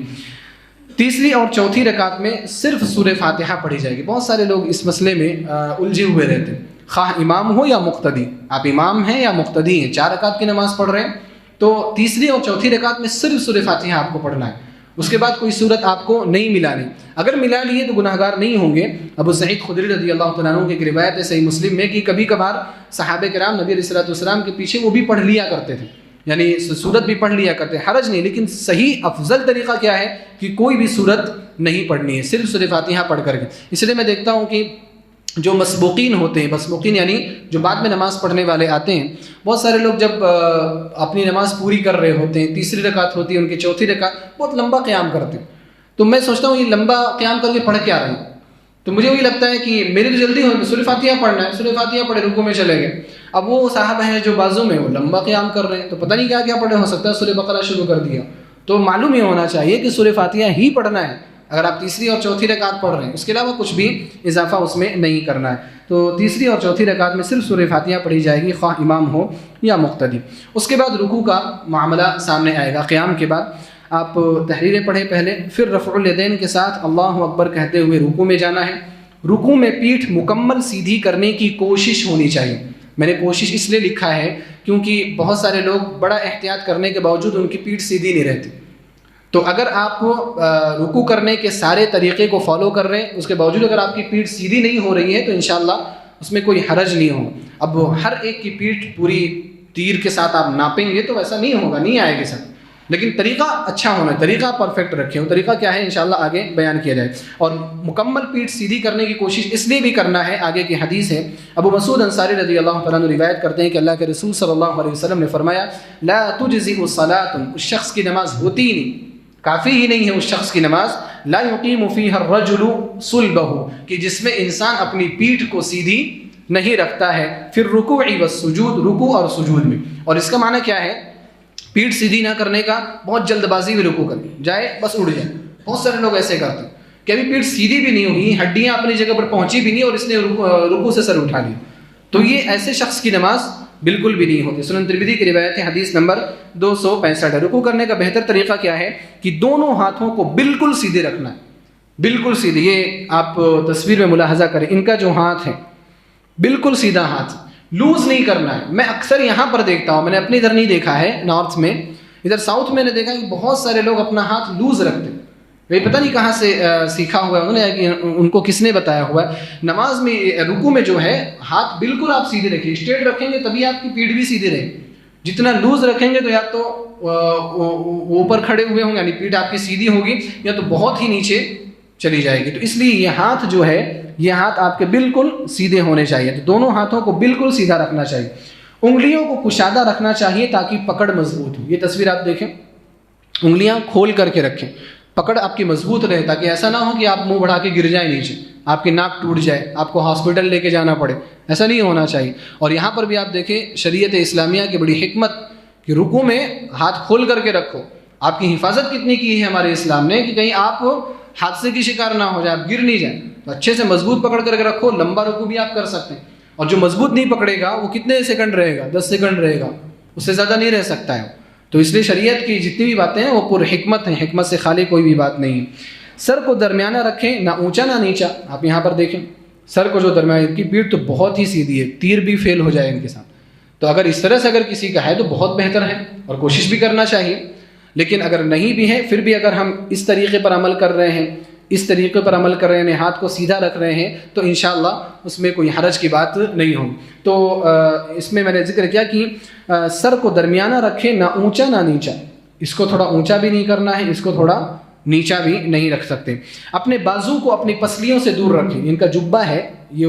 تیسری اور چوتھی رکعت میں صرف سورہ فاتحہ پڑھی جائے گی. بہت سارے لوگ اس مسئلے میں الجھے ہوئے رہتے ہیں، خواہ امام ہو یا مقتدی. آپ امام ہیں یا مقتدی ہیں، 4 رکعت کی نماز پڑھ رہے ہیں، تو تیسری اور چوتھی رکعت میں صرف سورہ فاتحہ آپ کو پڑھنا ہے، اس کے بعد کوئی صورت آپ کو نہیں ملانی. اگر ملا لیے تو گناہ گار نہیں ہوں گے. ابو سعید خدری رضی اللہ تعالیٰ عنہ کی ایک روایت ہے صحیح مسلم میں کہ کبھی کبھار صحابہ کرام نبی علیہ السلام کے پیچھے وہ بھی پڑھ لیا کرتے تھے، یعنی صورت بھی پڑھ لیا کرتے، حرج نہیں. لیکن صحیح افضل طریقہ کیا ہے کہ کوئی بھی صورت نہیں پڑھنی ہے، صرف سورہ فاتحہ پڑھ کر کے. اس لیے میں دیکھتا ہوں کہ جو مسبوقین ہوتے ہیں، مسبوقین یعنی جو بعد میں نماز پڑھنے والے آتے ہیں، بہت سارے لوگ جب اپنی نماز پوری کر رہے ہوتے ہیں، تیسری رکعت ہوتی ہے ان کی، چوتھی رکعت بہت لمبا قیام کرتے ہیں. تو میں سوچتا ہوں یہ لمبا قیام کر کے پڑھ کے آ رہے ہیں، تو مجھے وہی لگتا ہے کہ میری تو جلدی ہو، سورہ فاتحہ پڑھنا ہے، سورہ فاتحہ پڑھے رکوع میں چلے گئے. اب وہ صاحب ہیں جو بازو میں وہ لمبا قیام کر رہے ہیں، تو پتہ نہیں کیا کیا پڑھے، ہو سکتا ہے سورہ بقرہ شروع کر دیا. تو معلوم یہ ہونا چاہیے کہ سورہ فاتحہ ہی پڑھنا ہے اگر آپ تیسری اور چوتھی رکعت پڑھ رہے ہیں، اس کے علاوہ کچھ بھی اضافہ اس میں نہیں کرنا ہے. تو تیسری اور چوتھی رکعت میں صرف سورہ فاتحہ پڑھی جائے گی، خواہ امام ہو یا مقتدی. اس کے بعد رکوع کا معاملہ سامنے آئے گا. قیام کے بعد آپ تحریریں پڑھیں پہلے، پھر رفع الیدین کے ساتھ اللہ اکبر کہتے ہوئے رکوع میں جانا ہے. رکوع میں پیٹھ مکمل سیدھی کرنے کی کوشش ہونی چاہیے. میں نے کوشش اس لیے لکھا ہے کیونکہ بہت سارے لوگ بڑا احتیاط کرنے کے باوجود ان کی پیٹھ سیدھی نہیں رہتی. تو اگر آپ رکوع کرنے کے سارے طریقے کو فالو کر رہے ہیں، اس کے باوجود اگر آپ کی پیٹھ سیدھی نہیں ہو رہی ہے تو انشاءاللہ اس میں کوئی حرج نہیں ہو. اب ہر ایک کی پیٹھ پوری تیر کے ساتھ آپ ناپیں گے تو ایسا نہیں ہوگا، نہیں آئے گی سر. لیکن طریقہ اچھا ہونا ہے، طریقہ پرفیکٹ رکھیں. وہ طریقہ کیا ہے انشاءاللہ آگے بیان کیا جائے. اور مکمل پیٹھ سیدھی کرنے کی کوشش اس لیے بھی کرنا ہے، آگے کی حدیث ہے. ابو مسعود انصاری رضی اللہ تعالیٰ عنہ روایت کرتے ہیں کہ اللہ کے رسول صلی اللہ علیہ وسلم نے فرمایا لا تجزئ الصلاۃ، اس شخص کی نماز ہوتی ہی نہیں، کافی ہی نہیں ہے اس شخص کی نماز، لا یقیم فیہا الرجل صلبہ، کہ جس میں انسان اپنی پیٹھ کو سیدھی نہیں رکھتا ہے، پھر رکوع والسجود، رکوع اور سجود میں. اور اس کا معنی کیا ہے؟ پیٹھ سیدھی نہ کرنے کا، بہت جلد بازی میں رکوع کر جائے بس اڑ جائے. بہت سارے لوگ ایسے کرتے ہیں کہ ابھی پیٹھ سیدھی بھی نہیں ہوئی، ہڈیاں اپنی جگہ پر پہنچی بھی نہیں اور اس نے رکوع سے سر اٹھا لیا، تو یہ ایسے شخص کی نماز بالکل بھی نہیں ہوتی. سنن ترمذی کی روایت ہے، حدیث نمبر 265 ہے. رکوع کرنے کا بہتر طریقہ کیا ہے کہ دونوں ہاتھوں کو بالکل سیدھے رکھنا ہے، بالکل سیدھے. یہ آپ تصویر میں ملاحظہ کریں، ان کا جو ہاتھ ہے بالکل سیدھا ہاتھ، لوز نہیں کرنا ہے. میں اکثر یہاں پر دیکھتا ہوں، میں نے اپنی ادھر نہیں دیکھا ہے نارتھ میں، ادھر ساؤتھ میں نے دیکھا کہ بہت سارے لوگ اپنا ہاتھ لوز رکھتے ہیں. یہ پتہ نہیں کہاں سے سیکھا ہوا ہے انہوں نے، کہ ان کو کس نے بتایا ہوا ہے. نماز میں رکوع میں جو ہے ہاتھ بالکل آپ سیدھے رکھیں، اسٹریٹ رکھیں گے تبھی آپ کی پیٹھ بھی سیدھی رہے. جتنا لوز رکھیں گے تو یا تو اوپر کھڑے ہوئے ہوں گے یعنی پیٹھ آپ کی سیدھی ہوگی، یا تو بہت ہی نیچے چلی جائے گی. تو اس لیے یہ ہاتھ جو ہے، یہ ہاتھ آپ کے بالکل سیدھے ہونے چاہیے. تو دونوں ہاتھوں کو بالکل سیدھا رکھنا چاہیے. انگلیوں کو کشادہ رکھنا چاہیے تاکہ پکڑ مضبوط ہو. یہ تصویر آپ دیکھیں، انگلیاں کھول کر کے رکھیں، پکڑ آپ کی مضبوط رہے، تاکہ ایسا نہ ہو کہ آپ منہ بڑھا کے گر جائیں نیچے، آپ کی ناک ٹوٹ جائے، آپ کو ہاسپٹل لے کے جانا پڑے. ایسا نہیں ہونا چاہیے. اور یہاں پر بھی آپ دیکھیں شریعت اسلامیہ کی بڑی حکمت کہ رکوع میں ہاتھ کھول کر کے رکھو، آپ کی حفاظت کتنی کی ہے ہمارے اسلام نے کہ کہیں آپ حادثے کی شکار نہ ہو جائے, آپ گر نہیں جائیں. تو اچھے سے مضبوط پکڑ کر کے رکھو, لمبا رکوع بھی آپ کر سکتے ہیں. اور جو مضبوط نہیں پکڑے گا وہ کتنے سیکنڈ رہے گا, 10 سیکنڈ رہے گا, اس سے زیادہ نہیں رہ سکتا ہے. تو اس لیے شریعت کی جتنی بھی باتیں ہیں وہ پر حکمت ہیں, حکمت سے خالی کوئی بھی بات نہیں ہے. سر کو درمیانہ رکھیں, نہ اونچا نہ نیچا. آپ یہاں پر دیکھیں سر کو جو درمیانہ, ان کی پیٹھ تو بہت ہی سیدھی ہے, تیر بھی فیل ہو جائے ان کے ساتھ. تو اگر اس طرح سے اگر کسی کا ہے تو بہت بہتر ہے اور کوشش بھی کرنا چاہیے. لیکن اگر نہیں بھی ہے پھر بھی اگر ہم اس طریقے پر عمل کر رہے ہیں, اس طریقے پر عمل کر رہے ہیں, ہاتھ کو سیدھا رکھ رہے ہیں, تو انشاءاللہ اس میں کوئی حرج کی بات نہیں ہوگی. تو اس میں نے ذکر کیا کہ سر کو درمیانہ رکھیں, نہ اونچا نہ نیچا. اس کو تھوڑا اونچا بھی نہیں کرنا ہے, اس کو تھوڑا نیچا بھی نہیں رکھ سکتے. اپنے بازو کو اپنی پسلیوں سے دور رکھیں. ان کا جبہ ہے یہ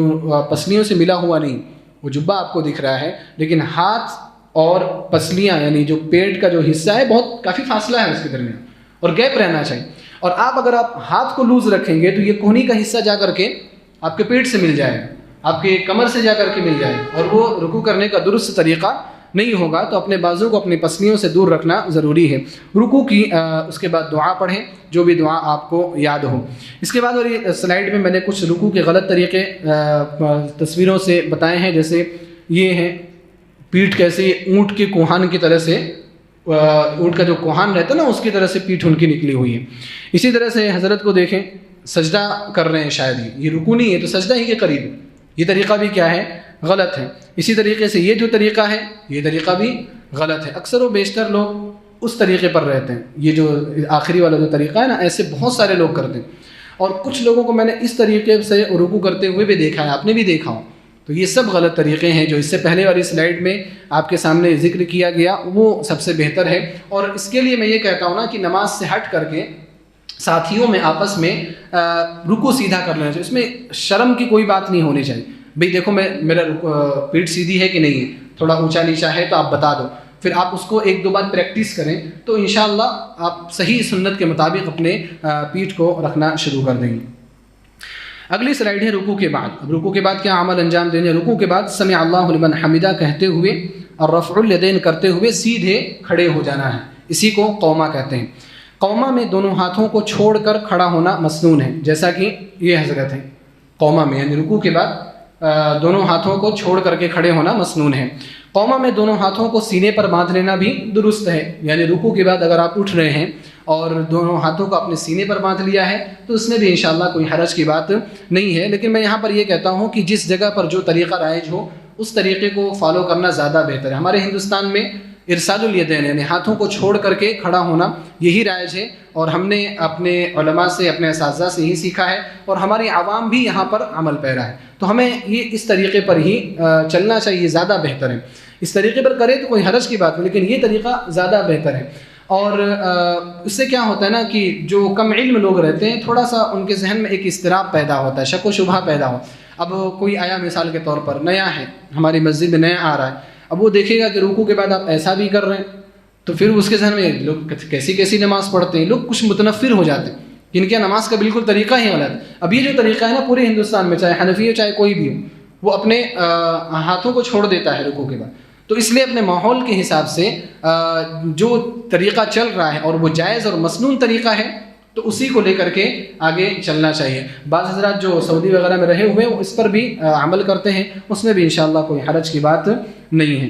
پسلیوں سے ملا ہوا نہیں, وہ جبہ آپ کو دکھ رہا ہے, لیکن ہاتھ اور پسلیاں یعنی جو پیٹ کا جو حصہ ہے بہت کافی فاصلہ ہے اس کے درمیان, اور گیپ رہنا چاہیے. اور اگر آپ ہاتھ کو لوز رکھیں گے تو یہ کوہنی کا حصہ جا کر کے آپ کے پیٹ سے مل جائے گا, آپ کے کمر سے جا کر کے مل جائے گا, اور وہ رکوع کرنے کا درست طریقہ نہیں ہوگا. تو اپنے بازو کو اپنی پسلیوں سے دور رکھنا ضروری ہے. رکوع کی اس کے بعد دعا پڑھیں, جو بھی دعا آپ کو یاد ہو. اس کے بعد اور یہ سلائیڈ میں نے کچھ رکوع کے غلط طریقے تصویروں سے بتائے ہیں. جیسے یہ ہیں پیٹھ کیسے اونٹ کے کوہان کی طرح سے, اونٹ کا جو کوہان رہتا ہے نا اس کی طرح سے پیٹھ ان کی نکلی ہوئی ہے. اسی طرح سے حضرت کو دیکھیں سجدہ کر رہے ہیں, شاید یہ رکوع نہیں ہے تو سجدہ ہی کے قریب ہے. یہ طریقہ بھی کیا ہے, غلط ہے. اسی طریقے سے یہ جو طریقہ ہے یہ طریقہ بھی غلط ہے. اکثر و بیشتر لوگ اس طریقے پر رہتے ہیں. یہ جو آخری والا جو طریقہ ہے نا, ایسے بہت سارے لوگ کرتے ہیں. اور کچھ لوگوں کو میں نے اس طریقے سے رکوع کرتے ہوئے بھی دیکھا ہے, آپ نے بھی دیکھا ہو. تو یہ سب غلط طریقے ہیں جو اس سے پہلے والی سلائیڈ میں آپ کے سامنے ذکر کیا گیا, وہ سب سے بہتر ہے. اور اس کے لیے میں یہ کہتا ہوں نا کہ نماز سے ہٹ کر کے ساتھیوں میں آپس میں رکوع سیدھا کر لینا چاہیے. اس میں شرم کی کوئی بات نہیں ہونی چاہیے. بھئی دیکھو میرا پیٹھ سیدھی ہے کہ نہیں ہے, تھوڑا اونچا نیچا ہے تو آپ بتا دو, پھر آپ اس کو 1-2 بار پریکٹس کریں تو انشاءاللہ آپ صحیح سنت کے مطابق اپنے پیٹھ کو رکھنا شروع کر دیں گے. اگلی سلائیڈ ہے رکوع کے بعد. اب رکوع کے بعد کیا عمل انجام دینے. رکوع کے بعد سمع اللہ لمن حمدہ کہتے ہوئے اور رفع الیدین کرتے ہوئے سیدھے کھڑے ہو جانا ہے. اسی کو قومہ کہتے ہیں. قومہ میں دونوں ہاتھوں کو چھوڑ کر کھڑا ہونا مسنون ہے, جیسا کہ یہ حضرت ہے. قومہ میں یعنی رکوع کے بعد دونوں ہاتھوں کو چھوڑ کر کے کھڑے ہونا مسنون ہے. قومہ میں دونوں ہاتھوں کو سینے پر باندھ لینا بھی درست ہے. یعنی رکوع کے بعد اگر آپ اٹھ رہے ہیں اور دونوں ہاتھوں کو اپنے سینے پر باندھ لیا ہے تو اس میں بھی انشاءاللہ کوئی حرج کی بات نہیں ہے. لیکن میں یہاں پر یہ کہتا ہوں کہ جس جگہ پر جو طریقہ رائج ہو اس طریقے کو فالو کرنا زیادہ بہتر ہے. ہمارے ہندوستان میں ارسال الیدین یعنی ہاتھوں کو چھوڑ کر کے کھڑا ہونا یہی رائج ہے, اور ہم نے اپنے علماء سے اپنے اساتذہ سے یہی سیکھا ہے, اور ہماری عوام بھی یہاں پر عمل پیرا ہے. تو ہمیں یہ اس طریقے پر ہی چلنا چاہیے, زیادہ بہتر ہے. اس طریقے پر کرے تو کوئی حرج کی بات نہیں, لیکن یہ طریقہ زیادہ بہتر ہے. اور اس سے کیا ہوتا ہے نا کہ جو کم علم لوگ رہتے ہیں تھوڑا سا ان کے ذہن میں ایک اضطراب پیدا ہوتا ہے, شک و شبہ پیدا ہو. اب کوئی آیا مثال کے طور پر نیا ہے, ہماری مسجد میں نیا آ رہا ہے, اب وہ دیکھے گا کہ رکوع کے بعد آپ ایسا بھی کر رہے ہیں تو پھر اس کے ذہن میں لوگ کیسی نماز پڑھتے ہیں, لوگ کچھ متنفر ہو جاتے ہیں کہ ان کے نماز کا بالکل طریقہ ہی غلط ہے. اب یہ جو طریقہ ہے نا پورے ہندوستان میں, چاہے حنفی ہو چاہے کوئی بھی ہو, وہ اپنے ہاتھوں کو چھوڑ دیتا ہے رکوع کے بعد. تو اس لیے اپنے ماحول کے حساب سے جو طریقہ چل رہا ہے اور وہ جائز اور مسنون طریقہ ہے تو اسی کو لے کر کے آگے چلنا چاہیے. بعض حضرات جو سعودی وغیرہ میں رہے ہوئے ہیں وہ اس پر بھی عمل کرتے ہیں, اس میں بھی انشاءاللہ کوئی حرج کی بات نہیں ہے.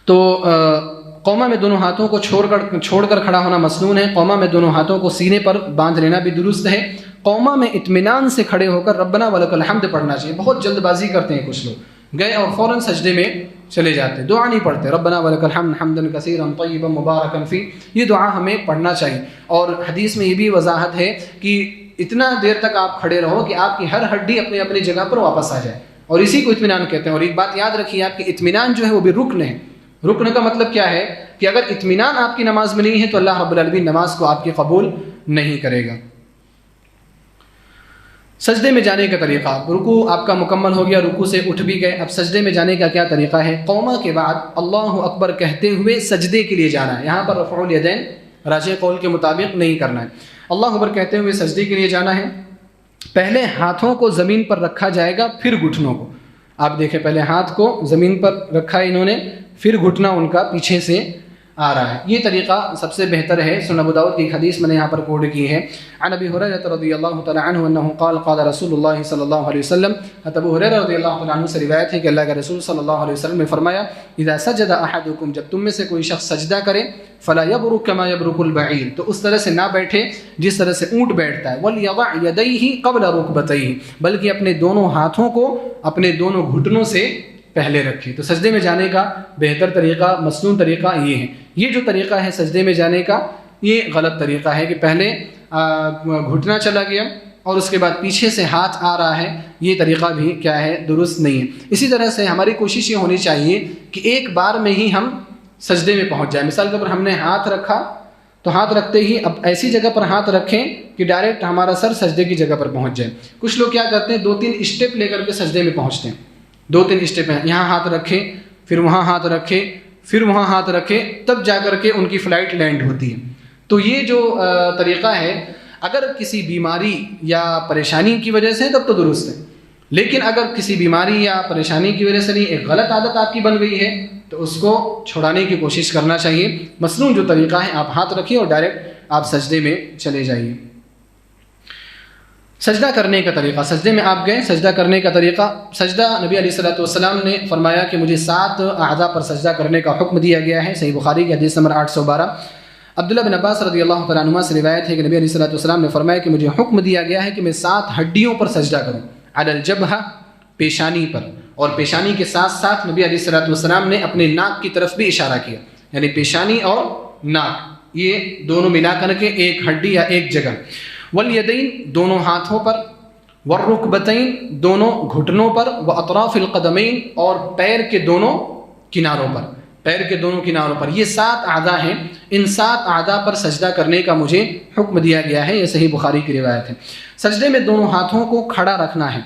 تو قومہ میں دونوں ہاتھوں کو چھوڑ کر کھڑا ہونا مسنون ہے. قومہ میں دونوں ہاتھوں کو سینے پر باندھ لینا بھی درست ہے. قومہ میں اطمینان سے کھڑے ہو کر ربنا ولک الحمد پڑھنا چاہیے. بہت جلد بازی کرتے ہیں کچھ لوگ, گئے اور فوراً سجدے میں چلے جاتے ہیں, دعا نہیں پڑھتے. ربنا ولک الحمد حمدا کثیرا طیبا مبارکا فی, یہ دعا ہمیں پڑھنا چاہیے. اور حدیث میں یہ بھی وضاحت ہے کہ اتنا دیر تک آپ کھڑے رہو کہ آپ کی ہر ہڈی اپنی اپنی جگہ پر واپس آ جائے, اور اسی کو اطمینان کہتے ہیں. اور ایک بات یاد رکھیے, آپ کے اطمینان جو ہے وہ بھی رکن ہے. رکن کا مطلب کیا ہے کہ اگر اطمینان آپ کی نماز میں نہیں ہے تو اللہ رب العالمین نماز کو آپ کی قبول نہیں کرے گا. سجدے میں جانے کا طریقہ, رکوع آپ کا مکمل ہو گیا, رکوع سے اٹھ بھی گئے, اب سجدے میں جانے کا کیا طریقہ ہے. قومہ کے بعد اللہ اکبر کہتے ہوئے سجدے کے لیے جانا ہے. یہاں پر رفع الیدین راجح قول کے مطابق نہیں کرنا ہے. اللہ اکبر کہتے ہوئے سجدے کے لیے جانا ہے. پہلے ہاتھوں کو زمین پر رکھا جائے گا, پھر گھٹنوں کو. آپ دیکھیں پہلے ہاتھ کو زمین پر رکھا ہے انہوں نے, پھر گھٹنا ان کا پیچھے سے آ رہا ہے. یہ طریقہ سب سے بہتر ہے. سنن ابو داؤد کی ایک حدیث میں نے یہاں پر کوٹ کی ہے. عن ابی ہریرہ رضی اللہ تعالی عنہ انه قال قال رسول اللہ صلی اللہ علیہ وسلم. ابو ہریرہ رضی اللہ تعالی عنہ سے روایت ہے کہ اللہ کے رسول صلی اللہ علیہ وسلم نے فرمایا اذا سجد احدکم، جب تم میں سے کوئی شخص سجدہ کرے، فلا یبرک کما یبرک البعیر، تو اس طرح سے نہ بیٹھے جس طرح سے اونٹ بیٹھتا ہے. ولیضع یدیہ قبل رکبتیہ، بلکہ اپنے دونوں ہاتھوں کو اپنے دونوں گھٹنوں سے پہلے رکھے. تو سجدے میں جانے کا بہتر طریقہ، مسنون طریقہ یہ ہے. یہ جو طریقہ ہے سجدے میں جانے کا، یہ غلط طریقہ ہے کہ پہلے گھٹنا چلا گیا اور اس کے بعد پیچھے سے ہاتھ آ رہا ہے. یہ طریقہ بھی کیا ہے، درست نہیں ہے. اسی طرح سے ہماری کوشش یہ ہونی چاہیے کہ ایک بار میں ہی ہم سجدے میں پہنچ جائیں. مثال کے طور پر ہم نے ہاتھ رکھا تو ہاتھ رکھتے ہی اب ایسی جگہ پر ہاتھ رکھیں کہ ڈائریکٹ ہمارا سر سجدے کی جگہ پر پہنچ جائے. کچھ لوگ کیا کرتے ہیں، 2-3 اسٹیپ لے کر کے سجدے میں پہنچتے ہیں. 2-3 اسٹیپ ہیں، یہاں ہاتھ رکھے، پھر وہاں ہاتھ رکھے، پھر وہاں ہاتھ رکھے، تب جا کر کے ان کی فلائٹ لینڈ ہوتی ہے. تو یہ جو طریقہ ہے اگر کسی بیماری یا پریشانی کی وجہ سے تب تو درست ہے، لیکن اگر کسی بیماری یا پریشانی کی وجہ سے نہیں، ایک غلط عادت آپ کی بن گئی ہے تو اس کو چھڑانے کی کوشش کرنا چاہیے. مسنون جو طریقہ ہے، آپ ہاتھ رکھیے اور ڈائریکٹ آپ سجدے میں چلے جائیے. سجدہ کرنے کا طریقہ، سجدے میں آپ گئے، سجدہ کرنے کا طریقہ، سجدہ نبی علیہ الصلوۃ والسلام نے فرمایا کہ مجھے 7 اعضاء پر سجدہ کرنے کا حکم دیا گیا ہے. صحیح بخاری کی حدیث نمبر 812. عبداللہ بن عباس رضی اللہ تعالیٰ عنہ سے روایت ہے کہ نبی علیہ الصلوۃ والسلام نے فرمایا کہ مجھے حکم دیا گیا ہے کہ میں 7 ہڈیوں پر سجدہ کروں. علی الجبہہ، پیشانی پر، اور پیشانی کے ساتھ ساتھ نبی علیہ الصلوۃ والسلام نے اپنے ناک کی طرف بھی اشارہ کیا، یعنی پیشانی اور ناک یہ دونوں ملا کر کے ایک ہڈی یا ایک جگہ. والیدین، دونوں ہاتھوں پر، والرکبتین، دونوں گھٹنوں پر، واطراف القدمین، اور پیر کے دونوں کناروں پر، پیر کے دونوں کناروں پر. یہ 7 اعضاء ہیں. ان 7 اعضاء پر سجدہ کرنے کا مجھے حکم دیا گیا ہے. یہ صحیح بخاری کی روایت ہے. سجدے میں دونوں ہاتھوں کو کھڑا رکھنا ہے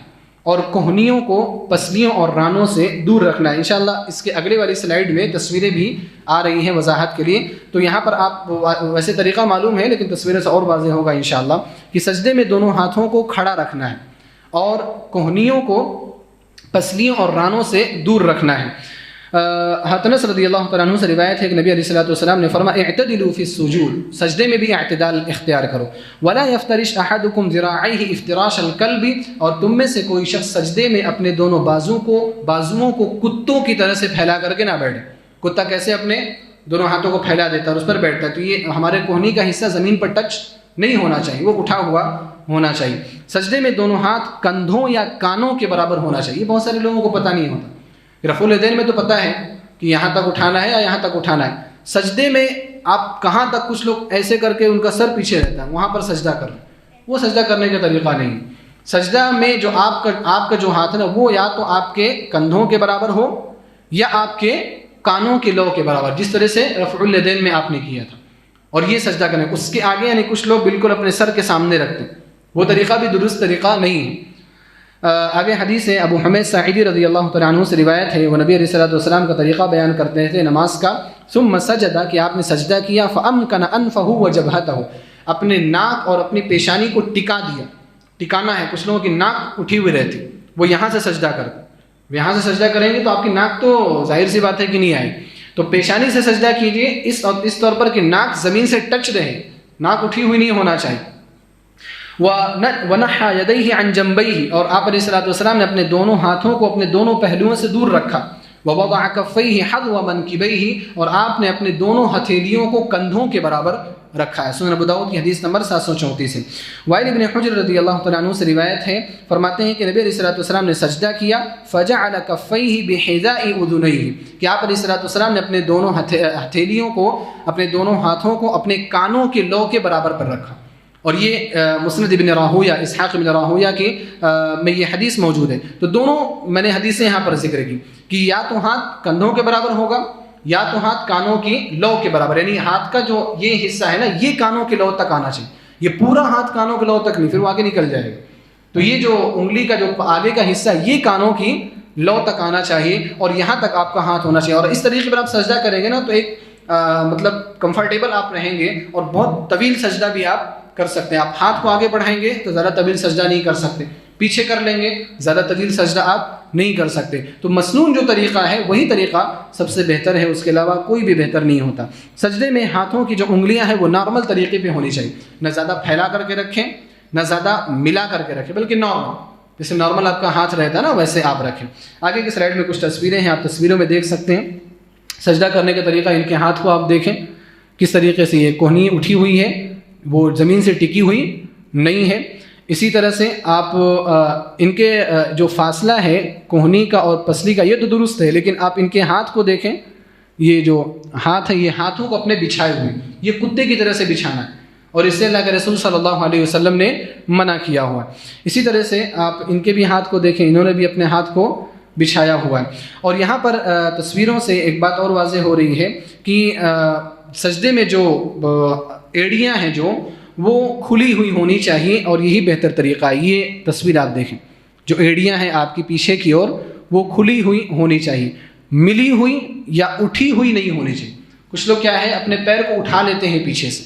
اور کوہنیوں کو پسلیوں اور رانوں سے دور رکھنا ہے. انشاءاللہ اس کے اگلے والی سلائیڈ میں تصویریں بھی آ رہی ہیں وضاحت کے لیے. تو یہاں پر آپ ویسے طریقہ معلوم ہے لیکن تصویریں سے اور واضح ہوگا انشاءاللہ کہ سجدے میں دونوں ہاتھوں کو کھڑا رکھنا ہے اور کوہنیوں کو پسلیوں اور رانوں سے دور رکھنا ہے. انس رضی اللہ تعالیٰ عنہ سے روایت ہے کہ نبی علیہ الصلوۃ والسلام نے فرمایا اعتدلوا فی السجود، سجدے میں بھی اعتدال اختیار کرو. ولا یفترش احدکم ذراعیہ افتراش الکلب، اور تم میں سے کوئی شخص سجدے میں اپنے دونوں بازوؤں کو کتوں کی طرح سے پھیلا کر کے نہ بیٹھے. کتا کیسے اپنے دونوں ہاتھوں کو پھیلا دیتا ہے اور اس پر بیٹھتا ہے، تو یہ ہمارے کوہنی کا حصہ زمین پر ٹچ نہیں ہونا چاہیے، وہ اٹھا ہوا ہونا چاہیے. سجدے میں دونوں ہاتھ کندھوں یا کانوں کے برابر ہونا چاہیے. بہت سارے لوگوں کو پتہ نہیں ہوتا. رفع الیدین میں تو پتہ ہے کہ یہاں تک اٹھانا ہے یا یہاں تک اٹھانا ہے. سجدے میں آپ کہاں تک، کچھ لوگ ایسے کر کے ان کا سر پیچھے رہتا ہے وہاں پر سجدہ کر لیں، وہ سجدہ کرنے کا طریقہ نہیں. سجدہ میں جو آپ کا جو ہاتھ ہے نا وہ یا تو آپ کے کندھوں کے برابر ہو یا آپ کے کانوں کے لو کے برابر، جس طرح سے رفع الیدین میں آپ نے کیا تھا. اور یہ سجدہ کرنا، اس کے آگے یعنی کچھ لوگ بالکل اپنے سر کے سامنے رکھتے ہیں، وہ طریقہ بھی درست طریقہ نہیں ہے. آگے حدیث ہے ابو حمید ساعدی رضی اللہ تعالیٰ عنہ سے روایت ہے، وہ نبی علیہ الصلوۃ والسلام کا طریقہ بیان کرتے تھے نماز کا. ثم سجد، کہ آپ نے سجدہ کیا، فامکن انفہ وجبہتہ، اپنے ناک اور اپنی پیشانی کو ٹکا دیا. ٹکانا ہے، کچھ لوگوں کی ناک اٹھی ہوئی رہتی، وہ یہاں سے سجدہ کرتے، یہاں سے سجدہ کریں گے تو آپ کی ناک تو ظاہر سی بات ہے کہ نہیں آئے. تو پیشانی سے سجدہ کیجیے اس طور پر کہ ناک زمین سے ٹچ رہے، ناک اٹھی ہوئی نہیں ہونا چاہیے. وَنَحَّى يَدَيْهِ عَنْ جَنْبَيْهِ، اور آپ علیہ الصلوۃ والسلام نے اپنے دونوں ہاتھوں کو اپنے دونوں پہلوؤں سے دور رکھا. وَوَضَعَ كَفَّيْهِ حَذْوَ مَنْكِبَيْهِ، اور آپ نے اپنے دونوں ہتھیلیوں کو کندھوں کے برابر رکھا ہے. سنن ابو داؤد کی حدیث نمبر 734 ہے. وائل بن حجر رضی اللہ تعالیٰ عنہ سے روایت ہے، فرماتے ہیں کہ نبی علیہ الصلوۃ والسلام نے سجدہ کیا، فَجَعَلَ كَفَّيْهِ بِحِذَاءِ أُذُنَيْهِ، کہ آپ علیہ الصلوۃ والسلام نے اپنے دونوں ہتھیلیوں کو، اپنے دونوں ہاتھوں کو اپنے کانوں کے لو کے برابر پر رکھا. اور یہ مسند ابن راہویہ، اسحاق ابن راہویہ کی میں یہ حدیث موجود ہے. تو دونوں میں نے حدیثیں یہاں پر ذکر کی کہ یا تو ہاتھ کندھوں کے برابر ہوگا یا تو ہاتھ کانوں کی لو کے برابر، یعنی ہاتھ کا جو یہ حصہ ہے نا یہ کانوں کے لو تک آنا چاہیے. یہ پورا ہاتھ کانوں کے لو تک نہیں، پھر وہ آگے نکل جائے گا. تو یہ جو انگلی کا جو آگے کا حصہ یہ کانوں کی لو تک آنا چاہیے اور یہاں تک آپ کا ہاتھ ہونا چاہیے. اور اس طریقے پر آپ سجدہ کریں گے نا تو ایک مطلب کمفرٹیبل آپ رہیں گے اور بہت طویل سجدہ بھی آپ کر سکتے ہیں. آپ ہاتھ کو آگے بڑھائیں گے تو ذرا طویل سجدہ نہیں کر سکتے. پیچھے کر لیں گے، زیادہ طویل سجدہ آپ نہیں کر سکتے. تو مسنون جو طریقہ ہے وہی طریقہ سب سے بہتر ہے، اس کے علاوہ کوئی بھی بہتر نہیں ہوتا. سجدے میں ہاتھوں کی جو انگلیاں ہیں وہ نارمل طریقے پہ ہونی چاہیے، نہ زیادہ پھیلا کر کے رکھیں نہ زیادہ ملا کر کے رکھیں، بلکہ نارمل جیسے نارمل آپ کا ہاتھ رہتا ہے نا ویسے آپ رکھیں. آگے کی سلائڈ میں کچھ تصویریں ہیں، آپ تصویروں میں دیکھ سکتے ہیں سجدہ کرنے کا طریقہ. ان کے ہاتھ کو آپ دیکھیں کس طریقے سے یہ کوہنی اٹھی ہوئی ہے، وہ زمین سے ٹکی ہوئی نہیں ہے. اسی طرح سے آپ ان کے جو فاصلہ ہے کوہنی کا اور پسلی کا یہ تو درست ہے، لیکن آپ ان کے ہاتھ کو دیکھیں، یہ جو ہاتھ ہے یہ ہاتھوں کو اپنے بچھائے ہوئے، یہ کتے کی طرح سے بچھانا ہے، اور اس سے اللہ کے رسول صلی اللہ علیہ وسلم نے منع کیا ہوا ہے. اسی طرح سے آپ ان کے بھی ہاتھ کو دیکھیں، انہوں نے بھی اپنے ہاتھ کو بچھایا ہوا ہے. اور یہاں پر تصویروں سے ایک بات اور واضح ہو رہی ہے کہ سجدے میں جو ایڑیاں ہیں جو وہ کھلی ہوئی ہونی چاہیے، اور یہی بہتر طریقہ ہے. یہ تصویر آپ دیکھیں، جو ایڑیاں ہیں آپ کی پیچھے کی اور وہ کھلی ہوئی ہونی چاہیے، ملی ہوئی یا اٹھی ہوئی نہیں ہونی چاہیے. کچھ لوگ کیا ہے اپنے پیر کو اٹھا لیتے ہیں پیچھے سے،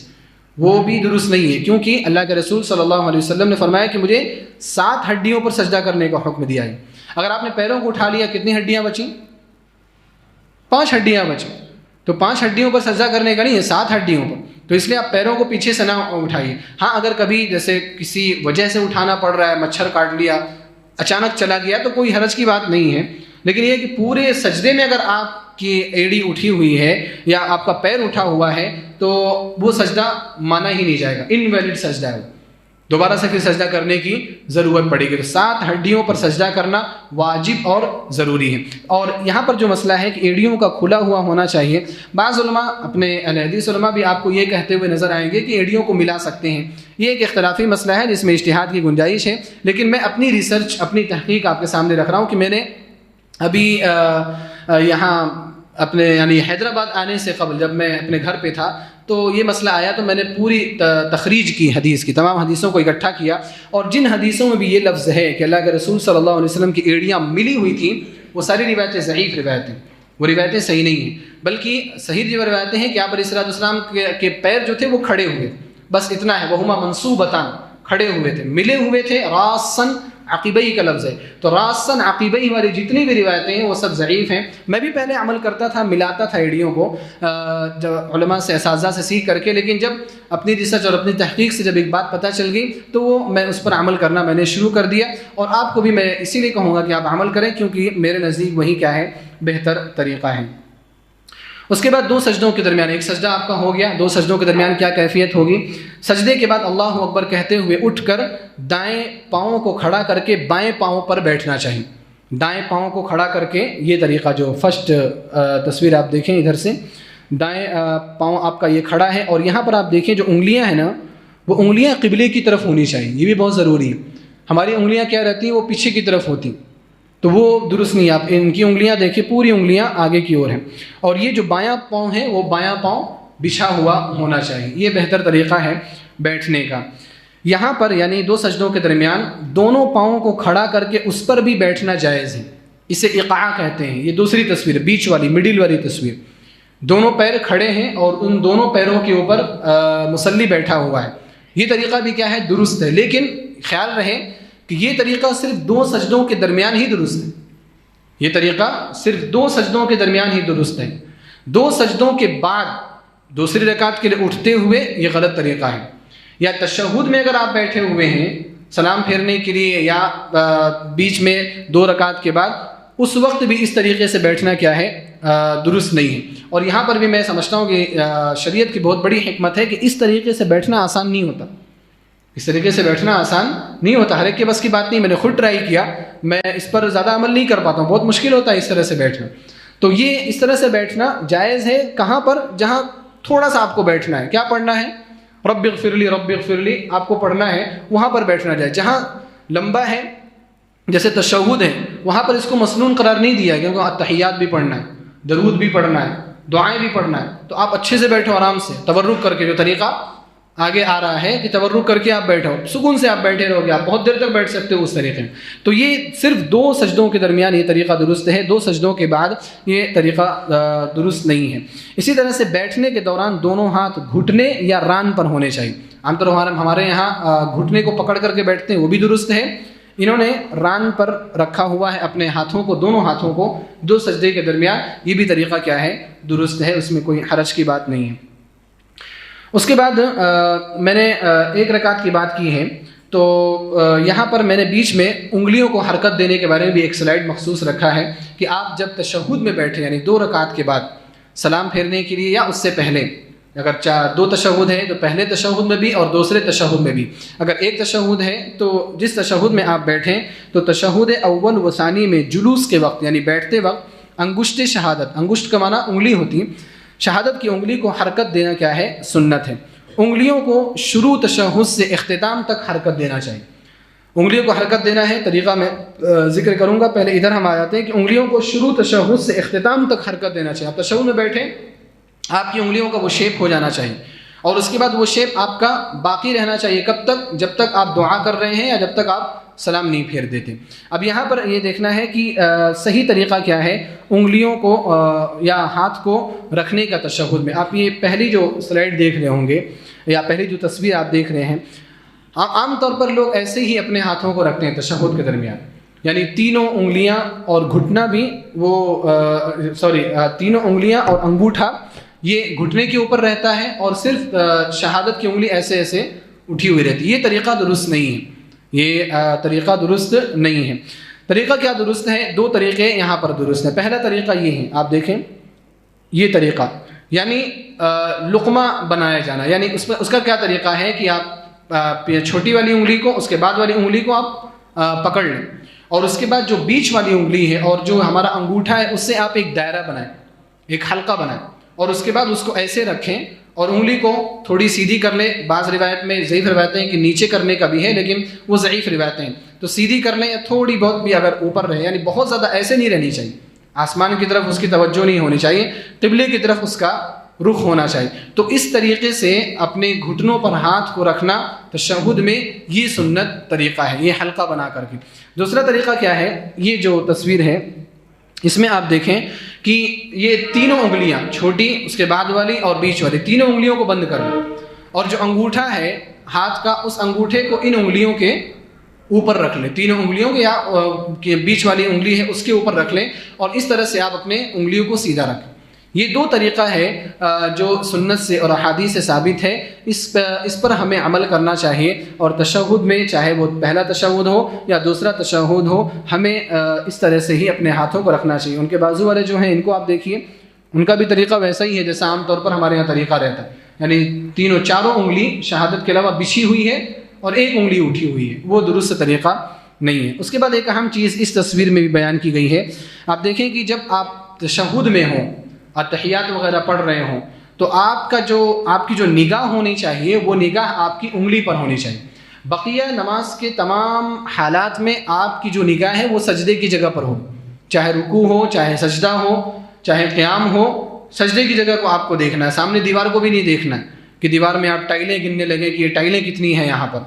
وہ بھی درست نہیں ہے، کیونکہ اللہ کے رسول صلی اللہ علیہ وسلم نے فرمایا کہ مجھے 7 ہڈیوں پر سجدہ کرنے کا حکم دیا ہے. اگر آپ نے پیروں کو اٹھا لیا کتنی ہڈیاں بچیں؟ 5 ہڈیاں بچیں. تو 5 ہڈیوں پر سجدہ کرنے کا نہیں ہے، 7 ہڈیوں پر. تو اس لیے آپ پیروں کو پیچھے سے نہ اٹھائیے. ہاں اگر کبھی جیسے کسی وجہ سے اٹھانا پڑ رہا ہے، مچھر کاٹ لیا، اچانک چلا گیا، تو کوئی حرج کی بات نہیں ہے. لیکن یہ کہ پورے سجدے میں اگر آپ کی ایڑی اٹھی ہوئی ہے یا آپ کا پیر اٹھا ہوا ہے تو وہ سجدہ مانا ہی نہیں جائے گا، انویلڈ سجدہ ہے. دوبارہ سے پھر سجدہ کرنے کی ضرورت پڑے گی. تو 7 ہڈیوں پر سجدہ کرنا واجب اور ضروری ہے. اور یہاں پر جو مسئلہ ہے کہ ایڑیوں کا کھلا ہوا ہونا چاہیے. بعض علماء، اپنے اہل حدیث علماء بھی آپ کو یہ کہتے ہوئے نظر آئیں گے کہ ایڑیوں کو ملا سکتے ہیں. یہ ایک اختلافی مسئلہ ہے جس میں اجتہاد کی گنجائش ہے، لیکن میں اپنی ریسرچ، اپنی تحقیق آپ کے سامنے رکھ رہا ہوں کہ میں نے ابھی یہاں اپنے یعنی حیدرآباد آنے سے قبل جب میں اپنے گھر پہ تھا تو یہ مسئلہ آیا، تو میں نے پوری تخریج کی حدیث کی، تمام حدیثوں کو اکٹھا کیا، اور جن حدیثوں میں بھی یہ لفظ ہے کہ اللہ کے رسول صلی اللہ علیہ وسلم کی ایڑیاں ملی ہوئی تھیں، وہ ساری روایتیں ضعیف روایتیں، وہ روایتیں صحیح نہیں ہیں. بلکہ صحیح جو روایتیں ہیں کہ آپ علیہ السلام کے پیر جو تھے وہ کھڑے ہوئے، بس اتنا ہے. وہما منصوبتان، کھڑے ہوئے تھے، ملے ہوئے تھے. راسن عقیبئی کا لفظ ہے، تو راسن عقیبئی والی جتنی بھی روایتیں ہیں وہ سب ضعیف ہیں. میں بھی پہلے عمل کرتا تھا، ملاتا تھا ایڑیوں کو جب علماء سے، اساتذہ سے سیکھ کر کے، لیکن جب اپنی ریسرچ اور اپنی تحقیق سے جب ایک بات پتہ چل گئی تو وہ میں اس پر عمل کرنا میں نے شروع کر دیا. اور آپ کو بھی میں اسی لیے کہوں گا کہ آپ عمل کریں، کیونکہ میرے نزدیک وہی کیا ہے بہتر طریقہ ہے. اس کے بعد 2 سجدوں کے درمیان، ایک سجدہ آپ کا ہو گیا، 2 سجدوں کے درمیان کیا کیفیت ہوگی؟ سجدے کے بعد اللہ اکبر کہتے ہوئے اٹھ کر دائیں پاؤں کو کھڑا کر کے بائیں پاؤں پر بیٹھنا چاہیے. دائیں پاؤں کو کھڑا کر کے، یہ طریقہ جو فرسٹ تصویر آپ دیکھیں ادھر سے، دائیں پاؤں آپ کا یہ کھڑا ہے، اور یہاں پر آپ دیکھیں جو انگلیاں ہیں نا، وہ انگلیاں قبلے کی طرف ہونی چاہیے. یہ بھی بہت ضروری ہے. ہماری انگلیاں کیا رہتی ہیں؟ وہ پیچھے کی طرف ہوتی، تو وہ درست نہیں. آپ ان کی انگلیاں دیکھیں، پوری انگلیاں آگے کی اور ہیں، اور یہ جو بایاں پاؤں ہے وہ بایاں پاؤں بچھا ہوا ہونا چاہیے. یہ بہتر طریقہ ہے بیٹھنے کا. یہاں پر یعنی 2 سجدوں کے درمیان دونوں پاؤں کو کھڑا کر کے اس پر بھی بیٹھنا جائز ہے. اسے اقعاء کہتے ہیں. یہ دوسری تصویر، بیچ والی، مڈل والی تصویر. دونوں پیر کھڑے ہیں اور ان دونوں پیروں کے اوپر مصلی بیٹھا ہوا ہے. یہ طریقہ بھی کیا ہے درست ہے، لیکن خیال رہے کہ یہ طریقہ صرف 2 سجدوں کے درمیان ہی درست ہے. یہ طریقہ صرف 2 سجدوں کے درمیان ہی درست ہے. 2 سجدوں کے بعد دوسری رکعت کے لیے اٹھتے ہوئے یہ غلط طریقہ ہے. یا تشہد میں اگر آپ بیٹھے ہوئے ہیں سلام پھیرنے کے لیے، یا بیچ میں 2 رکعت کے بعد، اس وقت بھی اس طریقے سے بیٹھنا کیا ہے درست نہیں ہے. اور یہاں پر بھی میں سمجھتا ہوں کہ شریعت کی بہت بڑی حکمت ہے کہ اس طریقے سے بیٹھنا آسان نہیں ہوتا. اس طریقے سے بیٹھنا آسان نہیں ہوتا، ہر ایک کے بس کی بات نہیں. میں نے خود ٹرائی کیا، میں اس پر زیادہ عمل نہیں کر پاتا ہوں، بہت مشکل ہوتا ہے اس طرح سے بیٹھنا. تو یہ اس طرح سے بیٹھنا جائز ہے. کہاں پر؟ جہاں تھوڑا سا آپ کو بیٹھنا ہے. کیا پڑھنا ہے؟ رب اغفر لی رب اغفر لی آپ کو پڑھنا ہے، وہاں پر بیٹھنا جائے. جہاں لمبا ہے جیسے تشہد ہے، وہاں پر اس کو مسنون قرار نہیں دیا، کیونکہ تحیات بھی پڑھنا ہے، درود بھی پڑھنا ہے، دعائیں بھی پڑھنا ہے. تو آپ اچھے سے بیٹھو، آرام سے تورک کر کے. جو طریقہ آگے آ رہا ہے کہ تورک کر کے آپ بیٹھو، سکون سے آپ بیٹھے رہو گے، آپ بہت دیر تک بیٹھ سکتے ہو اس طریقے میں. تو یہ صرف 2 سجدوں کے درمیان یہ طریقہ درست ہے، 2 سجدوں کے بعد یہ طریقہ درست نہیں ہے. اسی طرح سے بیٹھنے کے دوران دونوں ہاتھ گھٹنے یا ران پر ہونے چاہیے. عام طور ہمارے یہاں گھٹنے کو پکڑ کر کے بیٹھتے ہیں، وہ بھی درست ہے، انہوں نے ران پر رکھا ہوا ہے اپنے ہاتھوں کو، دونوں ہاتھوں کو دو سجدے کے درمیان، یہ بھی طریقہ کیا ہے؟ درست ہے، اس میں کوئی حرج کی بات نہیں ہے۔ اس کے بعد میں نے ایک رکعت کی بات کی ہے، تو یہاں پر میں نے بیچ میں انگلیوں کو حرکت دینے کے بارے میں بھی ایک سلائیڈ مخصوص رکھا ہے کہ آپ جب تشہد میں بیٹھے، یعنی 2 رکعت کے بعد سلام پھیرنے کے لیے یا اس سے پہلے، اگر 2 تشہد ہے تو پہلے تشہد میں بھی اور دوسرے تشہد میں بھی، اگر ایک تشہد ہے تو جس تشہد میں آپ بیٹھیں تو تشہد اول و ثانی میں جلوس کے وقت یعنی بیٹھتے وقت انگشت شہادت، انگشت کا معنی انگلی ہوتی، شہادت کی انگلی کو حرکت دینا کیا ہے؟ سنت ہے۔ انگلیوں کو شروع تشہد سے اختتام تک حرکت دینا چاہیے۔ انگلیوں کو حرکت دینا ہے، طریقہ میں ذکر کروں گا، پہلے ادھر ہم آ جاتے ہیں کہ انگلیوں کو شروع تشہد سے اختتام تک حرکت دینا چاہیے۔ آپ تشہد میں بیٹھیں، آپ کی انگلیوں کا وہ شیپ ہو جانا چاہیے، اور اس کے بعد وہ شیپ آپ کا باقی رہنا چاہیے، کب تک؟ جب تک آپ دعا کر رہے ہیں یا جب تک آپ سلام نہیں پھیر دیتے۔ اب یہاں پر یہ دیکھنا ہے کہ صحیح طریقہ کیا ہے انگلیوں کو یا ہاتھ کو رکھنے کا تشہد میں۔ آپ یہ پہلی جو سلائیڈ دیکھ رہے ہوں گے یا پہلی جو تصویر آپ دیکھ رہے ہیں، عام طور پر لوگ ایسے ہی اپنے ہاتھوں کو رکھتے ہیں تشہد کے درمیان، یعنی تینوں انگلیاں اور گھٹنا بھی تینوں انگلیاں اور انگوٹھا یہ گھٹنے کے اوپر رہتا ہے اور صرف شہادت کی انگلی ایسے ایسے اٹھی ہوئی رہتی ہے۔ یہ طریقہ درست نہیں ہے، یہ طریقہ درست نہیں ہے۔ طریقہ کیا درست ہے؟ 2 طریقے یہاں پر درست ہیں۔ پہلا طریقہ یہ ہے، آپ دیکھیں یہ طریقہ، یعنی لقمہ بنایا جانا، یعنی اس کا کیا طریقہ ہے کہ آپ چھوٹی والی انگلی کو، اس کے بعد والی انگلی کو آپ پکڑ لیں، اور اس کے بعد جو بیچ والی انگلی ہے اور جو ہمارا انگوٹھا ہے اس سے آپ ایک دائرہ بنائیں، ایک حلقہ بنائیں، اور اس کے بعد اس کو ایسے رکھیں اور انگلی کو تھوڑی سیدھی کر لیں۔ بعض روایت میں ضعیف روایتیں ہیں کہ نیچے کرنے کا بھی ہے، لیکن وہ ضعیف روایتیں ہیں، تو سیدھی کر لیں یا تھوڑی بہت بھی اگر اوپر رہے، یعنی بہت زیادہ ایسے نہیں رہنی چاہیے، آسمان کی طرف اس کی توجہ نہیں ہونی چاہیے، قبلے کی طرف اس کا رخ ہونا چاہیے۔ تو اس طریقے سے اپنے گھٹنوں پر ہاتھ کو رکھنا تشہد میں یہ سنت طریقہ ہے، یہ حلقہ بنا کر کے۔ دوسرا طریقہ کیا ہے؟ یہ جو تصویر ہے اس میں آپ دیکھیں کہ یہ تینوں انگلیاں، چھوٹی، اس کے بعد والی اور بیچ والی، تینوں انگلیوں کو بند کر لیں، اور جو انگوٹھا ہے ہاتھ کا، اس انگوٹھے کو ان انگلیوں کے اوپر رکھ لیں، تینوں انگلیوں کے یا بیچ والی انگلی ہے اس کے اوپر رکھ لیں، اور اس طرح سے آپ اپنے انگلیوں کو سیدھا رکھیں۔ یہ 2 طریقہ ہے جو سنت سے اور احادیث سے ثابت ہے، اس پر ہمیں عمل کرنا چاہیے، اور تشہد میں چاہے وہ پہلا تشہد ہو یا دوسرا تشہد ہو، ہمیں اس طرح سے ہی اپنے ہاتھوں کو رکھنا چاہیے۔ ان کے بازو والے جو ہیں ان کو آپ دیکھیے، ان کا بھی طریقہ ویسا ہی ہے جیسا عام طور پر ہمارے یہاں طریقہ رہتا ہے، یعنی چاروں انگلی شہادت کے علاوہ بچھی ہوئی ہے اور ایک انگلی اٹھی ہوئی ہے، وہ درست طریقہ نہیں ہے۔ اس کے بعد ایک اہم چیز اس تصویر میں بھی بیان کی گئی ہے، آپ دیکھیں کہ جب آپ تشہد میں ہوں، اتحیات وغیرہ پڑھ رہے ہوں، تو آپ کی جو نگاہ ہونی چاہیے وہ نگاہ آپ کی انگلی پر ہونی چاہیے۔ بقیہ نماز کے تمام حالات میں آپ کی جو نگاہ ہے وہ سجدے کی جگہ پر ہو، چاہے رکوع ہو، چاہے سجدہ ہو، چاہے قیام ہو، سجدے کی جگہ کو آپ کو دیکھنا ہے، سامنے دیوار کو بھی نہیں دیکھنا ہے کہ دیوار میں آپ ٹائلیں گننے لگے کہ یہ ٹائلیں کتنی ہیں یہاں پر،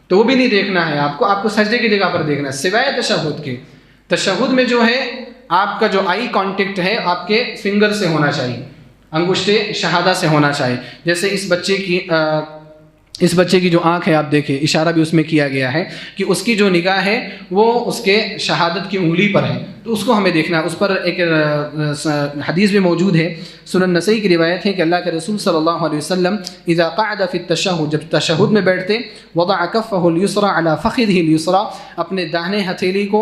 تو وہ بھی نہیں دیکھنا ہے، آپ کو سجدے کی جگہ پر دیکھنا ہے، سوائے تشہد کے۔ تشہد میں جو ہے آپ کا جو آئی کانٹیکٹ ہے آپ کے فنگر سے ہونا چاہیے، انگشت شہادہ سے ہونا چاہیے۔ جیسے اس بچے کی جو آنکھ ہے آپ دیکھیں، اشارہ بھی اس میں کیا گیا ہے کہ اس کی جو نگاہ ہے وہ اس کے شہادت کی انگلی پر ہے، تو اس کو ہمیں دیکھنا ہے۔ اس پر ایک حدیث بھی موجود ہے، سنن نسائی کی روایت ہے کہ اللہ کے رسول صلی اللہ علیہ وسلم اذا قعد فی التشہد، جب تشہد میں بیٹھتے، وضع کفہ الیسری علی فخذہ الیسری، اپنے داہنے ہتھیلی کو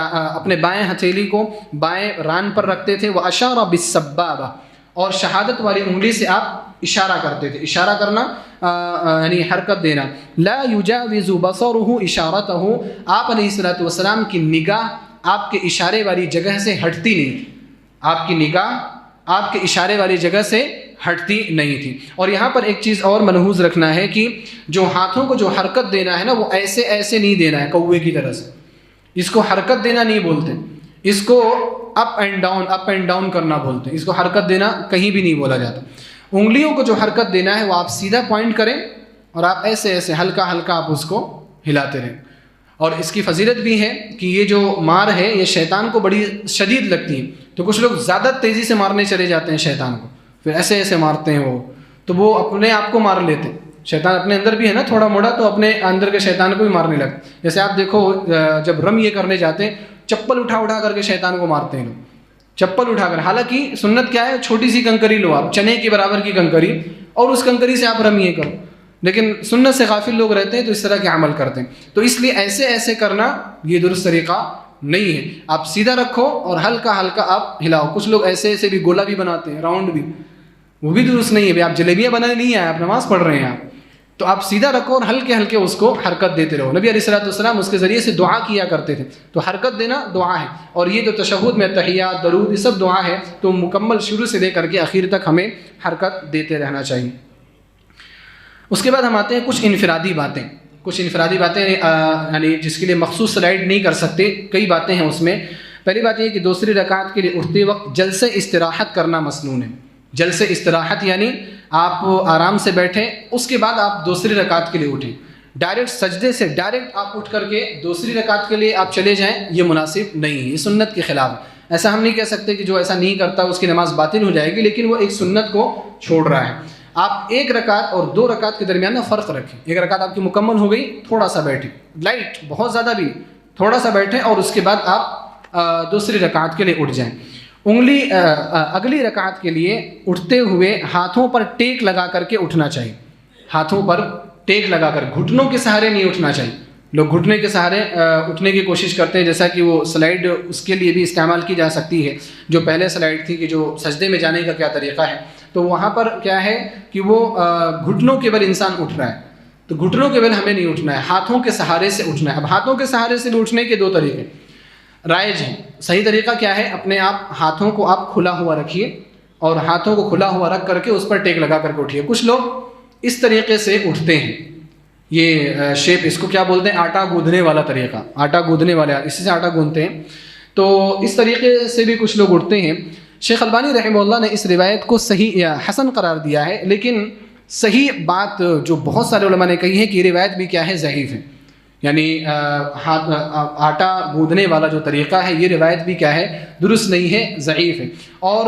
اپنے بائیں ہتھیلی کو بائیں ران پر رکھتے تھے، واشار بالسبابہ، اور شہادت والی انگلی سے آپ اشارہ کرتے تھے۔ اشارہ کرنا یعنی حرکت دینا۔ لا یجاوز بصرہ اشارتہ، آپ علیہ الصلوۃ والسلام کی نگاہ آپ کے اشارے والی جگہ سے ہٹتی نہیں تھی، آپ کی نگاہ آپ کے اشارے والی جگہ سے ہٹتی نہیں تھی۔ اور یہاں پر ایک چیز اور ملحوظ رکھنا ہے کہ جو ہاتھوں کو جو حرکت دینا ہے نا، وہ ایسے ایسے نہیں دینا ہے کوے کی طرح سے، اس کو حرکت دینا نہیں بولتے، اس کو اپ اینڈ ڈاؤن کرنا بولتے ہیں، اس کو حرکت دینا کہیں بھی نہیں بولا جاتا۔ انگلیوں کو جو حرکت دینا ہے وہ آپ سیدھا پوائنٹ کریں اور آپ ایسے ایسے ہلکا ہلکا آپ اس کو ہلاتے رہیں۔ اور اس کی فضیلت بھی ہے کہ یہ جو مار ہے یہ شیطان کو بڑی شدید لگتی ہے، تو کچھ لوگ زیادہ تیزی سے مارنے چلے جاتے ہیں شیطان کو، پھر ایسے ایسے مارتے ہیں وہ، تو وہ اپنے آپ کو مار لیتے ہیں۔ شیطان اپنے اندر بھی ہے نا تھوڑا موڑا، تو اپنے اندر کے شیطان کو بھی مارنے لگتا. جیسے آپ دیکھو جب رم یہ کرنے جاتے ہیں چپل اٹھا اٹھا کر کے شیطان کو مارتے ہیں لوگ، چپل اٹھا کر. حالانکہ سنت کیا ہے، چھوٹی سی کنکری لو آپ، چنے کے برابر کی کنکری، اور اس کنکری سے آپ رم یہ کرو. لیکن سنت سے غافل لوگ رہتے ہیں تو اس طرح کے عمل کرتے ہیں. تو اس لیے ایسے کرنا یہ درست طریقہ نہیں ہے. آپ سیدھا رکھو اور ہلکا ہلکا آپ ہلاؤ. کچھ لوگ ایسے بھی گولا بھی بناتے ہیں، راؤنڈ بھی، وہ بھی درست نہیں ہے. بھائی آپ جلیبیاں بنانے نہیں آئے، آپ نماز پڑھ رہے ہیں آپ، تو آپ سیدھا رکھو اور ہلکے ہلکے اس کو حرکت دیتے رہو. نبی علیہ الصلوۃ والسلام اس کے ذریعے سے دعا کیا کرتے تھے. تو حرکت دینا دعا ہے، اور یہ جو تشہد میں تحیات، درود، یہ سب دعا ہے. تو مکمل شروع سے لے کر کے آخر تک ہمیں حرکت دیتے رہنا چاہیے. اس کے بعد ہم آتے ہیں کچھ انفرادی باتیں یعنی جس کے لیے مخصوص سلائڈ نہیں کر سکتے. کئی باتیں ہیں اس میں. پہلی بات یہ کہ دوسری رکعت کے لیے اٹھتے وقت جلسہ استراحت کرنا مسنون ہے. جلسہ استراحت یعنی آپ آرام سے بیٹھیں، اس کے بعد آپ دوسری رکعت کے لیے اٹھیں. ڈائریکٹ سجدے سے ڈائریکٹ آپ اٹھ کر کے دوسری رکعت کے لیے آپ چلے جائیں، یہ مناسب نہیں ہے، یہ سنت کے خلاف ہے. ایسا ہم نہیں کہہ سکتے کہ جو ایسا نہیں کرتا اس کی نماز باطل ہو جائے گی، لیکن وہ ایک سنت کو چھوڑ رہا ہے. آپ ایک رکعت اور دو رکعت کے درمیان نا فرق رکھیں. ایک رکعت آپ کی مکمل ہو گئی، تھوڑا سا بیٹھیں، لائٹ، بہت زیادہ بھی، تھوڑا سا بیٹھیں، اور اس کے بعد آپ دوسری رکعت کے لیے اٹھ جائیں. اگلی رکعت کے لیے اٹھتے ہوئے ہاتھوں پر ٹیک لگا کر کے اٹھنا چاہیے. ہاتھوں پر ٹیک لگا کر، گھٹنوں کے سہارے نہیں اٹھنا چاہیے. لوگ گھٹنے کے سہارے اٹھنے کی کوشش کرتے ہیں، جیسا کہ وہ سلائڈ اس کے لیے بھی استعمال کی جا سکتی ہے. جو پہلے سلائڈ تھی کہ جو سجدے میں جانے کا کیا طریقہ ہے، تو وہاں پر کیا ہے کہ وہ گھٹنوں کے بل انسان اٹھ رہا ہے. تو گھٹنوں کے بل ہمیں نہیں اٹھنا ہے، ہاتھوں کے سہارے سے اٹھنا ہے. اب ہاتھوں کے سہارے سے بھی اٹھنے کے دو طریقے رائج ہیں. صحیح طریقہ کیا ہے، اپنے آپ ہاتھوں کو آپ کھلا ہوا رکھیے، اور ہاتھوں کو کھلا ہوا رکھ کر کے اس پر ٹیک لگا کر کے اٹھیے. کچھ لوگ اس طریقے سے اٹھتے ہیں، یہ شیپ، اس کو کیا بولتے ہیں، آٹا گوندھنے والا طریقہ، آٹا گوندھنے والے، اسی سے آٹا گوندھتے ہیں. تو اس طریقے سے بھی کچھ لوگ اٹھتے ہیں. شیخ البانی رحمہ اللہ نے اس روایت کو صحیح یا حسن قرار دیا ہے، لیکن صحیح بات جو بہت سارے علماء نے کہی ہے کہ یہ روایت بھی کیا ہے، ضعیف ہے. یعنی آٹا گوندھنے والا جو طریقہ ہے، یہ روایت بھی کیا ہے، درست نہیں ہے، ضعیف ہے. اور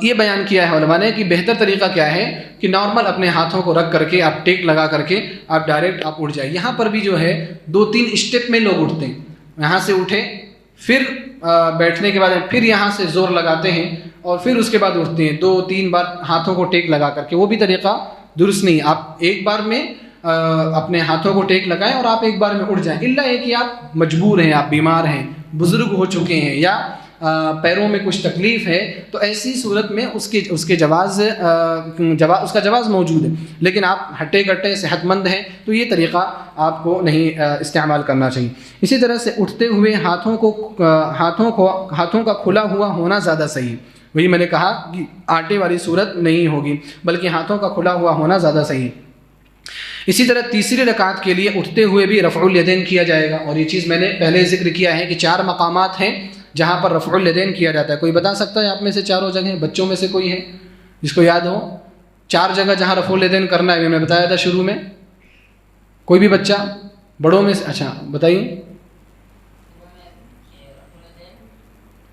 یہ بیان کیا ہے علماء نے کہ بہتر طریقہ کیا ہے کہ نارمل اپنے ہاتھوں کو رکھ کر کے آپ ٹیک لگا کر کے آپ ڈائریکٹ آپ اٹھ جائیں. یہاں پر بھی جو ہے 2-3 اسٹیپ میں لوگ اٹھتے ہیں. یہاں سے اٹھے، پھر بیٹھنے کے بعد پھر یہاں سے زور لگاتے ہیں، اور پھر اس کے بعد اٹھتے ہیں 2-3 بار ہاتھوں کو ٹیک لگا کر کے. وہ بھی طریقہ درست نہیں. آپ ایک بار میں اپنے ہاتھوں کو ٹیک لگائیں اور آپ ایک بار میں اٹھ جائیں. الا یہ کہ آپ مجبور ہیں، آپ بیمار ہیں، بزرگ ہو چکے ہیں، یا پیروں میں کچھ تکلیف ہے، تو ایسی صورت میں اس کا جواز موجود ہے. لیکن آپ ہٹے کٹے صحت مند ہیں تو یہ طریقہ آپ کو نہیں استعمال کرنا چاہیے. اسی طرح سے اٹھتے ہوئے ہاتھوں کا کھلا ہوا ہونا زیادہ صحیح ہے. وہی میں نے کہا کہ آٹے والی صورت نہیں ہوگی، بلکہ ہاتھوں کا کھلا ہوا ہونا زیادہ صحیح ہے. اسی طرح تیسری رکعت کے لیے اٹھتے ہوئے بھی رفع الیدین کیا جائے گا. اور یہ چیز میں نے پہلے ذکر کیا ہے کہ 4 مقامات ہیں جہاں پر رفع الیدین کیا جاتا ہے. کوئی بتا سکتا ہے آپ میں سے چاروں جگہیں؟ بچوں میں سے کوئی ہے جس کو یاد ہو 4 جگہ جہاں رفع الیدین کرنا ہے؟ میں بتایا تھا شروع میں. کوئی بھی بچہ بڑوں میں سے؟ اچھا بتائیے.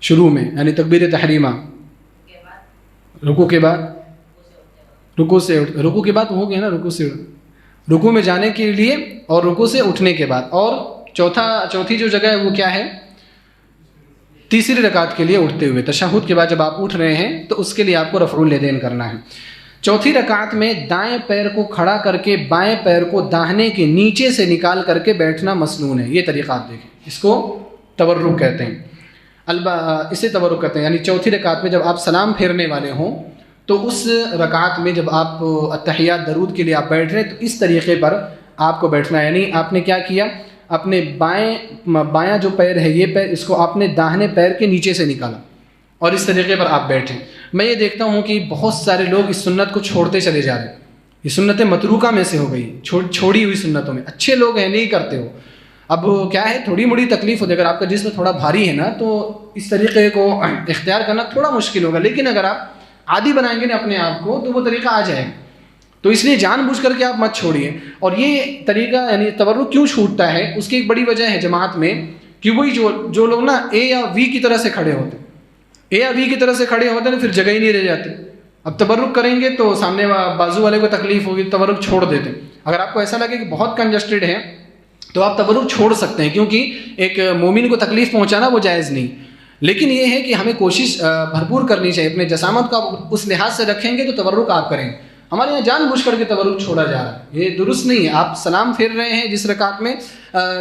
شروع میں یعنی تکبیر تحریمہ، رکوع کے بعد، رکوع کے بعد ہو گیا نا، رکوع میں جانے کے لیے اور رکوع سے اٹھنے کے بعد. اور چوتھی جو جگہ ہے وہ کیا ہے؟ تیسری رکعت کے لیے اٹھتے ہوئے، تشہد کے بعد جب آپ اٹھ رہے ہیں تو اس کے لیے آپ کو رفع الیدین کرنا ہے. چوتھی رکعت میں دائیں پیر کو کھڑا کر کے بائیں پیر کو داہنے کے نیچے سے نکال کر کے بیٹھنا مسنون ہے. یہ طریقہ آپ دیکھیں، اس کو تورک کہتے ہیں. اسے تورک کہتے ہیں. یعنی چوتھی رکعت میں جب آپ سلام پھیرنے والے ہوں تو اس رکعت میں جب آپ التحیات درود کے لیے آپ بیٹھ رہے ہیں تو اس طریقے پر آپ کو بیٹھنا ہے. یعنی آپ نے کیا کیا، اپنے بایاں جو پیر ہے، یہ پیر، اس کو آپ نے داہنے پیر کے نیچے سے نکالا اور اس طریقے پر آپ بیٹھیں. میں یہ دیکھتا ہوں کہ بہت سارے لوگ اس سنت کو چھوڑتے چلے جا رہے ہیں. یہ سنت متروکہ میں سے ہو گئی، چھوڑی ہوئی سنتوں میں. اچھے لوگ ہیں، نہیں کرتے ہو. اب کیا ہے، تھوڑی موڑی تکلیف ہوتی ہے. اگر آپ کا جسم تھوڑا بھاری ہے نا تو اس طریقے کو اختیار کرنا تھوڑا مشکل ہوگا. لیکن اگر آپ عادی بنائیں گے نا اپنے آپ کو تو وہ طریقہ آ جائے گا. تو اس لیے جان بوجھ کر کے آپ مت چھوڑیے. اور یہ طریقہ یعنی تورک کیوں چھوٹتا ہے، اس کی ایک بڑی وجہ ہے جماعت میں کہ وہی جو لوگ نا اے یا وی کی طرح سے کھڑے ہوتے ہیں، اے یا وی کی طرح سے کھڑے ہوتے ہیں، پھر جگہ ہی نہیں رہ جاتی. اب تبرک کریں گے تو سامنے بازو والے کو تکلیف ہوگی، تبرک چھوڑ دیتے. اگر آپ کو ایسا لگے کہ بہت کنجسٹڈ ہے تو آپ تبرک چھوڑ سکتے ہیں، کیونکہ ایک مومن کو تکلیف پہنچانا وہ جائز نہیں. لیکن یہ ہے کہ ہمیں کوشش بھرپور کرنی چاہیے. اپنے جسامت کا اس لحاظ سے رکھیں گے تو تبرک آپ کریں. ہمارے یہاں جان بوجھ کر کے تبرک چھوڑا جا رہا ہے، یہ درست نہیں ہے. آپ سلام پھیر رہے ہیں جس رکعت میں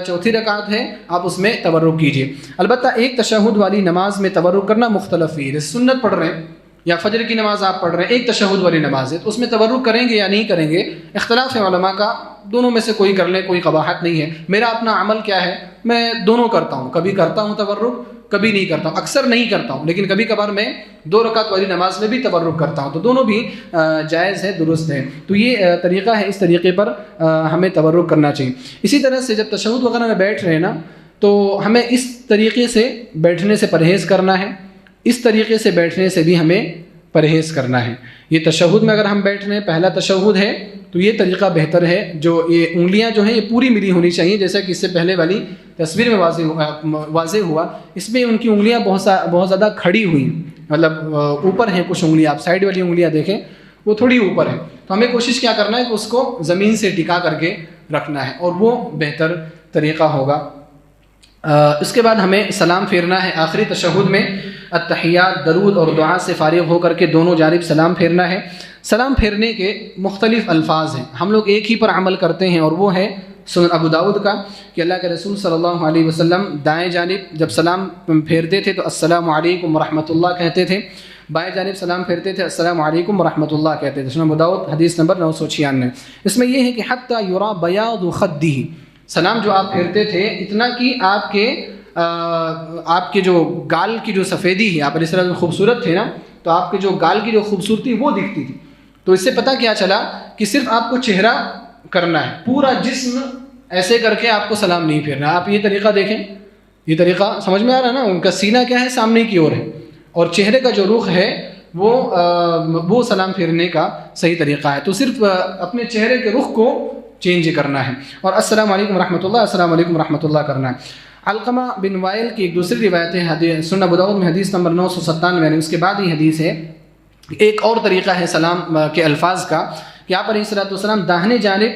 چوتھی رکعت ہے، آپ اس میں تبرک کیجیے. البتہ ایک تشہد والی نماز میں تبرک کرنا مختلف ہے. جیسے سنت پڑھ رہے ہیں یا فجر کی نماز آپ پڑھ رہے ہیں، ایک تشہد والی نماز ہے تو اس میں تبرک کریں گے یا نہیں کریں گے، اختلاف ہے علماء کا. دونوں میں سے کوئی کر لیں، کوئی قباحت نہیں ہے. میرا اپنا عمل کیا ہے، میں دونوں کرتا ہوں. کبھی کرتا ہوں تبرک، کبھی نہیں کرتا ہوں. اکثر نہیں کرتا ہوں، لیکن کبھی کبھار میں 2 رکعت والی نماز میں بھی تبرک کرتا ہوں. تو دونوں بھی جائز ہے، درست ہے. تو یہ طریقہ ہے، اس طریقے پر ہمیں تبرک کرنا چاہیے. اسی طرح سے جب تشہد وغیرہ میں بیٹھ رہے ہیں نا، تو ہمیں اس طریقے سے بیٹھنے سے پرہیز کرنا ہے. اس طریقے سے بیٹھنے سے بھی ہمیں پرہیز کرنا ہے. یہ تشہد میں اگر ہم بیٹھ رہے ہیں، پہلا تشہد ہے، تو یہ طریقہ بہتر ہے. جو یہ انگلیاں جو ہیں یہ پوری ملی ہونی چاہیے، جیسا کہ اس سے پہلے والی تصویر میں واضح ہوا. اس میں ان کی انگلیاں بہت زیادہ کھڑی ہوئی، مطلب اوپر ہیں کچھ انگلیاں. آپ سائڈ والی انگلیاں دیکھیں وہ تھوڑی اوپر ہے. تو ہمیں کوشش کیا کرنا ہے کہ اس کو زمین سے ٹکا کر کے رکھنا ہے، اور وہ بہتر طریقہ ہوگا. اس کے بعد ہمیں سلام پھیرنا ہے. آخری تشہد میں التحیات، درود اور دعا سے فارغ ہو کر کے دونوں جانب سلام پھیرنا ہے. سلام پھیرنے کے مختلف الفاظ ہیں. ہم لوگ ایک ہی پر عمل کرتے ہیں، اور وہ ہے سنن ابو داؤد کا، کہ اللہ کے رسول صلی اللہ علیہ وسلم دائیں جانب جب سلام پھیرتے تھے تو السلام علیکم ورحمۃ اللہ کہتے تھے، بائیں جانب سلام پھیرتے تھے السلام علیکم ورحمۃ اللہ کہتے تھے. سنن ابو داؤد حدیث نمبر 996. اس میں یہ ہے کہ حتی یرا بیاض خدہ، سلام جو آپ پھیرتے تھے اتنا کہ آپ کے جو گال کی جو سفیدی ہے، آپ علیہ السلام خوبصورت تھے نا، تو آپ کے جو گال کی جو خوبصورتی وہ دکھتی تھی. تو اس سے پتہ کیا چلا کہ صرف آپ کو چہرہ کرنا ہے، پورا جسم ایسے کر کے آپ کو سلام نہیں پھیرنا. آپ یہ طریقہ دیکھیں، یہ طریقہ سمجھ میں آ رہا ہے نا. ان کا سینہ کیا ہے، سامنے کی اور ہے، اور چہرے کا جو رخ ہے وہ سلام پھیرنے کا صحیح طریقہ ہے. تو صرف اپنے چہرے کے رخ کو چینج کرنا ہے، اور السلام علیکم ورحمۃ اللہ، السلام علیکم ورحمۃ اللہ کرنا ہے. علقمہ بن وائل کی ایک دوسری روایت ہے سنن ابو داؤد میں حدیث نمبر 997، یعنی اس کے بعد ہی حدیث ہے. ایک اور طریقہ ہے سلام کے الفاظ کا کہ آپ علیہ الصلوۃ والسلام داہنے جانب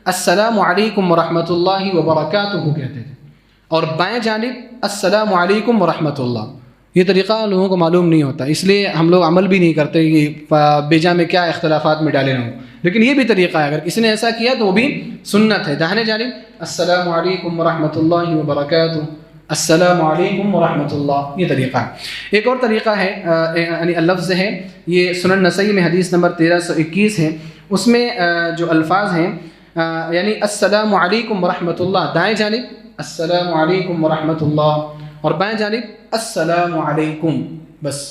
السلام علیکم ورحمۃ اللہ وبرکاتہ کہتے تھے، اور بائیں جانب السلام علیکم ورحمۃ اللہ. یہ طریقہ لوگوں کو معلوم نہیں ہوتا، اس لیے ہم لوگ عمل بھی نہیں کرتے کہ بیجا میں کیا اختلافات میں ڈالے نہ ہوں. لیکن یہ بھی طریقہ ہے، اگر کسی نے ایسا کیا تو وہ بھی سنت ہے. داہنے جانب السلام علیکم ورحمۃ اللہ وبرکاتہ، السلام علیکم ورحمۃ اللہ، یہ طریقہ ہے. ایک اور طریقہ ہے یعنی اللفظ ہے، یہ سنن نسائی میں حدیث نمبر 1321 ہے. اس میں جو الفاظ ہیں یعنی السلام علیکم ورحمۃ اللہ، دائیں جانب السلام علیکم ورحمۃ اللہ، اور بائیں جانب السلام علیکم بس،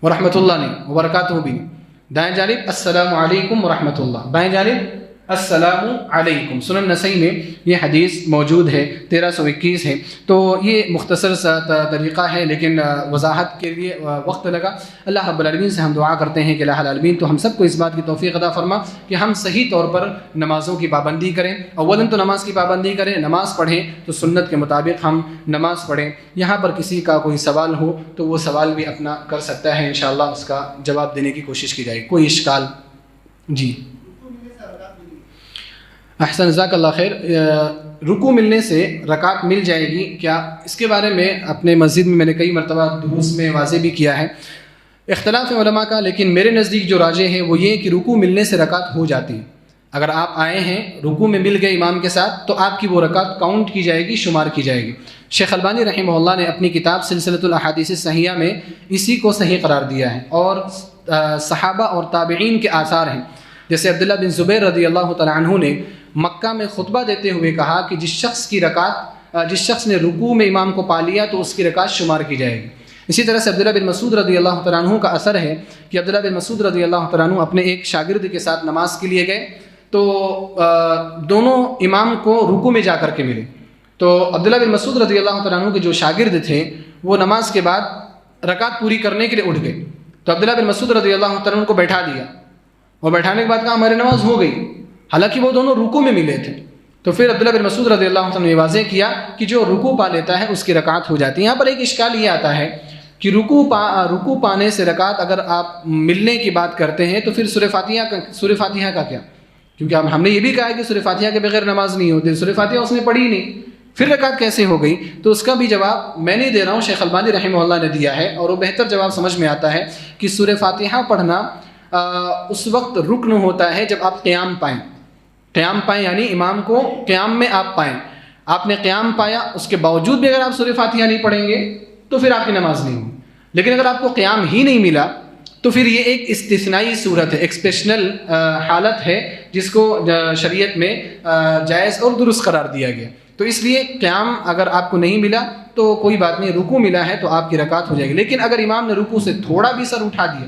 ورحمۃ اللہ نہیں، وبرکاتہ بھی نہیں. دائیں جانب السلام علیکم ورحمۃ اللہ، بائیں جانب السلام علیکم. سنن نسائی میں یہ حدیث موجود ہے، 1321 ہے. تو یہ مختصر سا طریقہ ہے، لیکن وضاحت کے لیے وقت لگا. اللہ رب العالمین سے ہم دعا کرتے ہیں کہ الہ العالمین تو ہم سب کو اس بات کی توفیق عطا فرما کہ ہم صحیح طور پر نمازوں کی پابندی کریں. اولاً تو نماز کی پابندی کریں، نماز پڑھیں تو سنت کے مطابق ہم نماز پڑھیں. یہاں پر کسی کا کوئی سوال ہو تو وہ سوال بھی اپنا کر سکتا ہے، انشاءاللہ اس کا جواب دینے کی کوشش کی جائے گی. کوئی اشکال؟ جی احسن، جزاک اللہ خیر. رکوع ملنے سے رکعت مل جائے گی کیا؟ اس کے بارے میں اپنے مسجد میں نے کئی مرتبہ دروس میں واضح بھی کیا ہے. اختلاف علماء کا، لیکن میرے نزدیک جو راجح ہے وہ یہ کہ رکوع ملنے سے رکعت ہو جاتی ہے. اگر آپ آئے ہیں رکوع میں مل گئے امام کے ساتھ تو آپ کی وہ رکعت کاؤنٹ کی جائے گی، شمار کی جائے گی. شیخ البانی رحمہ اللہ نے اپنی کتاب سلسلۃ الاحادیث الصحیحہ میں اسی کو صحیح قرار دیا ہے، اور صحابہ اور تابعین کے آثار ہیں. جیسے عبداللہ بن زبیر رضی اللہ تعالیٰ عنہ نے مکہ میں خطبہ دیتے ہوئے کہا کہ جس شخص نے رکوع میں امام کو پا لیا تو اس کی رکعت شمار کی جائے گی. اسی طرح سے عبداللہ بن مسعود رضی اللہ تعالیٰ عنہ کا اثر ہے کہ عبداللہ بن مسعود رضی اللہ تعالیٰ عنہ اپنے ایک شاگرد کے ساتھ نماز کے لیے گئے تو دونوں امام کو رکوع میں جا کر کے ملے. تو عبداللہ بن مسعود رضی اللہ تعالیٰ عنہ کے جو شاگرد تھے وہ نماز کے بعد رکعت پوری کرنے کے لیے اٹھ گئے. تو عبداللہ بن مسعود رضی اللہ تعالیٰ عنہ کو بیٹھا دیا، اور بیٹھانے کے بعد کہا ہماری نماز ہو گئی، حالانکہ وہ دونوں رکوع میں ملے تھے. تو پھر عبداللہ بن مسعود رضی اللہ عنہ نے واضح کیا کہ جو رکوع پا لیتا ہے اس کی رکعت ہو جاتی ہے. یہاں پر ایک اشکال یہ آتا ہے کہ رکوع پانے سے رکعت اگر آپ ملنے کی بات کرتے ہیں تو پھر سورہ فاتحہ کا کیا؟ کیونکہ ہم نے یہ بھی کہا ہے کہ سورہ فاتحہ کے بغیر نماز نہیں ہوتی، سورہ فاتحہ اس نے پڑھی نہیں، پھر رکعت کیسے ہو گئی؟ تو اس کا بھی جواب میں نہیں دے رہا ہوں، شیخ البانی رحمہ اللہ نے دیا ہے، اور وہ بہتر جواب سمجھ میں آتا ہے کہ سورہ فاتحہ پڑھنا اس وقت رکن ہوتا ہے جب آپ قیام پائیں، یعنی امام کو قیام میں آپ پائیں، آپ نے قیام پایا، اس کے باوجود بھی اگر آپ سورہ فاتحہ نہیں پڑھیں گے تو پھر آپ کی نماز نہیں ہوگی۔ لیکن اگر آپ کو قیام ہی نہیں ملا تو پھر یہ ایک استثنائی صورت ہے، ایکسپشنل حالت ہے جس کو شریعت میں جائز اور درست قرار دیا گیا۔ تو اس لیے قیام اگر آپ کو نہیں ملا تو کوئی بات نہیں، رکوع ملا ہے تو آپ کی رکعت ہو جائے گی۔ لیکن اگر امام نے رکوع سے تھوڑا بھی سر اٹھا دیا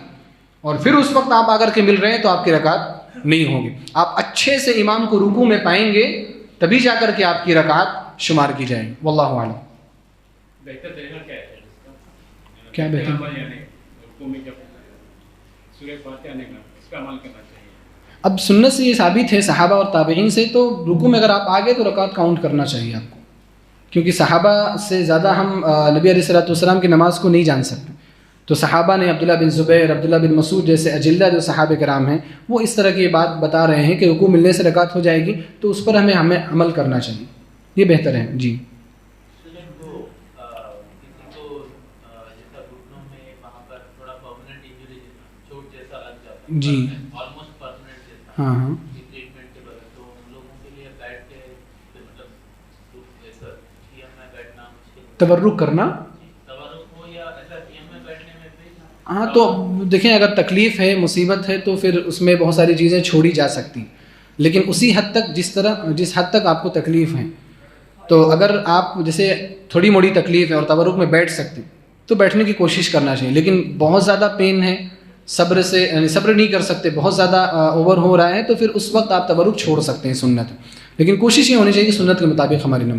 اور پھر اس وقت آپ آگر کے مل رہے ہیں تو آپ کی رکعت نہیں ہوگی۔ آپ اچھے سے امام کو رکوع میں پائیں گے تبھی جا کر کے آپ کی رکعت شمار کی جائے گی۔ واللہ اعلم۔ بہتر طریقہ کیا ہے کیا بہتر؟ رکوع میں جب سورہ فاتحہ نے کہا اس کا عمل کرنا چاہیے۔ اب سنت سے یہ ثابت ہے صحابہ اور تابعین سے، تو رکوع میں اگر آپ آگے تو رکعت کاؤنٹ کرنا چاہیے آپ کو، کیونکہ صحابہ سے زیادہ ہم نبی علیہ الصلوۃ والسلام کی نماز کو نہیں جان سکتے۔ تو صحابہ نے عبداللہ بن زبیر، عبداللہ بن مسعود جیسے اجلہ جو صحابہ کرام ہیں وہ اس طرح کی بات بتا رہے ہیں کہ رکوع ملنے سے رکعت ہو جائے گی، تو اس پر ہمیں عمل کرنا چاہیے، یہ بہتر ہے۔ جی جی ہاں ہاں تبرک کرنا، ہاں تو دیکھیں اگر تکلیف ہے، مصیبت ہے تو پھر اس میں بہت ساری چیزیں چھوڑی جا سکتی ہیں، لیکن اسی حد تک جس حد تک آپ کو تکلیف ہے، تو اگر آپ جیسے تھوڑی موڑی تکلیف ہے اور تبرک میں بیٹھ سکتے تو بیٹھنے کی کوشش کرنا چاہیے، لیکن بہت زیادہ پین ہے، صبر نہیں کر سکتے، بہت زیادہ اوور ہو رہا ہے، تو پھر اس وقت آپ تبرک چھوڑ سکتے ہیں سنت، لیکن کوشش یہ ہونی چاہیے کہ سنت کے مطابق ہماری نماز